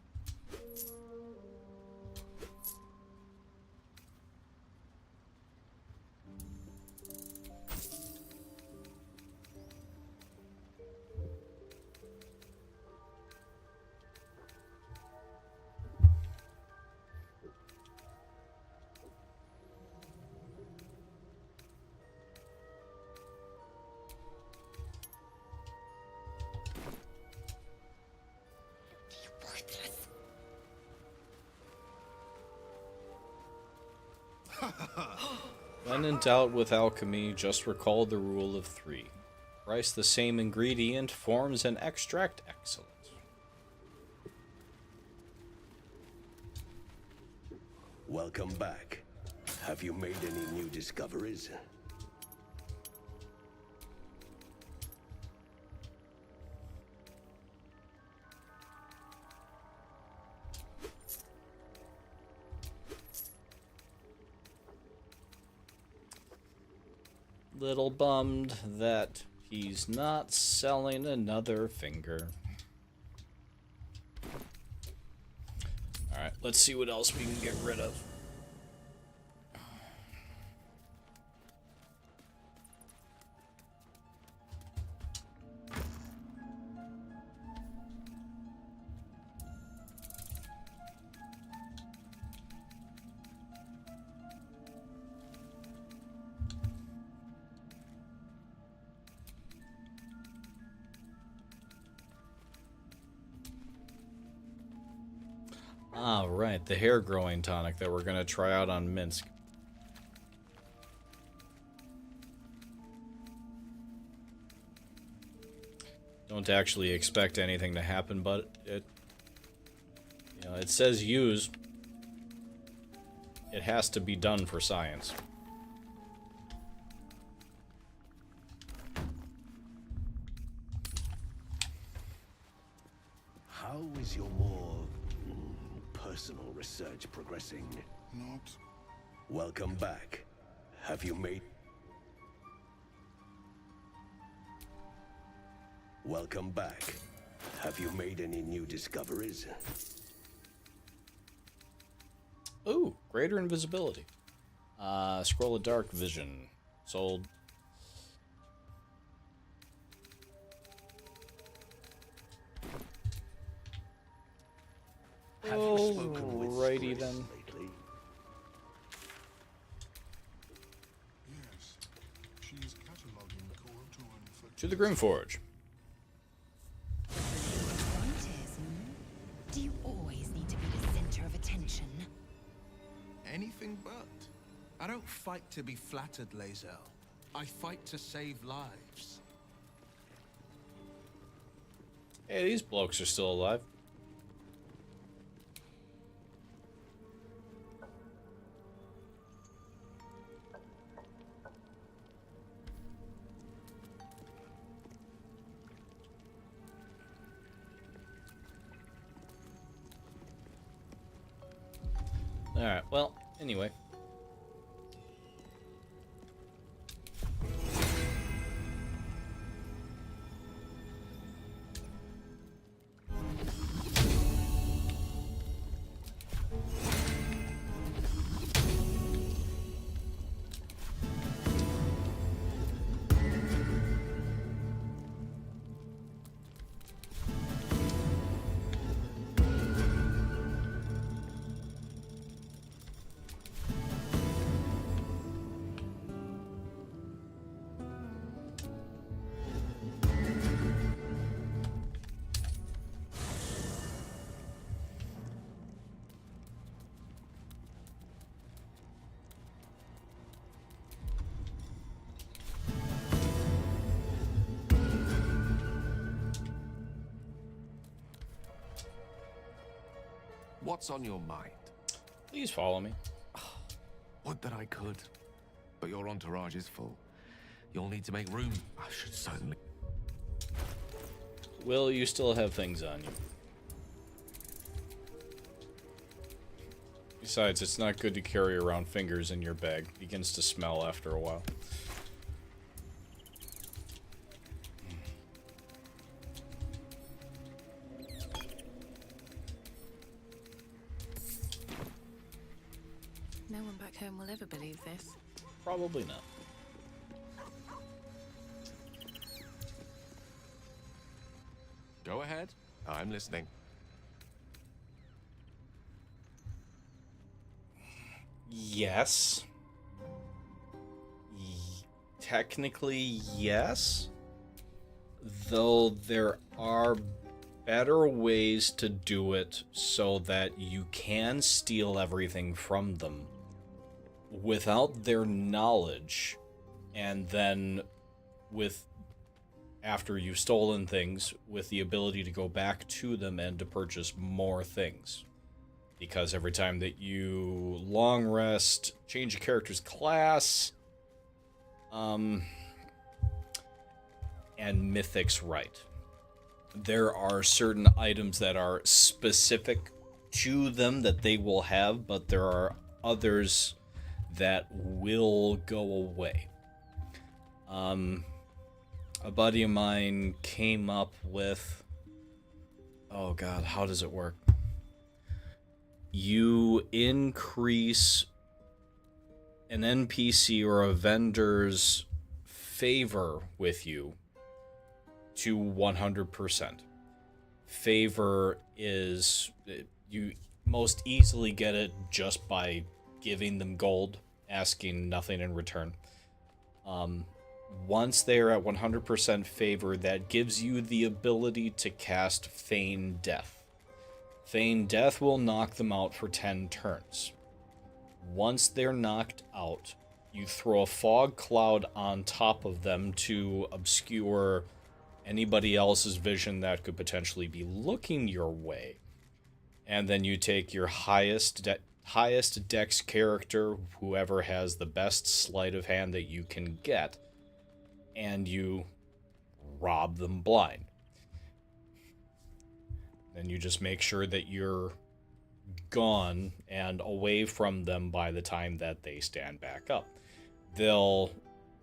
When in doubt with alchemy, just recall the rule of 3. Price the same ingredient forms an extract excellent. Welcome back. Have you made any new discoveries? Little bummed that he's not selling another finger. Alright, let's see what else we can get rid of. Ah, right, the hair growing tonic that we're gonna try out on Minsk. Don't actually expect anything to happen, but it says use. It has to be done for science. How is your more personal research progressing? Not. Welcome back. Have you made... Welcome back. Have you made any new discoveries? Ooh, greater invisibility. Scroll of dark vision. Sold. Have you spoken with Alrighty Striss then. lately? Yes. She's cataloging Coratoan for... To the Grimforge. Do you always need to be the center of attention? Anything but. I don't fight to be flattered, Lae'zel. I fight to save lives. Hey, these blokes are still alive. Alright, well, anyway. What's on your mind? Please follow me. Would that I could, but your entourage is full. You'll need to make room. I should certainly. Will you still have things on you? Besides, it's not good to carry around fingers in your bag. It begins to smell after a while. No one back home will ever believe this. Probably not. Go ahead. I'm listening. Yes. Technically, yes. Though there are better ways to do it so that you can steal everything from them without their knowledge, and then after you've stolen things, with the ability to go back to them and to purchase more things. Because every time that you long rest, change a character's class, and Mythic's right. There are certain items that are specific to them that they will have, but there are others that will go away. A buddy of mine came up with... Oh god, how does it work? You increase an NPC or a vendor's favor with you to 100%. Favor is... You most easily get it just by giving them gold, asking nothing in return. Once they are at 100% favor, that gives you the ability to cast Feign Death. Feign Death will knock them out for 10 turns. Once they're knocked out, you throw a fog cloud on top of them to obscure anybody else's vision that could potentially be looking your way. And then you take your highest dex character, whoever has the best sleight of hand that you can get, and you rob them blind. Then you just make sure that you're gone and away from them by the time that they stand back up. They'll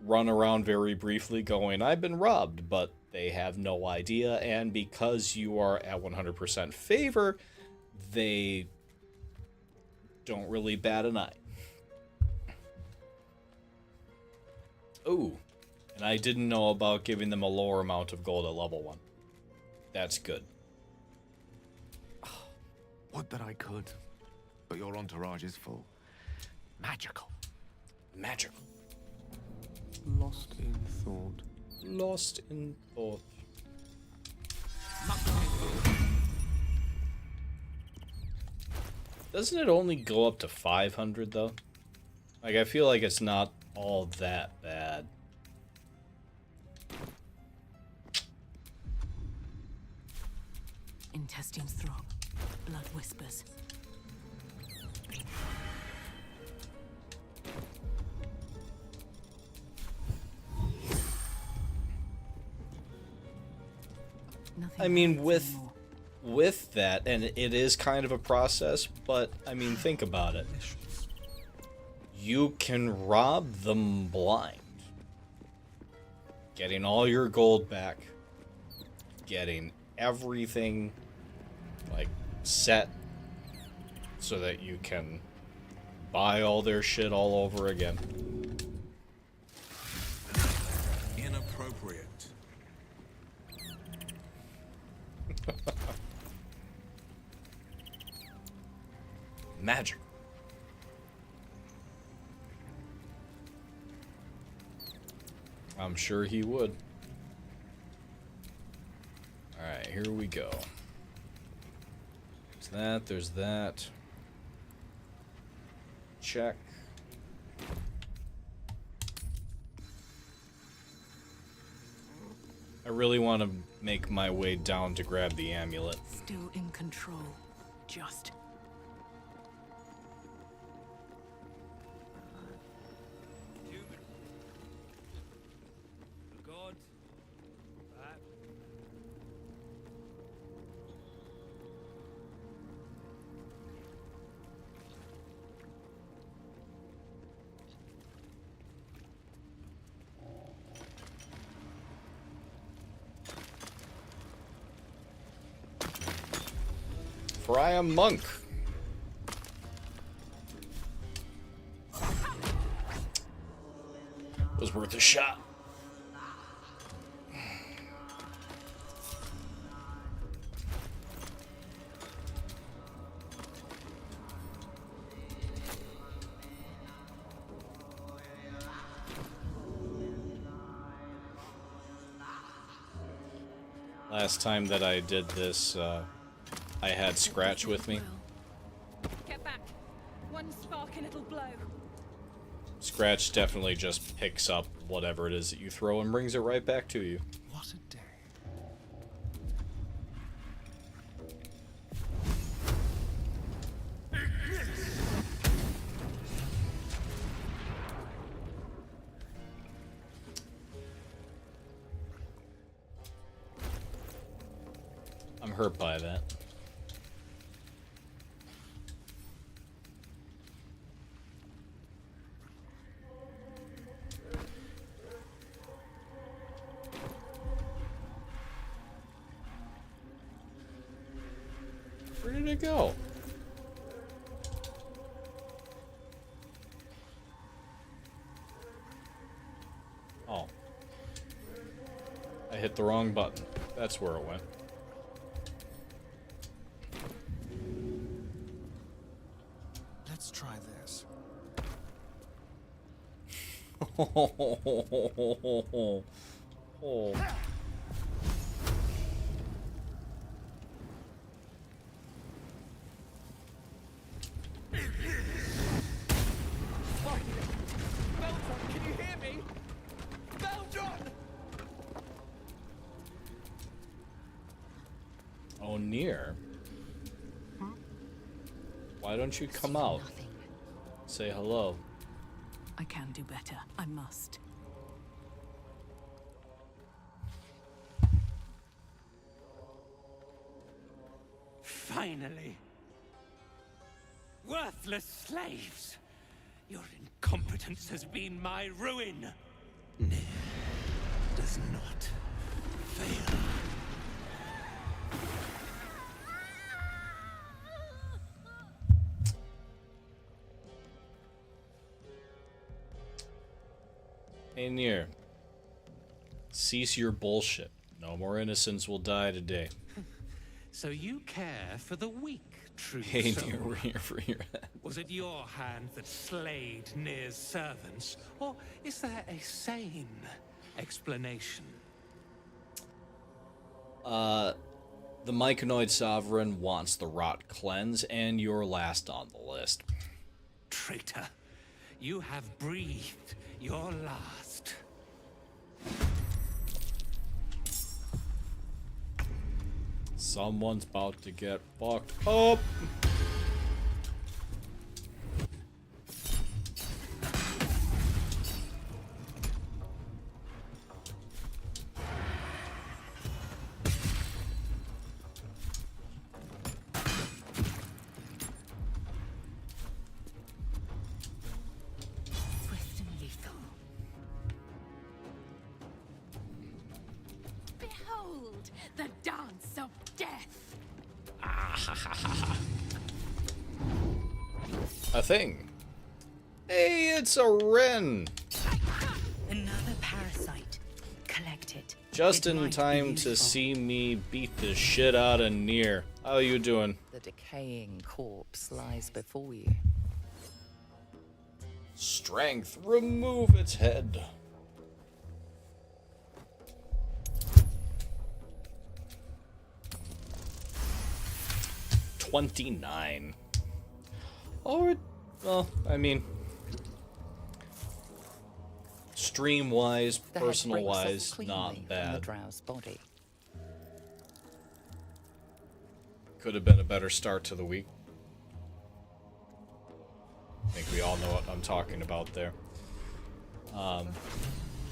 run around very briefly going, "I've been robbed," but they have no idea, and because you are at 100% favor, they don't really bat an eye. Ooh, and I didn't know about giving them a lower amount of gold at level 1. That's good. Would that I could, but your entourage is full. Magical. Magical. Lost in thought. Lost in thought. Doesn't it only go up to 500 though? Like, I feel like it's not all that bad. Intestines throb. Blood whispers. Nothing I mean, hurts anymore. with that, and it is kind of a process, but I mean, think about it. You can rob them blind. Getting all your gold back. Getting everything, like, set so that you can buy all their shit all over again. Inappropriate. Magic. I'm sure he would. Alright, here we go. There's that, there's that. Check. I really want to make my way down to grab the amulet. Still in control. Just. for I am monk. Was worth a shot. Last time that I did this, I had Scratch with me. Get back. One spark and it'll blow. Scratch definitely just picks up whatever it is that you throw and brings it right back to you. What a day. I'm hurt by that. Where did it go? Oh. I hit the wrong button. That's where it went. Let's try this. Oh. Beltron, can you hear me? Beltron! Oh, near. Why don't you come out? Say hello. I can do better. I must. Finally. Worthless slaves. Your incompetence has been my ruin. Nier does not fail. Hey, Nier. Cease your bullshit. No more innocents will die today. So you care for the weak, true Hey, soul. Nier, we're here for your head. Was it your hand that slayed Nir's servants? Or is there a sane explanation? The Myconoid Sovereign wants the rot cleanse, and you're last on the list. Traitor, you have breathed your last. Someone's about to get fucked up. Swift and lethal. Behold the dance of death. A thing. Hey, it's a Wren. Another parasite. Collect it. Just It in might be time to useful. see me beat the shit out of Nier. How you doing? The decaying corpse lies before you. Strength. Remove its head. $29. Oh, well, I mean, stream-wise, The head breaks off personal-wise, cleanly not from the bad. drow's body. Could have been a better start to the week. I think we all know what I'm talking about there.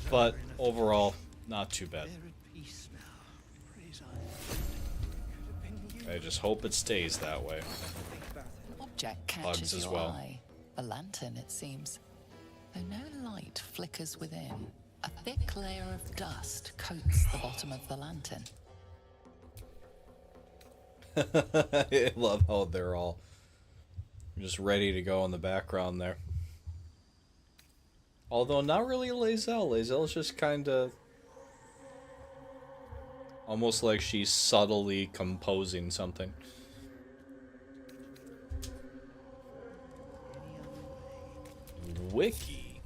But overall, not too bad. I just hope it stays that way. Object Bugs catches as your well. eye. A lantern, it seems. Though no light flickers within, a thick layer of dust coats the bottom of the lantern. I love how they're all just ready to go in the background there. Although not really Lae'zel. Lae'zel's just kind of almost like she's subtly composing something. Wiki.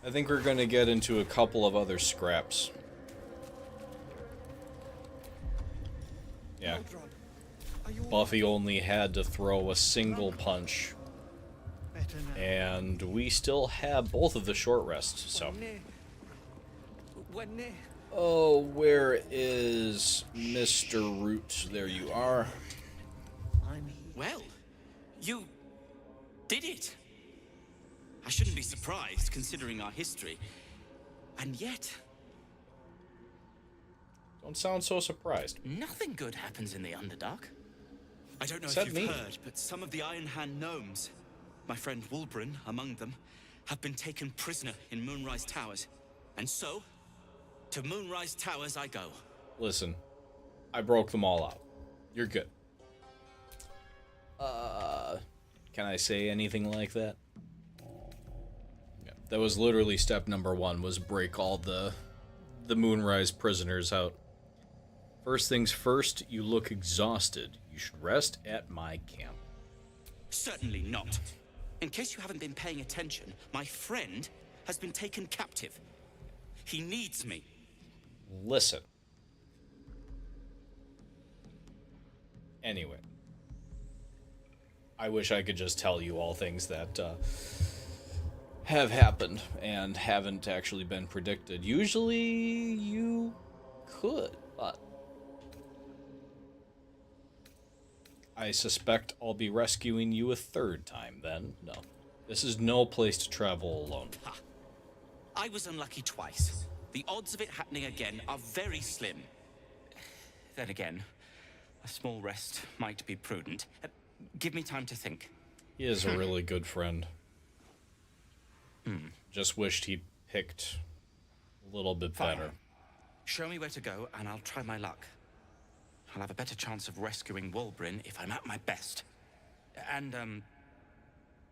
I think we're going to get into a couple of other scraps. Yeah. Buffy only had to throw a single punch. And we still have both of the short rests, so. Oh, where is Mr. Root? There you are. Well, you did it. I shouldn't be surprised, considering our history. And yet... Don't sound so surprised. Nothing good happens in the Underdark. I don't know Except if you've me. heard, but some of the Iron Hand gnomes, my friend Wulbren among them, have been taken prisoner in Moonrise Towers. And so, to Moonrise Towers I go. Listen, I broke them all out. You're good. Can I say anything like that? Yeah, that was literally step number 1, was break all the Moonrise prisoners out. First things first, you look exhausted. You should rest at my camp. Certainly not. In case you haven't been paying attention, my friend has been taken captive. He needs me. Listen. Anyway. I wish I could just tell you all things that have happened and haven't actually been predicted. Usually you could, but I suspect I'll be rescuing you a third time then. No. This is no place to travel alone. Ha. I was unlucky twice. The odds of it happening again are very slim. Then again, a small rest might be prudent. Give me time to think. He is a really good friend. Just wished he picked a little bit better. Show me where to go, and I'll try my luck. I'll have a better chance of rescuing Wulbren if I'm at my best. And,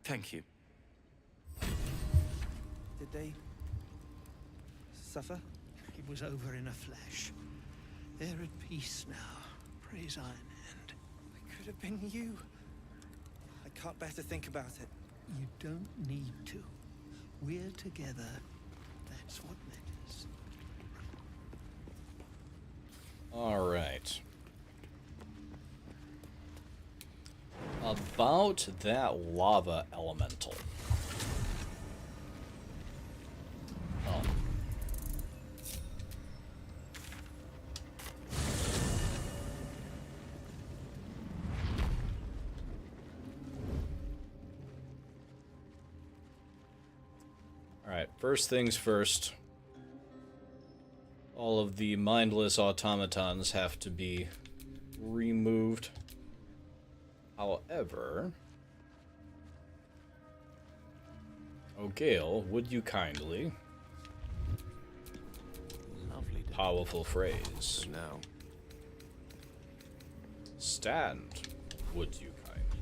thank you. Did they suffer? It was over in a flash. They're at peace now. Praise Iron Hand. It could have been you. I can't bear to think about it. You don't need to. We're together. That's what matters. All right. About that lava elemental. Oh. Alright, first things first. All of the mindless automatons have to be removed. However... Oh, Gale, would you kindly... Lovely. Powerful phrase. Now. Stand, would you kindly?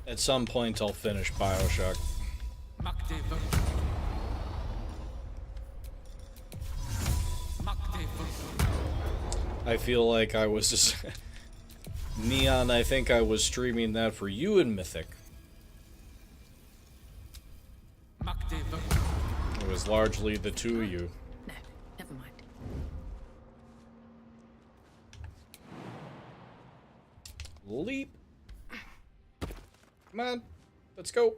At some point I'll finish BioShock. I feel like I was just... Neon, I think I was streaming that for you in Mythic. It was largely the two of you. No, never mind. Leap. Come on, let's go.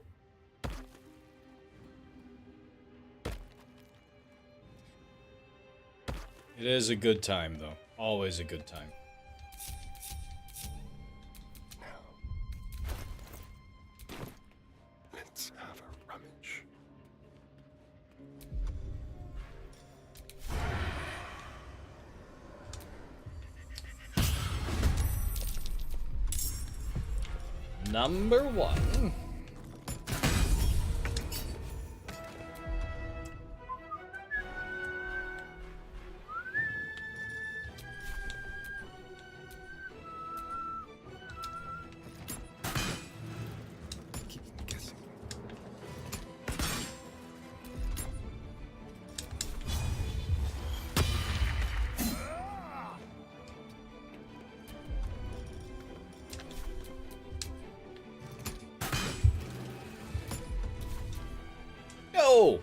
It is a good time, though. Always a good time. Let's have a rummage. number 1. No!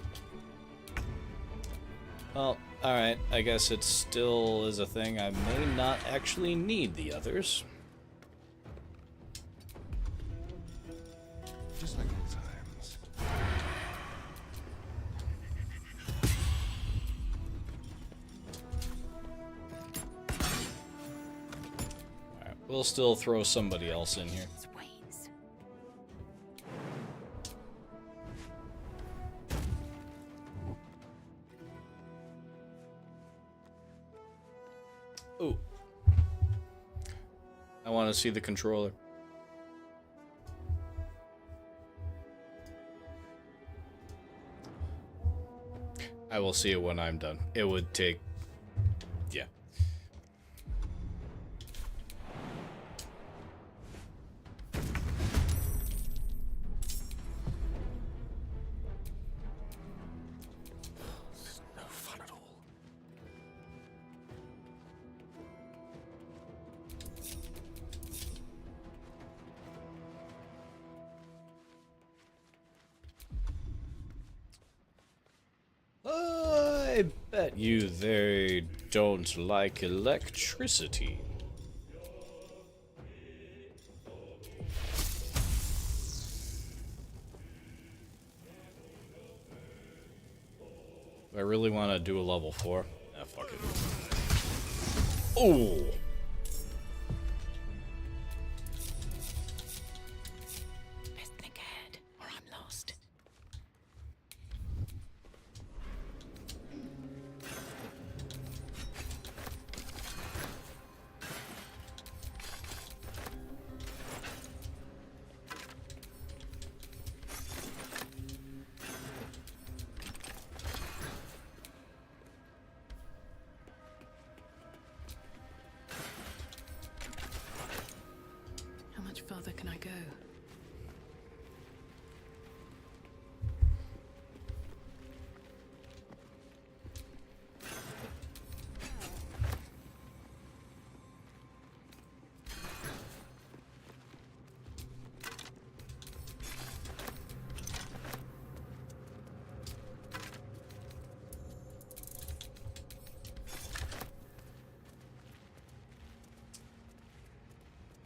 Well, alright, I guess it still is a thing. I may not actually need the others. Just like old times. Alright, we'll still throw somebody else in here. Ooh. I want to see the controller. I will see it when I'm done. It would take... yeah. This is no fun at all. I bet you they don't like electricity. Do I really want to do a level 4? Ah, fuck it. Oh! Best think ahead, or I'm lost. How much farther can I go?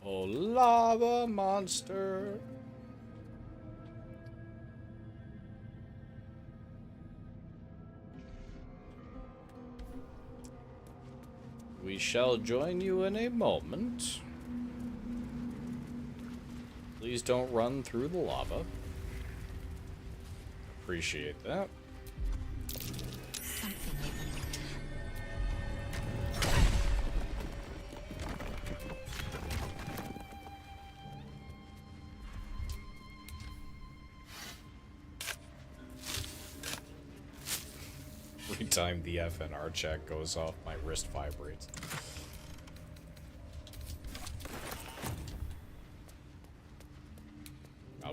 Oh, lava monster. We shall join you in a moment. Please don't run through the lava. Appreciate that. Every time the FNR check goes off, my wrist vibrates.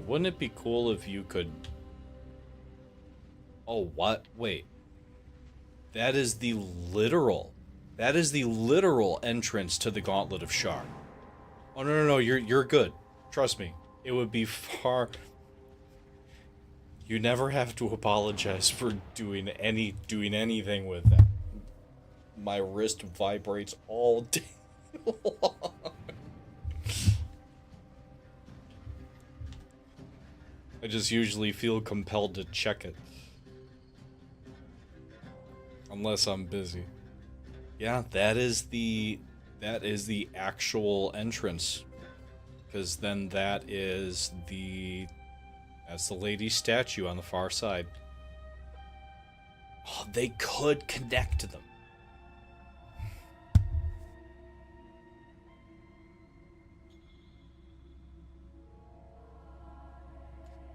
Wouldn't it be cool if you could... Oh, what? Wait. That is the literal... That is the literal entrance to the Gauntlet of Shar. Oh, no, you're good. Trust me. It would be far... You never have to apologize for doing anything with that. My wrist vibrates all day long. I just usually feel compelled to check it. Unless I'm busy. Yeah, that is the actual entrance. Because then that's the lady's statue on the far side. Oh, they could connect to them.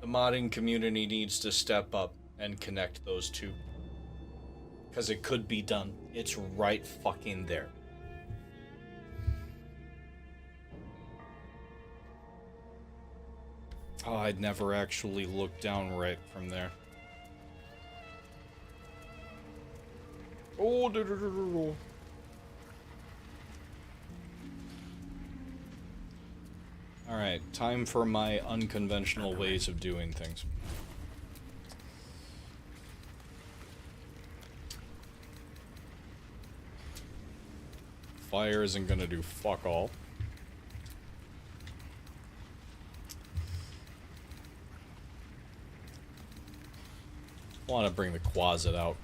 The modding community needs to step up and connect those two. Because it could be done. It's right fucking there. Oh, I'd never actually looked down right from there. Oh, alright, time for my unconventional ways of doing things. Fire isn't gonna do fuck all. I want to bring the closet out.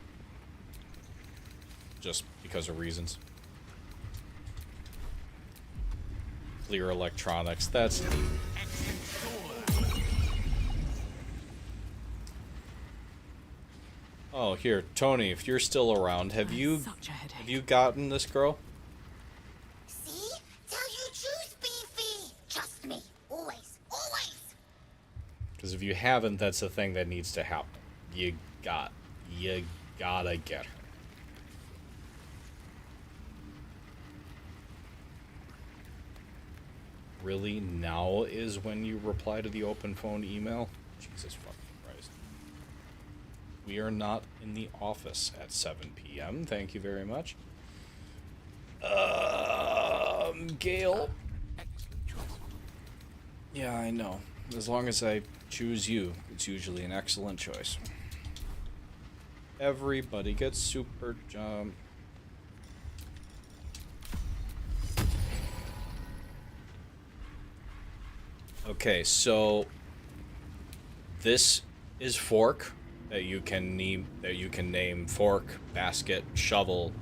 Just because of reasons. Clear electronics, that's neat. Oh, here, Tony, if you're still around, have you gotten this girl? See? Tell you truth, Beefy. Trust me. Always. Always. Because if you haven't, that's the thing that needs to happen. You gotta get her. Really? Now is when you reply to the open phone email? Jesus fucking Christ. We are not in the office at 7 p.m. Thank you very much. Gail. Yeah, I know. As long as I choose you, it's usually an excellent choice. Everybody gets super jump. Okay, so this is fork that you can name fork, basket, shovel.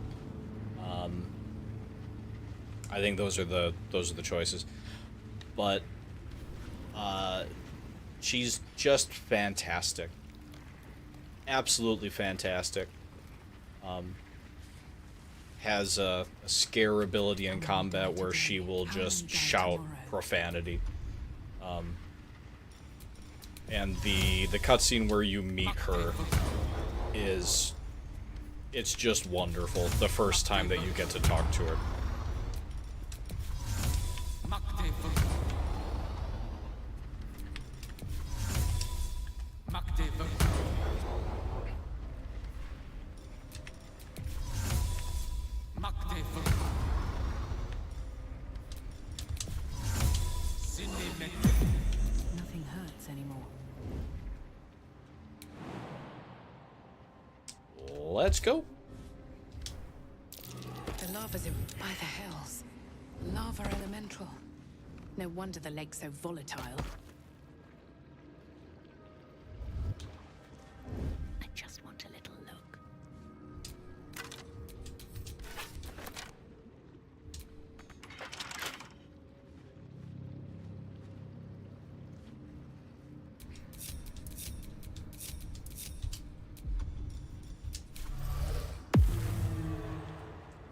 I think those are the choices. But she's just fantastic. Absolutely fantastic. Has a scare ability in combat where she will just shout profanity. And the cutscene where you meet her it's just wonderful the first time that you get to talk to her. Nothing hurts anymore. Let's go. The lava's in by the hills. Lava elemental. No wonder the lake's so volatile. I just want a little look.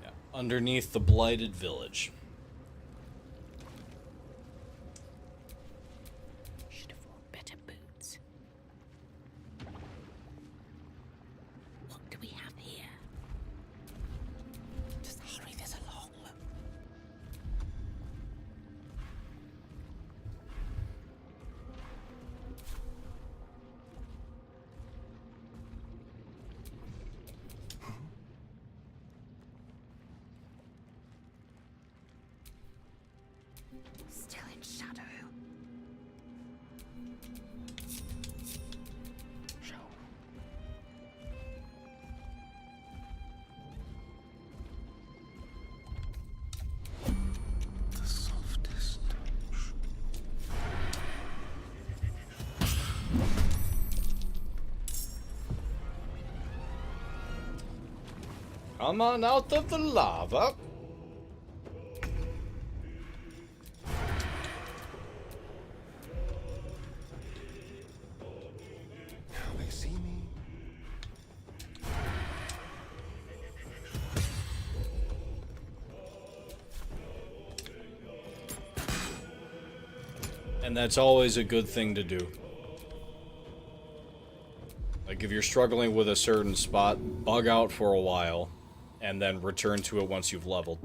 Yeah, underneath the blighted village. Should have worn better boots. What do we have here? Just hurry this along. Still in shadow. The softest touch. Come on out of the lava. Now they see me. And that's always a good thing to do. Like, if you're struggling with a certain spot, bug out for a while, and then return to it once you've leveled.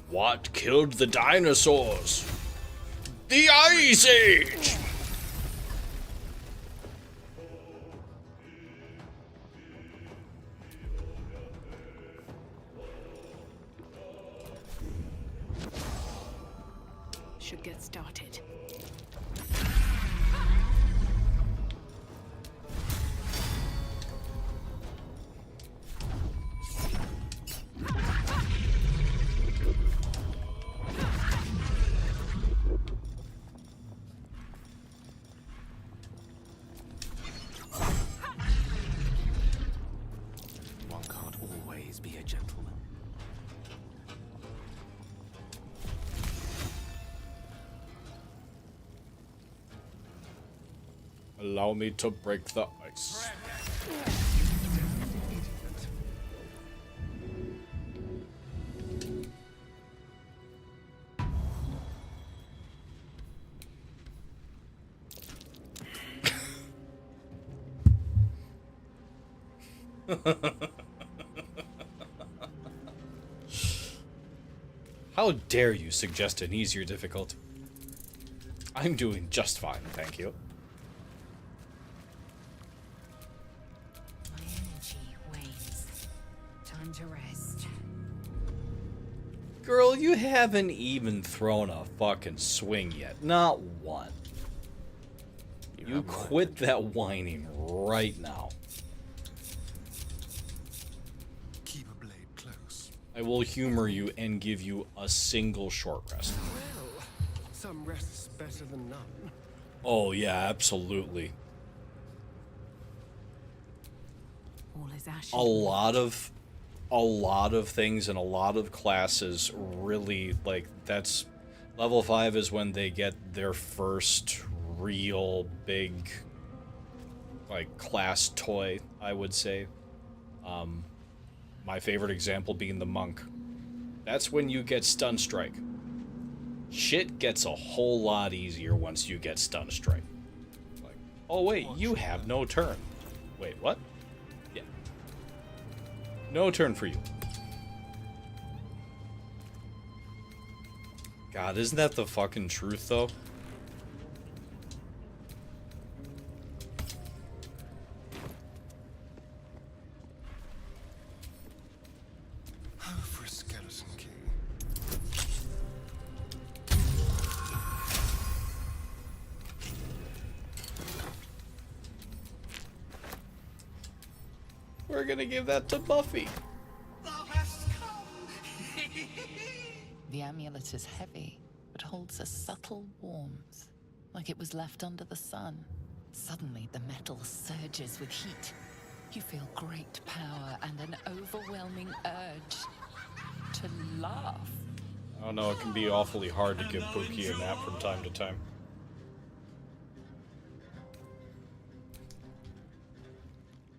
What killed the dinosaurs? The Ice Age! Should get started. One can't always be a gentleman. Allow me to break the ice. How dare you suggest an easier difficulty? I'm doing just fine, thank you. My energy wanes. Time to rest. Girl, you haven't even thrown a fucking swing yet. Not one. You quit that whining right now. Keep a blade close. I will humor you and give you a single short rest. Well, some rests better than none. Oh yeah, absolutely. All is ashes. A lot of things and a lot of classes really, like, that's level 5 is when they get their first real big, like, class toy, I would say. My favorite example being the monk. That's when you get stun strike. Shit gets a whole lot easier once you get stun strike. Like, oh wait, you have no turn. Wait, what? Yeah. No turn for you. God, isn't that the fucking truth, though? Oh, for a skeleton key. We're gonna give that to Buffy. The amulet is heavy, but holds a subtle warmth, like it was left under the sun. Suddenly, the metal surges with heat. You feel great power and an overwhelming urge to laugh. I don't know, it can be awfully hard to give Pookie a nap from time to time.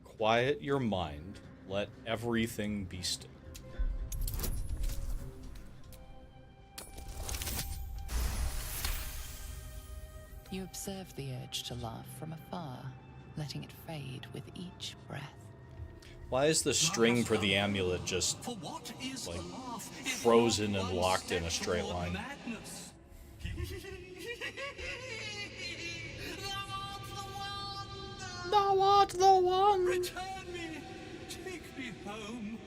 Quiet your mind. Let everything be still. You observe the urge to laugh from afar, letting it fade with each breath. Why is the string for the amulet just, like, frozen and locked in a straight line? Thou art the one! Return me, take me home,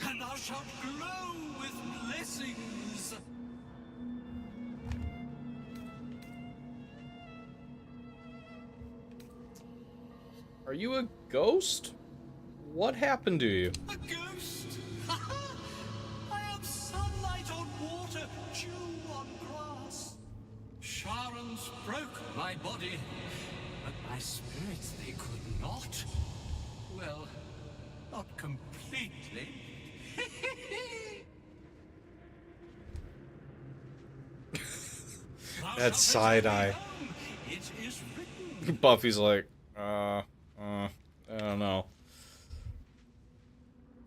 and thou shalt glow with blessings. Are you a ghost? What happened to you? A ghost? I am sunlight on water, dew on grass. Sharons broke my body, but my spirits they could not. Well, not completely. That side eye. It is written. Buffy's like, I don't know.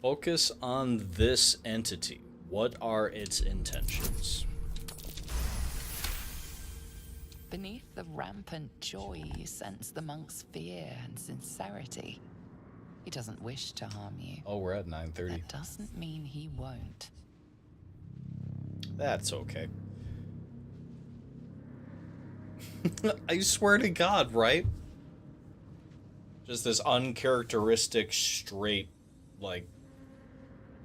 Focus on this entity. What are its intentions? Beneath the rampant joy, you sense the monk's fear and sincerity. He doesn't wish to harm you. Oh, we're at 9:30. That doesn't mean he won't. That's okay. I swear to God, right? Just this uncharacteristic, straight, like,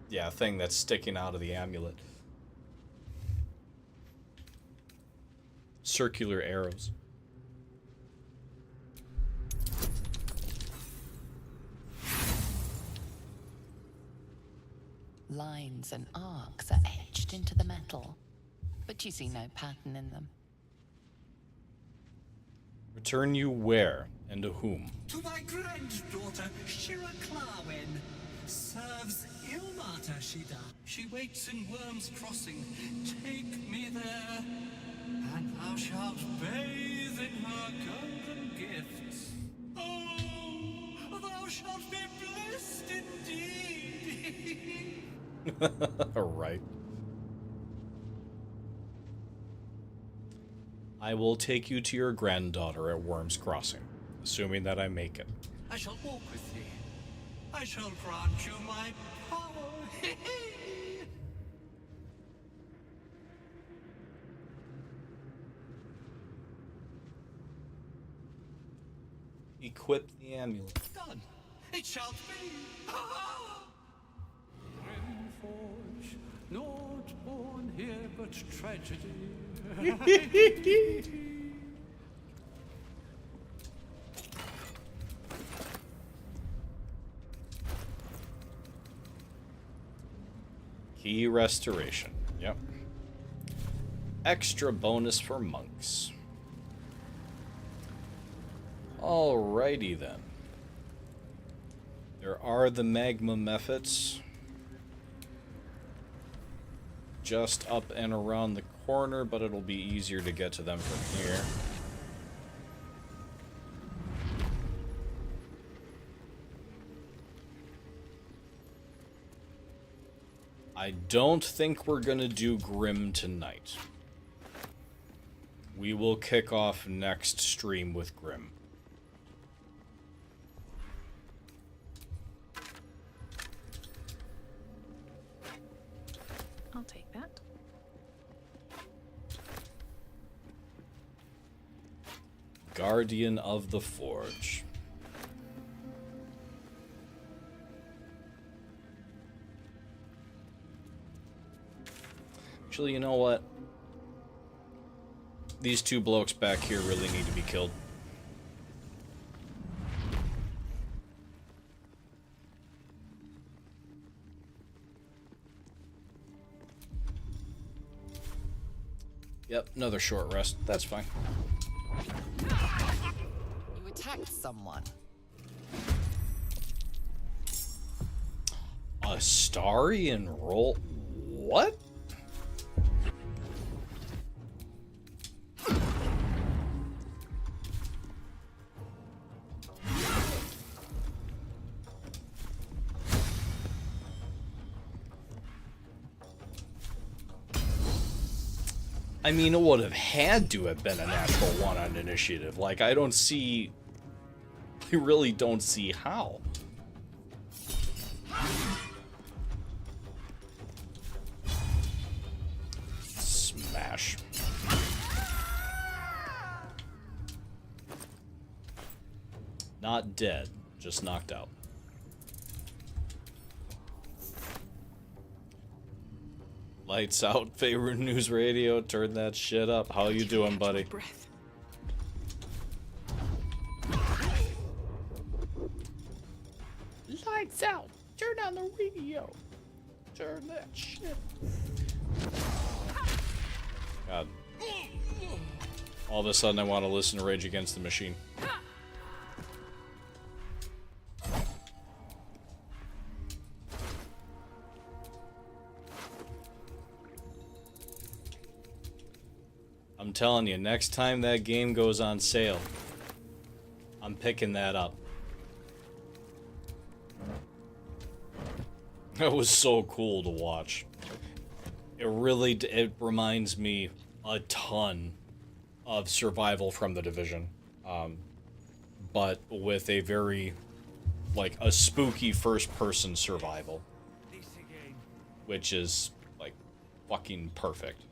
yeah, thing that's sticking out of the amulet. Circular arrows. Lines and arcs are etched into the metal, but you see no pattern in them. Return you where and to whom? To my granddaughter, Shira Clarwen. Serves Ilmata, she does. She waits in Worm's Crossing. Take me there, and thou shalt bathe in her golden gifts. Oh, thou shalt be blessed indeed. Right. I will take you to your granddaughter at Worm's Crossing, assuming that I make it. I shall walk with thee. I shall grant you my power. Equip the amulet. Done. It shall be. Grimforge, not born here but tragedy. Key restoration. Yep. Extra bonus for monks. Alrighty then. There are the magma methods. Just up and around the corner, but it'll be easier to get to them from here. I don't think we're gonna do Grim tonight. We will kick off next stream with Grim. I'll take that. Guardian of the Forge. Actually, you know what? These two blokes back here really need to be killed. Yep, another short rest. That's fine. You attacked someone. A Starian roll? What? I mean, it would have had to have been a natural one on initiative. Like, I don't see... I really don't see how. Smash. Not dead, just knocked out. Lights out, favorite news radio, turn that shit up. How you doing, buddy? Lights out, turn on the radio. Turn that shit. God. All of a sudden I want to listen to Rage Against the Machine. I'm telling you, next time that game goes on sale, I'm picking that up. It was so cool to watch. It reminds me a ton of Survival from the Division. But with a very, like, a spooky first-person survival. Which is, like, fucking perfect.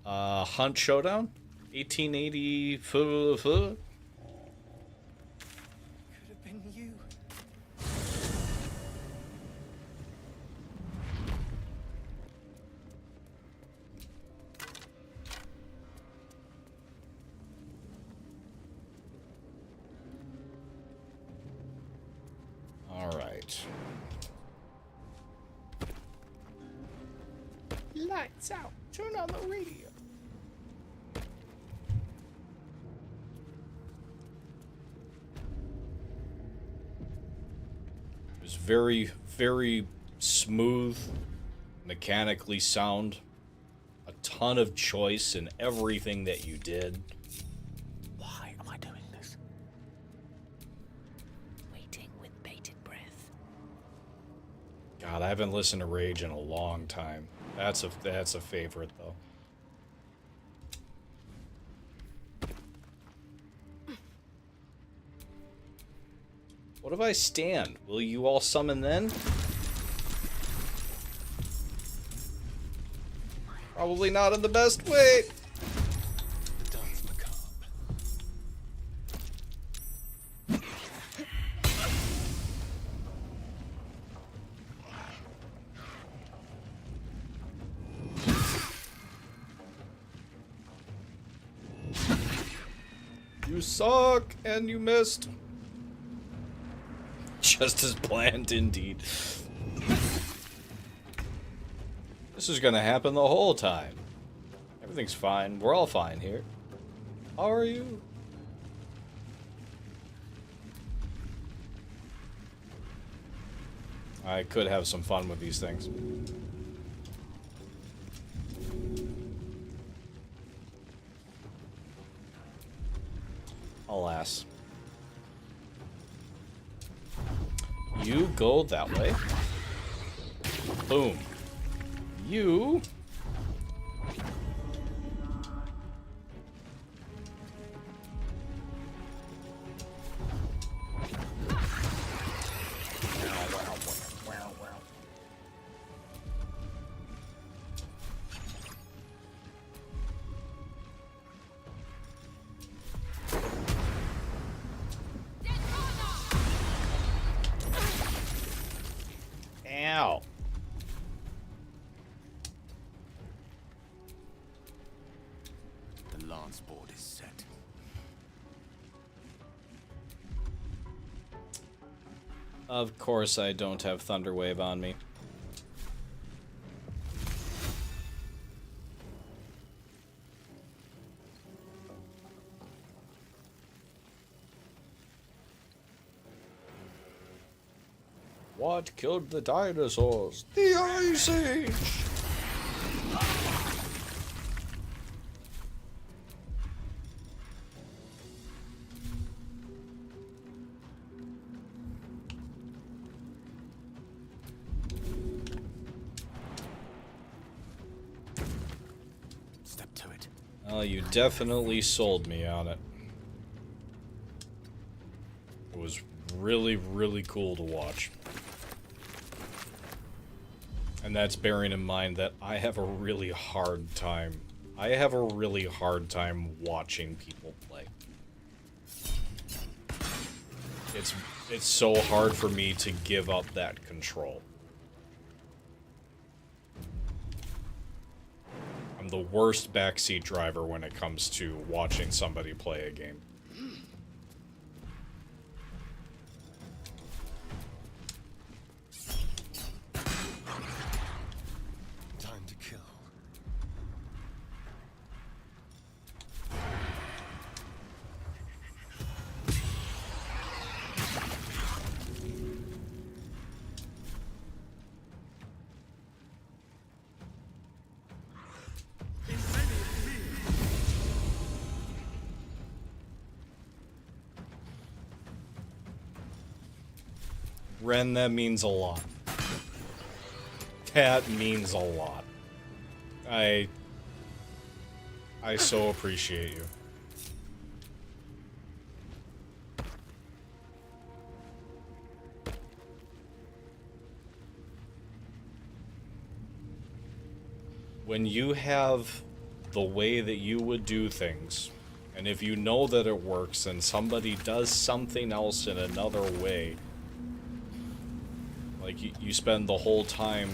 Hunt Showdown? 1880... Could have been you. All right. Lights out. Turn on the radio. It was very, very smooth, mechanically sound. A ton of choice in everything that you did. Why am I doing this? Waiting with bated breath. God, I haven't listened to Rage in a long time. That's a favorite though. What if I stand? Will you all summon then? Probably not in the best way. The dance macabre. You suck, and you missed. Just as planned, indeed. This is gonna happen the whole time. Everything's fine. We're all fine here. How are you? I could have some fun with these things. Alas. You go that way. Boom. You... Ow. The lance board is set. Of course I don't have Thunderwave on me. What killed the dinosaurs? The Ice Age! Step to it. Oh, you definitely sold me on it. It was really, really cool to watch. And that's bearing in mind that I have a really hard time. I have a really hard time watching people play. It's so hard for me to give up that control. I'm the worst backseat driver when it comes to watching somebody play a game. Time to kill. Ren, that means a lot. That means a lot. I so appreciate you. When you have the way that you would do things, and if you know that it works and somebody does something else in another way, like you spend the whole time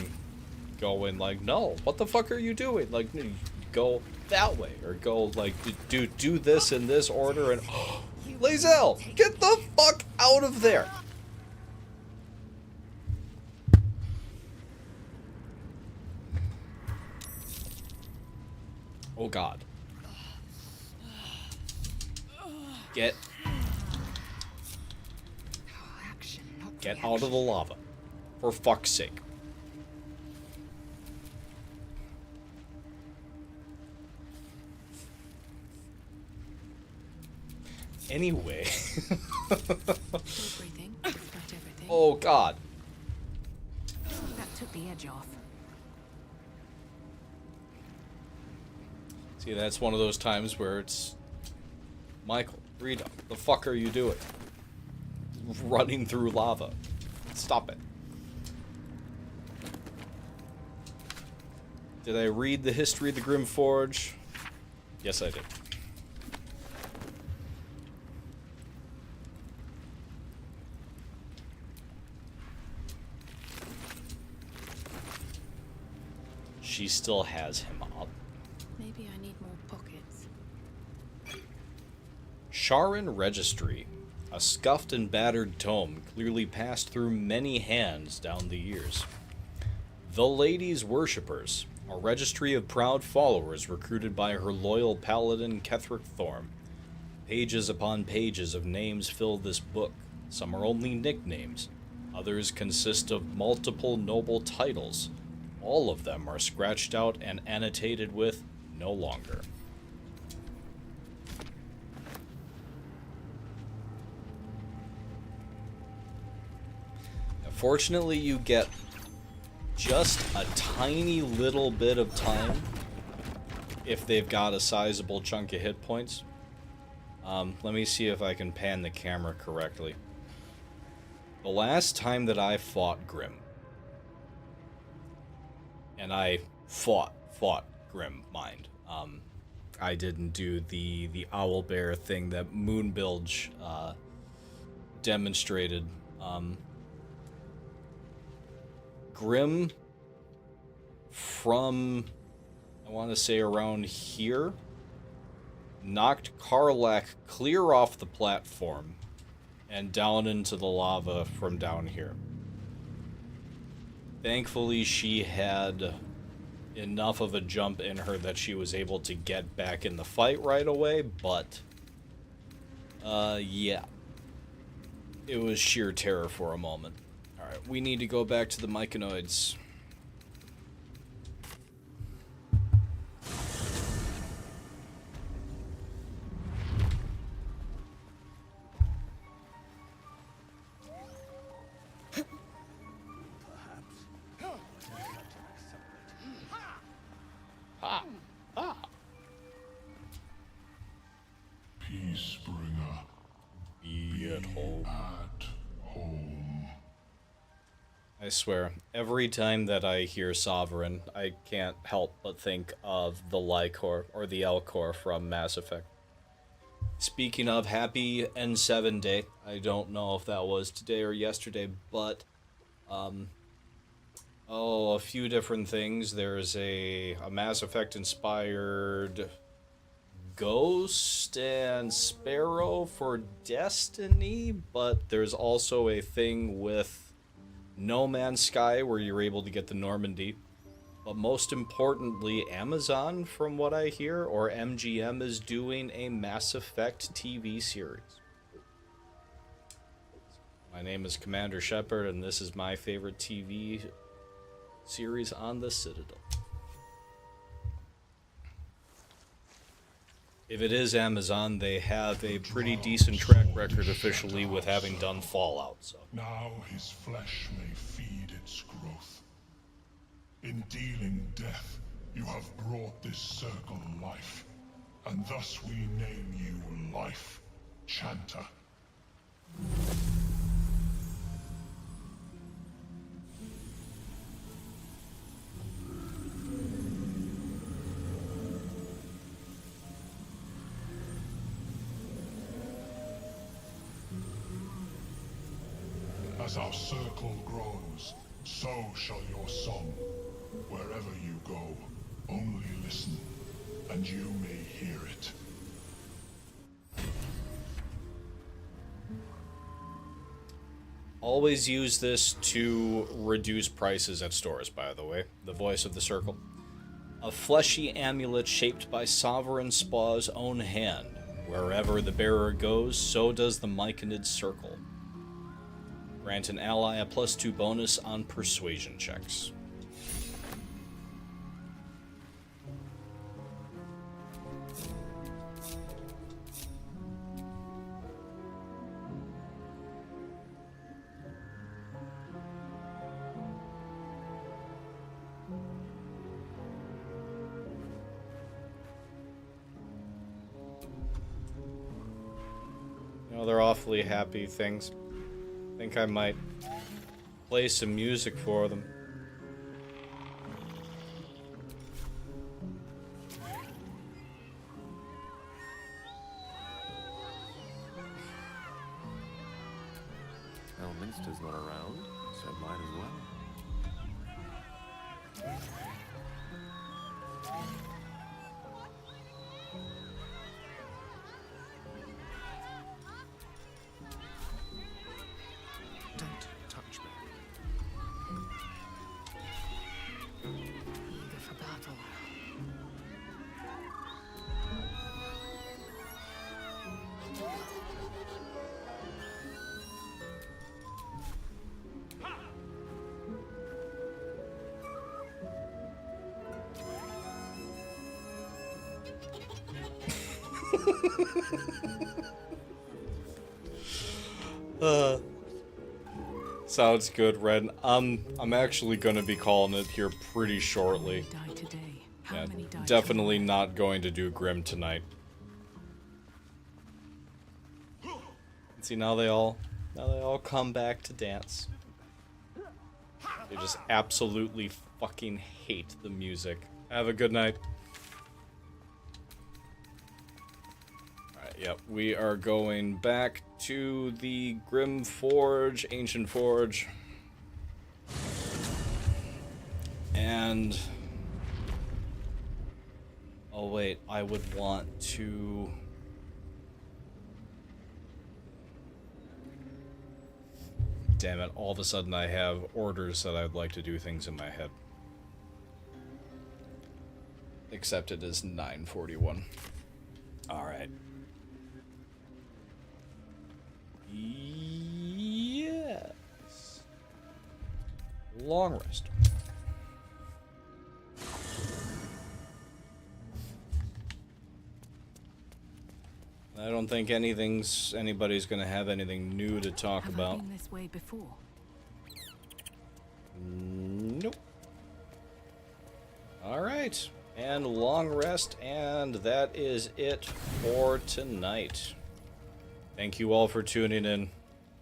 going like, no, what the fuck are you doing? Like, no, go that way, or go like, do this in this order, and Lae'zel, get the fuck out of there! Oh god. Get out of the lava. For fuck's sake. Anyway. Oh god. That took the edge off. See, that's one of those times where it's... Michael, Rita, the fuck are you doing? Running through lava. Stop it. Did I read the history of the Grim Forge? Yes, I did. She still has him up. Maybe I need more pockets. Sharon Registry, a scuffed and battered tome clearly passed through many hands down the years. The Lady's Worshippers, a registry of proud followers recruited by her loyal paladin Ketheric Thorm. Pages upon pages of names fill this book. Some are only nicknames. Others consist of multiple noble titles. All of them are scratched out and annotated with "no longer." Fortunately, you get just a tiny little bit of time if they've got a sizable chunk of hit points. Let me see if I can pan the camera correctly. The last time that I fought Grim, and I fought Grim, mind. I didn't do the owlbear thing that Moonbilge demonstrated. Grim from, I want to say around here, knocked Karlach clear off the platform and down into the lava from down here. Thankfully, she had enough of a jump in her that she was able to get back in the fight right away, but yeah. It was sheer terror for a moment. Alright, we need to go back to the Myconoids. Peacebringer. Be at home. At home. I swear, every time that I hear Sovereign, I can't help but think of the Lycor, or the Elcor from Mass Effect. Speaking of, happy N7 Day. I don't know if that was today or yesterday, but, a few different things. There's a Mass Effect-inspired Ghost and Sparrow for Destiny, but there's also a thing with No Man's Sky where you're able to get the Normandy. But most importantly, Amazon, from what I hear, or MGM, is doing a Mass Effect TV series. My name is Commander Shepard, and this is my favorite TV series on the Citadel. If it is Amazon, they have a pretty decent track record officially with having done Fallout. So Now his flesh may feed its growth. In dealing death, you have brought this circle life, and thus we name you Life Chanter. As our circle grows, so shall your song. Wherever you go, only listen, and you may hear it. always use this to reduce prices at stores, by the way. The voice of the circle. A fleshy amulet shaped by Sovereign Spa's own hand. Wherever the bearer goes, so does the Myconid circle. Grant an ally a +2 bonus on persuasion checks. You know, they're awfully happy things. I think I might play some music for them. Elminster's not around, so might as well. Don't touch me. Eager for battle. Sounds good, Red. I'm actually gonna be calling it here pretty shortly. Yeah, definitely not going to do Grim tonight. See, now they all come back to dance. They just absolutely fucking hate the music. Have a good night. Yep, we are going back to the Grim Forge, Ancient Forge. And... oh wait, I would want to... damn it, all of a sudden I have orders that I'd like to do things in my head. Except it is 9:41. Alright. Yes. Long rest. I don't think anybody's gonna have anything new to talk about. Been this way before? Nope. Alright. And long rest, and that is it for tonight. Thank you all for tuning in.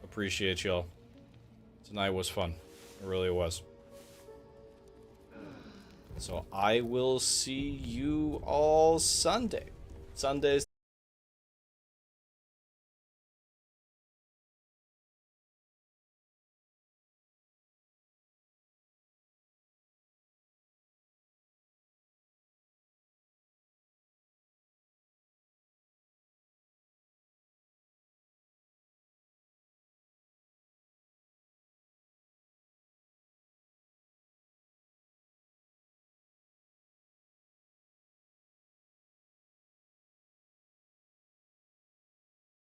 Appreciate y'all. Tonight was fun. It really was. So I will see you all Sunday. Sundays.